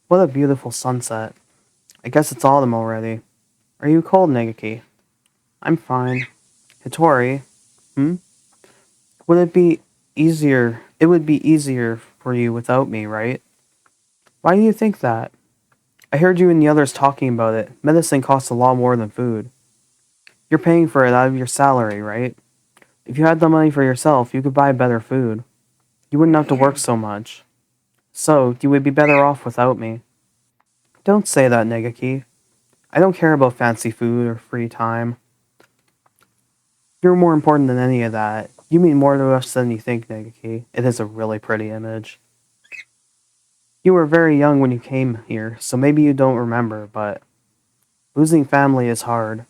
What a beautiful sunset. I guess it's autumn already. Are you cold, Negaki? I'm fine. Hattori? Would it be easier? It would be easier for you without me, right? Why do you think that? I heard you and the others talking about it. Medicine costs a lot more than food. You're paying for it out of your salary, right? If you had the money for yourself, you could buy better food. You wouldn't have to work so much. So, you would be better off without me. Don't say that, Negaki. I don't care about fancy food or free time. You're more important than any of that. You mean more to us than you think, Negaki. It is a really pretty image. You were very young when you came here, so maybe you don't remember, but losing family is hard.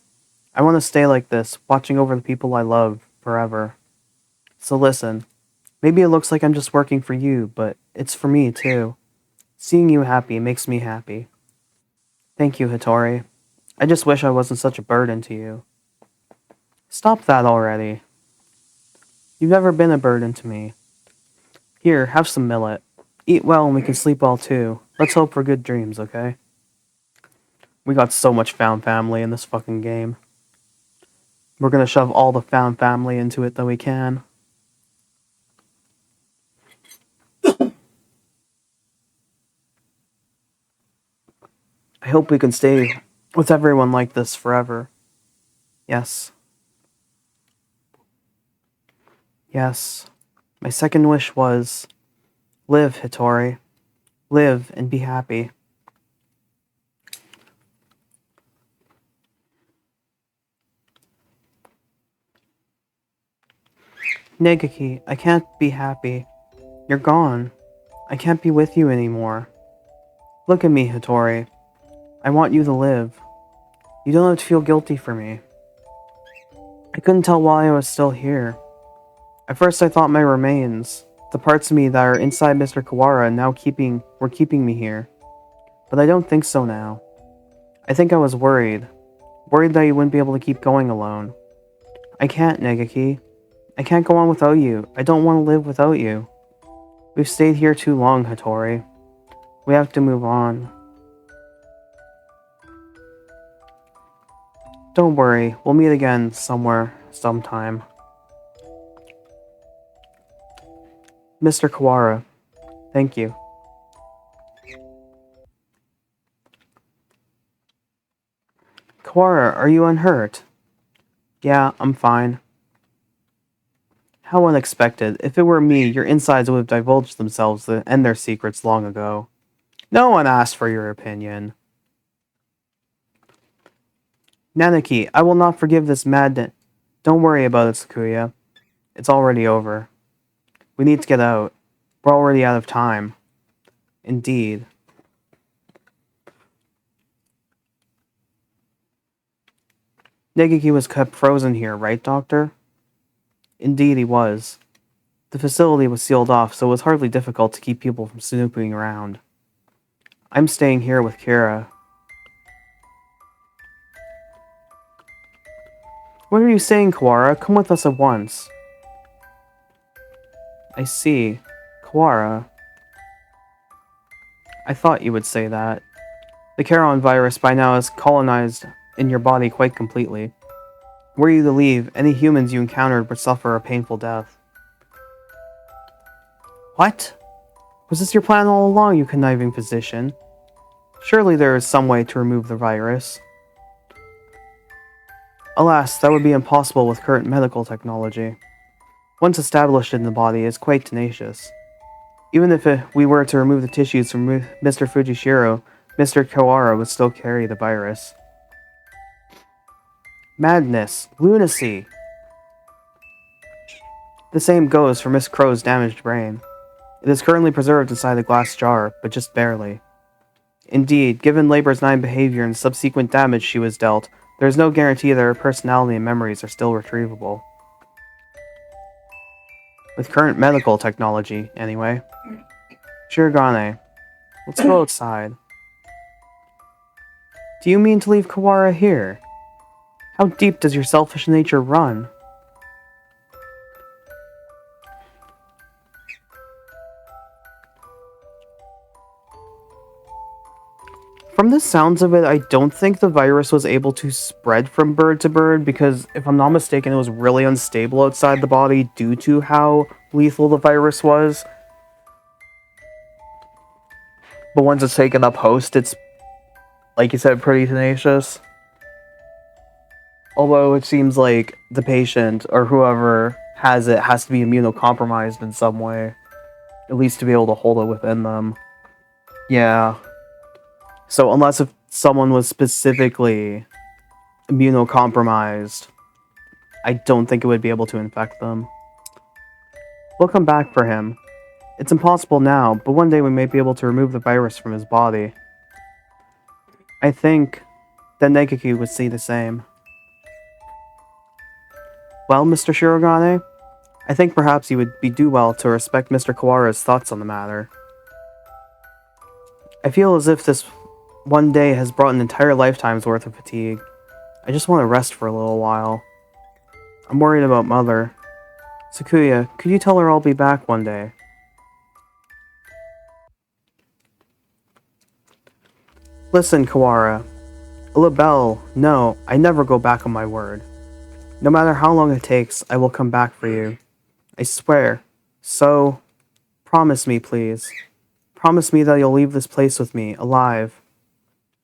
I want to stay like this, watching over the people I love, forever. So listen, maybe it looks like I'm just working for you, but it's for me too. Seeing you happy makes me happy. Thank you, Hattori. I just wish I wasn't such a burden to you. Stop that already. You've never been a burden to me. Here, have some millet. Eat well and we can sleep well too. Let's hope for good dreams, okay? We got so much found family in this fucking game. We're gonna shove all the found family into it that we can. I hope we can stay with everyone like this forever. Yes. Yes. My second wish was... Live, Hattori. Live and be happy. Negaki, I can't be happy. You're gone. I can't be with you anymore. Look at me, Hattori. I want you to live. You don't have to feel guilty for me. I couldn't tell why I was still here. At first I thought my remains, the parts of me that are inside Mr. Kawara were keeping me here. But I don't think so now. I think I was worried. Worried that you wouldn't be able to keep going alone. I can't, Negaki. I can't go on without you. I don't want to live without you. We've stayed here too long, Hattori. We have to move on. Don't worry, we'll meet again somewhere, sometime. Mr. Kawara, thank you. Kawara, are you unhurt? Yeah, I'm fine. How unexpected. If it were me, your insides would have divulged themselves and their secrets long ago. No one asked for your opinion. Nanaki, I will not forgive this madness. Don't worry about it, Sakuya. It's already over. We need to get out. We're already out of time. Indeed. Negiki was kept frozen here, right, Doctor? Indeed, he was. The facility was sealed off, so it was hardly difficult to keep people from snooping around. I'm staying here with Kira. What are you saying, Kawara? Come with us at once. I see. Kawara. I thought you would say that. The Charon virus by now has colonized in your body quite completely. Were you to leave, any humans you encountered would suffer a painful death. What? Was this your plan all along, you conniving physician? Surely there is some way to remove the virus. Alas, that would be impossible with current medical technology. Once established in the body, it is quite tenacious. Even if we were to remove the tissues from Mr. Fujishiro, Mr. Kawara would still carry the virus. Madness! Lunacy! The same goes for Miss Crow's damaged brain. It is currently preserved inside a glass jar, but just barely. Indeed, given Labor's 9 behavior and subsequent damage she was dealt, there is no guarantee that her personality and memories are still retrievable. With current medical technology, anyway. Shirogane, let's go outside. Do you mean to leave Kawara here? How deep does your selfish nature run? From the sounds of it, I don't think the virus was able to spread from bird to bird because, if I'm not mistaken, it was really unstable outside the body due to how lethal the virus was. But once it's taken up host, it's, like you said, pretty tenacious. Although it seems like the patient or whoever has it has to be immunocompromised in some way. At least to be able to hold it within them. Yeah. So unless if someone was specifically immunocompromised, I don't think it would be able to infect them. We'll come back for him. It's impossible now, but one day we may be able to remove the virus from his body. I think that Negaki would see the same. Well, Mr. Shirogane, I think perhaps you would do well to respect Mr. Kawara's thoughts on the matter. I feel as if this one day has brought an entire lifetime's worth of fatigue. I just want to rest for a little while. I'm worried about Mother. Sakuya, could you tell her I'll be back one day? Listen, Kawara. LaBelle, no, I never go back on my word. No matter how long it takes, I will come back for you. I swear. So, promise me, please. Promise me that you'll leave this place with me, alive.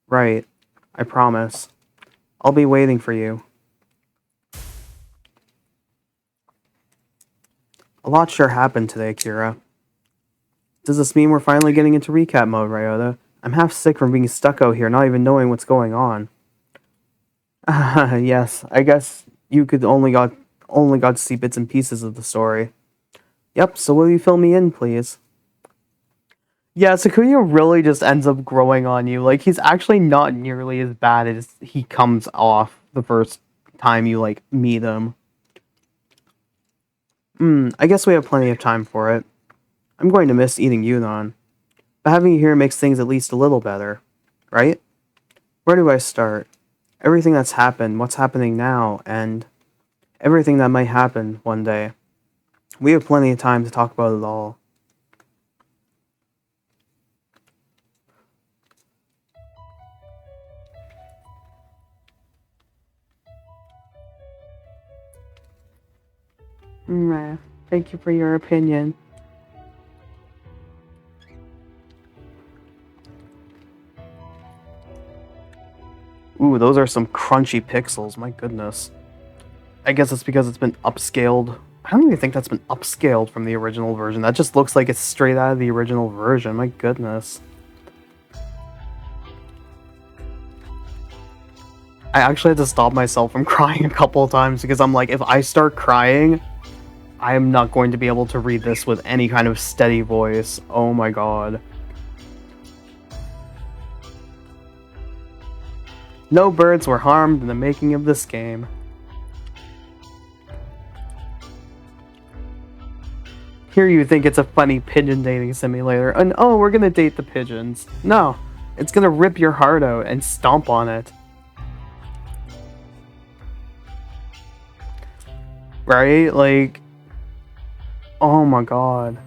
Right. I promise. I'll be waiting for you. A lot sure happened today, Kira. Does this mean we're finally getting into recap mode, Ryota? I'm half sick from being stuck out here, not even knowing what's going on. Yes, I guess you could only got to see bits and pieces of the story. Yep, so will you fill me in, please? Yeah, Sakuya really just ends up growing on you. Like, he's actually not nearly as bad as he comes off the first time you, like, meet him. I guess we have plenty of time for it. I'm going to miss eating udon. But having you here makes things at least a little better. Right? Where do I start? Everything that's happened, what's happening now, and everything that might happen one day. We have plenty of time to talk about it all. Thank you for your opinion. Ooh, those are some crunchy pixels, my goodness. I guess it's because it's been upscaled. I don't even think that's been upscaled from the original version. That just looks like it's straight out of the original version, my goodness. I actually had to stop myself from crying a couple of times because I'm like, if I start crying, I am not going to be able to read this with any kind of steady voice. Oh my god. No birds were harmed in the making of this game. Here you think it's a funny pigeon dating simulator, and oh, we're gonna date the pigeons. No, it's gonna rip your heart out and stomp on it. Right? Like, oh my god.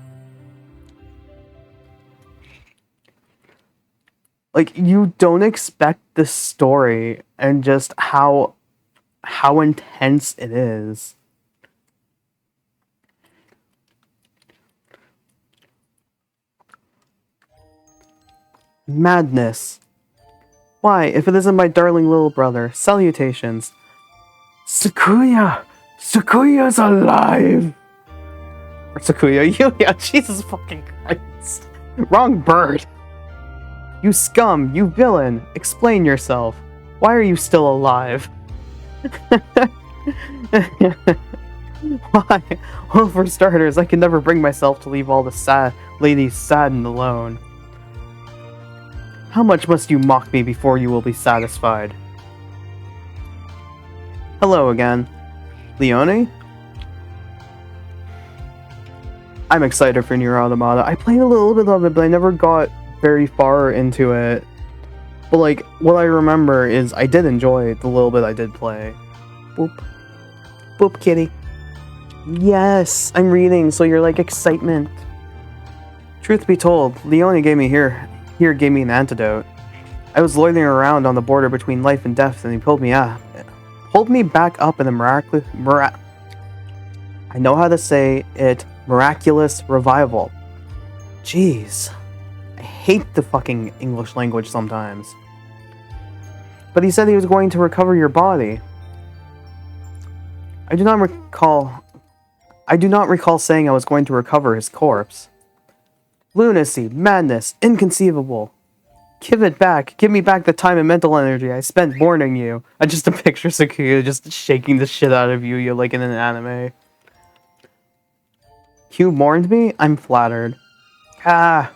Like, you don't expect this story and just how intense it is. Madness. Why, if it isn't my darling little brother, salutations. Sakuya! Sakuya's alive! Or Sakuya, Yuya, Jesus fucking Christ. Wrong bird. You scum, you villain, explain yourself. Why are you still alive? Why? Well, for starters, I can never bring myself to leave all the ladies sad and alone. How much must you mock me before you will be satisfied? Hello again. Leone? I'm excited for Nier Automata. I played a little bit of it, but I never got very far into it. But like, what I remember is I did enjoy the little bit I did play. Boop. Boop, kitty. Yes, I'm reading, so you're like excitement. Truth be told, Leone gave me gave me an antidote. I was loitering around on the border between life and death, and he pulled me back up in a I know how to say it, miraculous revival. Jeez. I hate the fucking English language sometimes. But he said he was going to recover your body. I do not recall saying I was going to recover his corpse. Lunacy, madness, inconceivable. Give it back. Give me back the time and mental energy I spent mourning you. I just picture Sakuya just shaking the shit out of Yuya like in an anime. You mourned me? I'm flattered. Ah.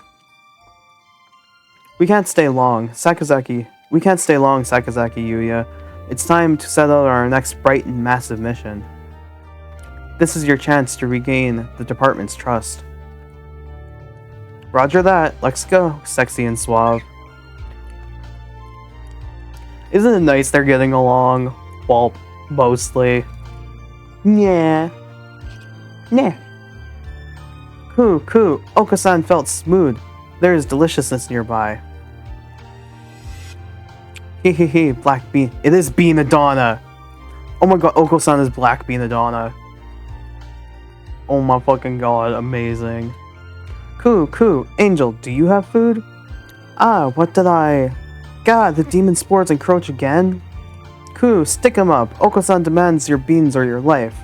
We can't stay long, Sakazaki, Yuya. It's time to set out on our next bright and massive mission. This is your chance to regain the department's trust. Roger that. Let's go, sexy and suave. Isn't it nice they're getting along? Well, mostly. Yeah. Nah. Cool. Oko-san felt smooth. There is deliciousness nearby. Hehehe, Black Bean. It is Bean Adana. Oh my god, Oko-san is Black Bean Adana. Oh my fucking god, amazing. Cool. Angel, do you have food? Ah, what did I... God, the demon spores encroach again? Cool, stick 'em up. Oko-san demands your beans or your life.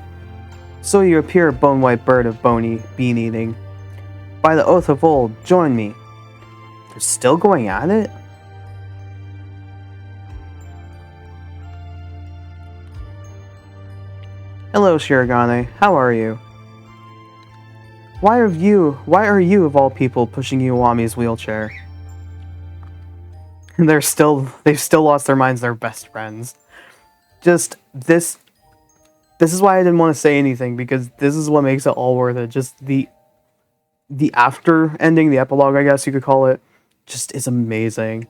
So you appear, bone-white bird of bony bean eating. By the oath of old, join me. They're still going at it? Hello, Shirogane. How are you? Why are you of all people pushing Iwami's wheelchair? They've still lost their minds, they're best friends. Just this is why I didn't want to say anything, because this is what makes it all worth it. Just the after ending, the epilogue, I guess you could call it, just is amazing.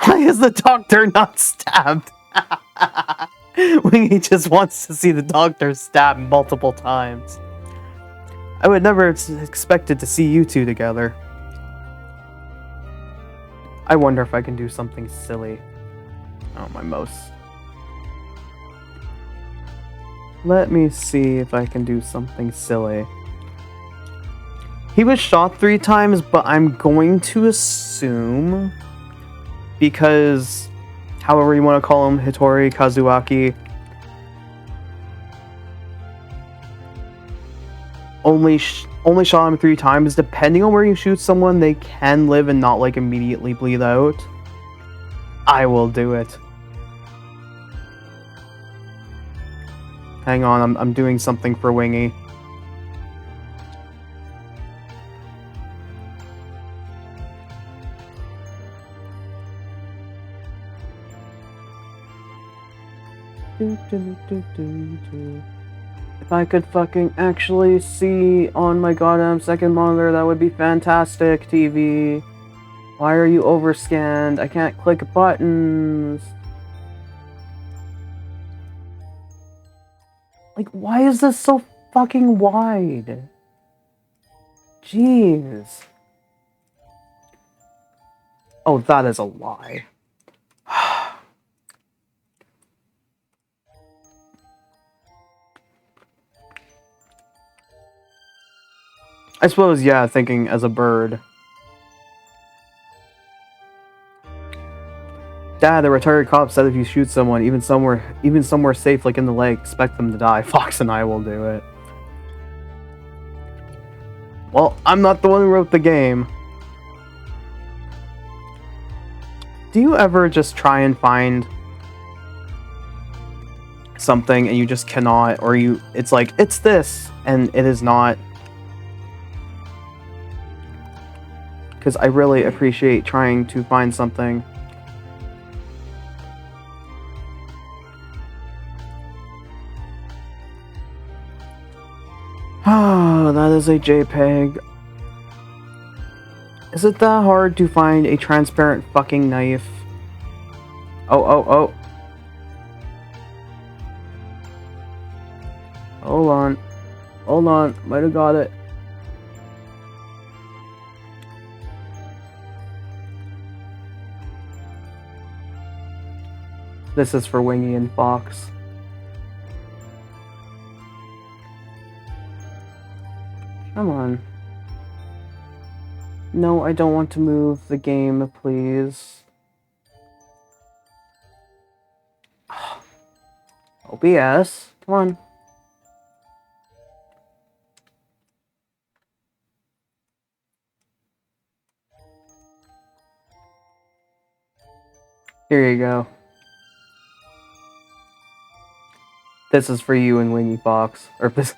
Why is the doctor not stabbed? Wingy just wants to see the doctor stabbed multiple times. I would never have expected to see you two together. I wonder if I can do something silly. Oh, my mouse. Let me see if I can do something silly. He was shot 3 times, but I'm going to assume, because however you want to call him, Hitori Kazuaki, only shot him 3 times. Depending on where you shoot someone, they can live and not, like, immediately bleed out. I will do it. Hang on, I'm doing something for Wingy. If I could fucking actually see on my goddamn second monitor, that would be fantastic, TV. Why are you overscanned? I can't click buttons. Like, why is this so fucking wide? Jeez. Oh, that is a lie. I suppose, yeah, thinking as a bird. Dad, the retired cop said if you shoot someone, even somewhere safe like in the lake, expect them to die. Fox and I will do it. Well, I'm not the one who wrote the game. Do you ever just try and find something and you just cannot, or it's like, it's this, and it is not? Because I really appreciate trying to find something. Oh, that is a JPEG. Is it that hard to find a transparent fucking knife? Oh. Hold on. Might have got it. This is for Wingy and Fox. Come on. No, I don't want to move the game, please. OBS, come on. Here you go. This is for you and Wingy Fox. Or this.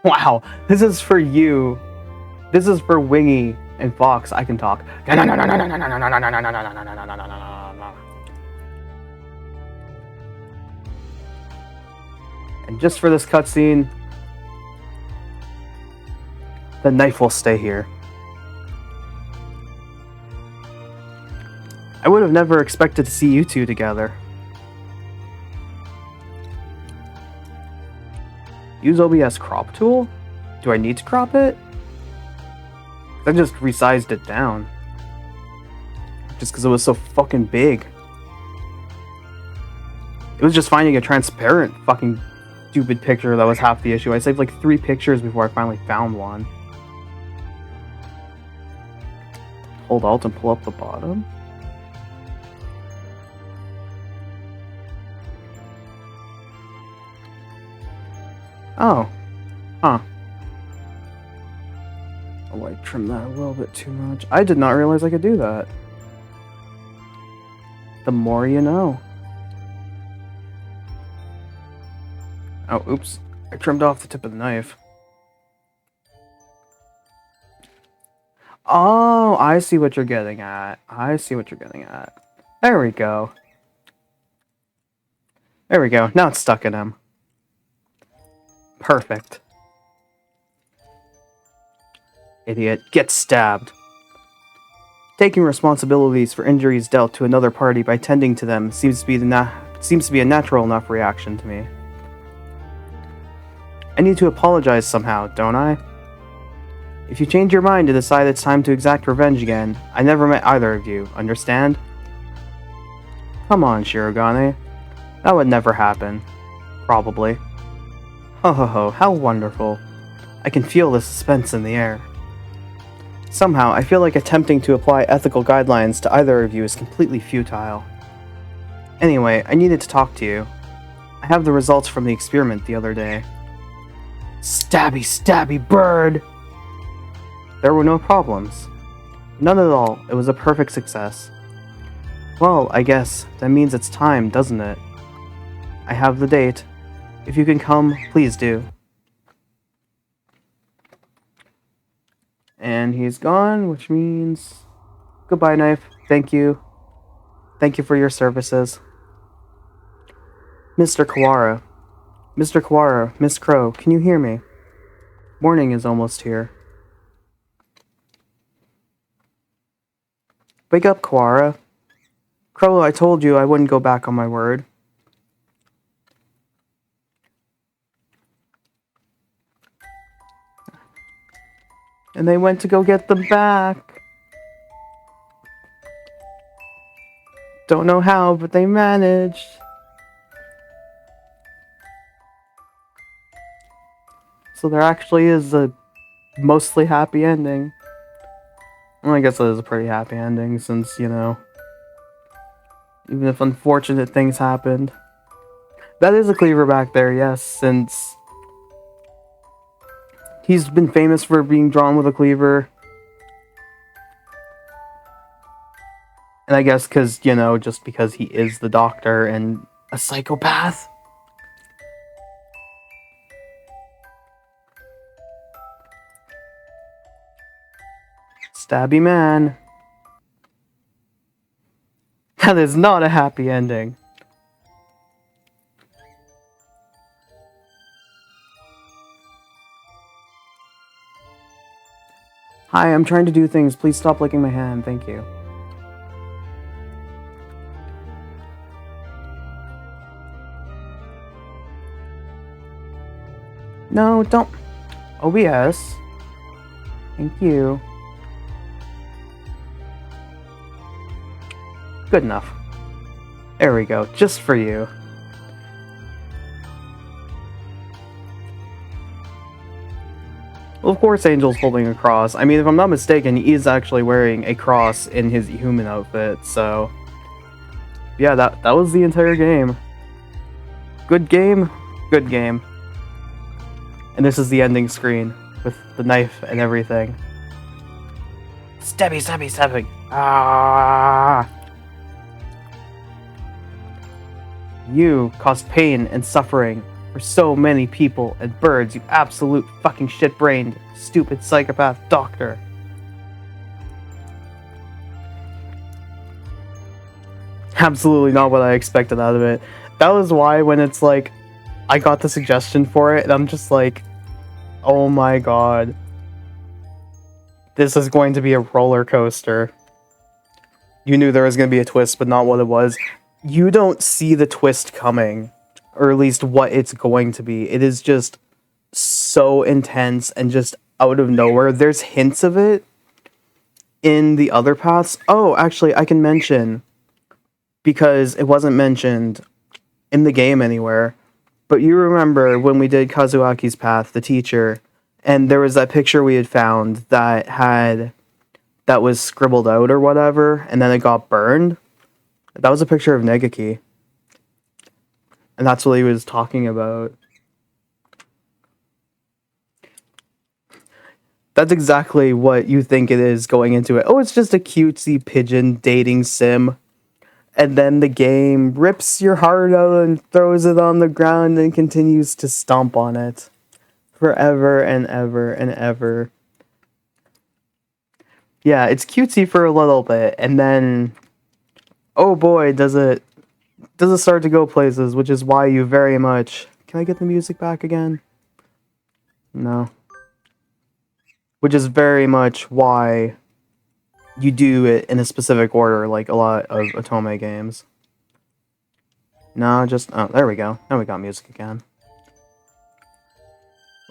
Wow, this is for you. This is for Wingy and Fox. I can talk. And just for this cutscene, the knife will stay here. I would have never expected to see you two together. Use OBS crop tool? Do I need to crop it? I just resized it down. Just because it was so fucking big. It was just finding a transparent fucking stupid picture that was half the issue. I saved like 3 pictures before I finally found one. Hold Alt and pull up the bottom. Oh. Huh. Oh, I trimmed that a little bit too much. I did not realize I could do that. The more you know. Oh, oops. I trimmed off the tip of the knife. Oh, I see what you're getting at. There we go. Now it's stuck in him. Perfect. Idiot. Get stabbed. Taking responsibilities for injuries dealt to another party by tending to them seems to be a natural enough reaction to me. I need to apologize somehow, don't I? If you change your mind and decide it's time to exact revenge again, I never met either of you, understand? Come on, Shirogane. That would never happen. Probably. Ho ho ho, how wonderful. I can feel the suspense in the air. Somehow, I feel like attempting to apply ethical guidelines to either of you is completely futile. Anyway, I needed to talk to you. I have the results from the experiment the other day. Stabby, stabby bird! There were no problems. None at all. It was a perfect success. Well, I guess that means it's time, doesn't it? I have the date. If you can come, please do. And he's gone, which means... Goodbye, Knife. Thank you. Thank you for your services. Mr. Kawara. Mr. Kawara, Miss Crow, can you hear me? Morning is almost here. Wake up, Kawara. Crow, I told you I wouldn't go back on my word. And they went to go get them back. Don't know how, but they managed. So there actually is a mostly happy ending. Well, I guess it is a pretty happy ending since, you know, even if unfortunate things happened. That is a cleaver back there, yes, since he's been famous for being drawn with a cleaver. And I guess because, you know, just because he is the Doctor and a psychopath. Stabby man. That is not a happy ending. Hi, I'm trying to do things. Please stop licking my hand. Thank you. No, don't. OBS. Thank you. Good enough. There we go. Just for you. Well, of course Angel's holding a cross. I mean, if I'm not mistaken, he is actually wearing a cross in his human outfit, so... Yeah, that was the entire game. Good game. Good game. And this is the ending screen, with the knife and everything. Stabby, stabby, stabbing! Ah! You caused pain and suffering for so many people and birds, you absolute fucking shit-brained, stupid psychopath doctor. Absolutely not what I expected out of it. That was why when it's like, I got the suggestion for it, and I'm just like, oh my god. This is going to be a roller coaster. You knew there was going to be a twist, but not what it was. You don't see the twist coming, or at least what it's going to be. It is just so intense and just out of nowhere. There's hints of it in the other paths. Oh, actually, I can mention, because it wasn't mentioned in the game anywhere, but you remember when we did Kazuaki's path, the teacher, and there was that picture we had found that was scribbled out or whatever, and then it got burned? That was a picture of Negaki. And that's what he was talking about. That's exactly what you think it is going into it. Oh, it's just a cutesy pigeon dating sim. And then the game rips your heart out and throws it on the ground and continues to stomp on it. Forever and ever and ever. Yeah, it's cutesy for a little bit, and then... oh boy, does it start to go places, which is why you very much... Can I get the music back again? No. Which is very much why you do it in a specific order, like a lot of Otome games. No, just... oh, there we go. Now we got music again.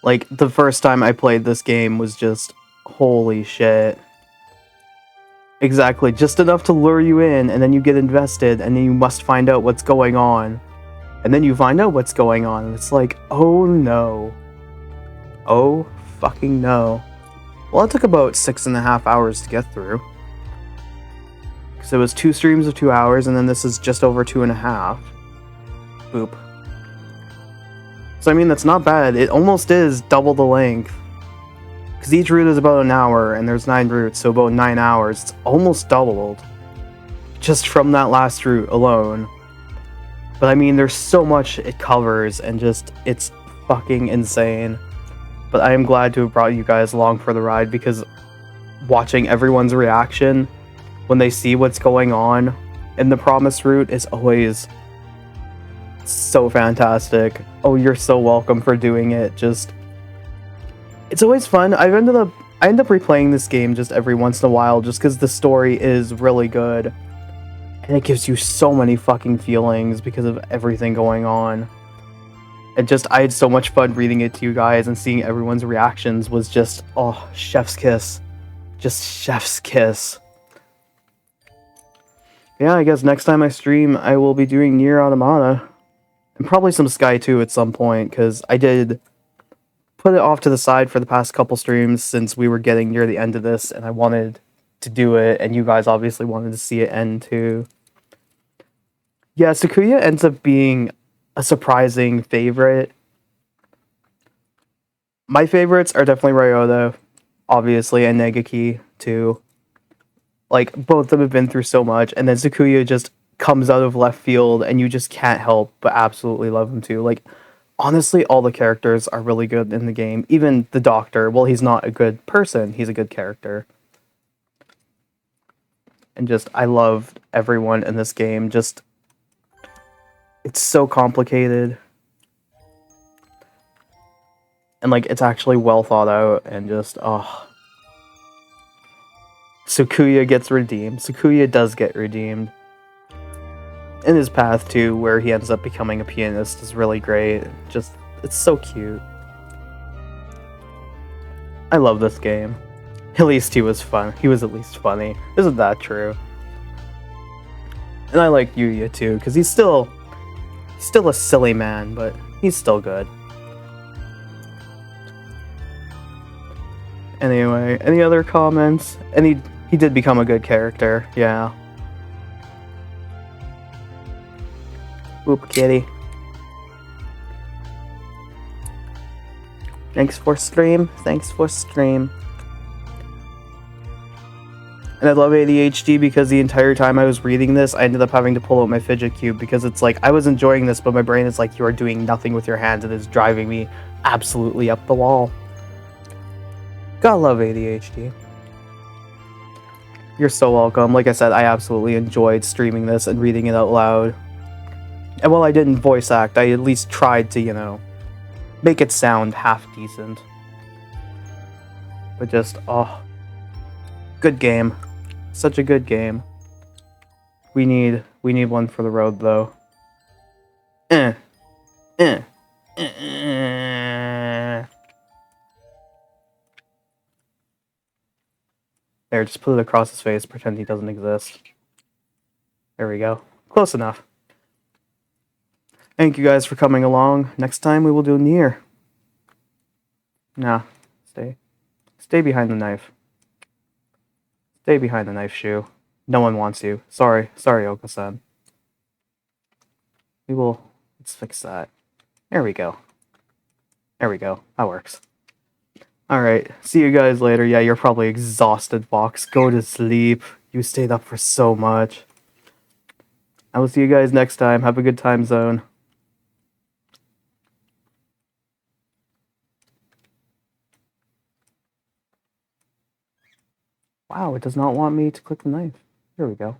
Like, the first time I played this game was just... holy shit. Exactly, just enough to lure you in, and then you get invested, and then you must find out what's going on. And then you find out what's going on, and it's like, oh no. Oh fucking no. Well, it took about 6.5 hours to get through. Because it was 2 streams of 2 hours, and then this is just over 2.5. Boop. So I mean, that's not bad. It almost is double the length. because each route is about an hour, and there's 9 routes, so about 9 hours. It's almost doubled just from that last route alone. But I mean, there's so much it covers, and just, it's fucking insane. But I am glad to have brought you guys along for the ride, because watching everyone's reaction when they see what's going on in the promised route is always so fantastic. Oh, you're so welcome for doing it. Just, it's always fun. I end up replaying this game just every once in a while, just because the story is really good. And it gives you so many fucking feelings because of everything going on. And just, I had so much fun reading it to you guys, and seeing everyone's reactions was just, oh, chef's kiss. Just chef's kiss. Yeah, I guess next time I stream, I will be doing Nier Automata. And probably some Sky 2 at some point, because I did put it off to the side for the past couple streams since we were getting near the end of this, and I wanted to do it, and you guys obviously wanted to see it end too. Yeah, Sakuya ends up being a surprising favorite. My favorites are definitely Ryota, obviously, and Negaki too. Like, both of them have been through so much, and then Sakuya just comes out of left field, and you just can't help but absolutely love him too. Like, honestly, all the characters are really good in the game. Even the Doctor, well, he's not a good person, he's a good character. And just, I loved everyone in this game. Just, it's so complicated. And, like, it's actually well thought out, and just, oh. Sakuya gets redeemed. Sakuya does get redeemed. And his path, too, where he ends up becoming a pianist is really great. Just, it's so cute. I love this game. At least he was fun. He was at least funny. Isn't that true? And I like Yuya, too, because he's still a silly man, but he's still good. Anyway, any other comments? And he did become a good character, yeah. Whoop, kitty. Thanks for stream. Thanks for stream. And I love ADHD because the entire time I was reading this, I ended up having to pull out my fidget cube, because it's like, I was enjoying this, but my brain is like, you are doing nothing with your hands, and it's driving me absolutely up the wall. Gotta love ADHD. You're so welcome. Like I said, I absolutely enjoyed streaming this and reading it out loud. And while I didn't voice act, I at least tried to, you know, make it sound half decent. But just, oh, good game. Such a good game. We need one for the road, though. There, just put it across his face, pretend he doesn't exist. There we go. Close enough. Thank you guys for coming along. Next time we will do Nier. Nah, stay behind the knife. Stay behind the knife, Shu. No one wants you. Sorry, Oka-san. Let's fix that. There we go. There we go. That works. Alright, see you guys later. Yeah, you're probably exhausted, Fox. Go to sleep. You stayed up for so much. I will see you guys next time. Have a good time zone. Wow, it does not want me to click the knife. Here we go.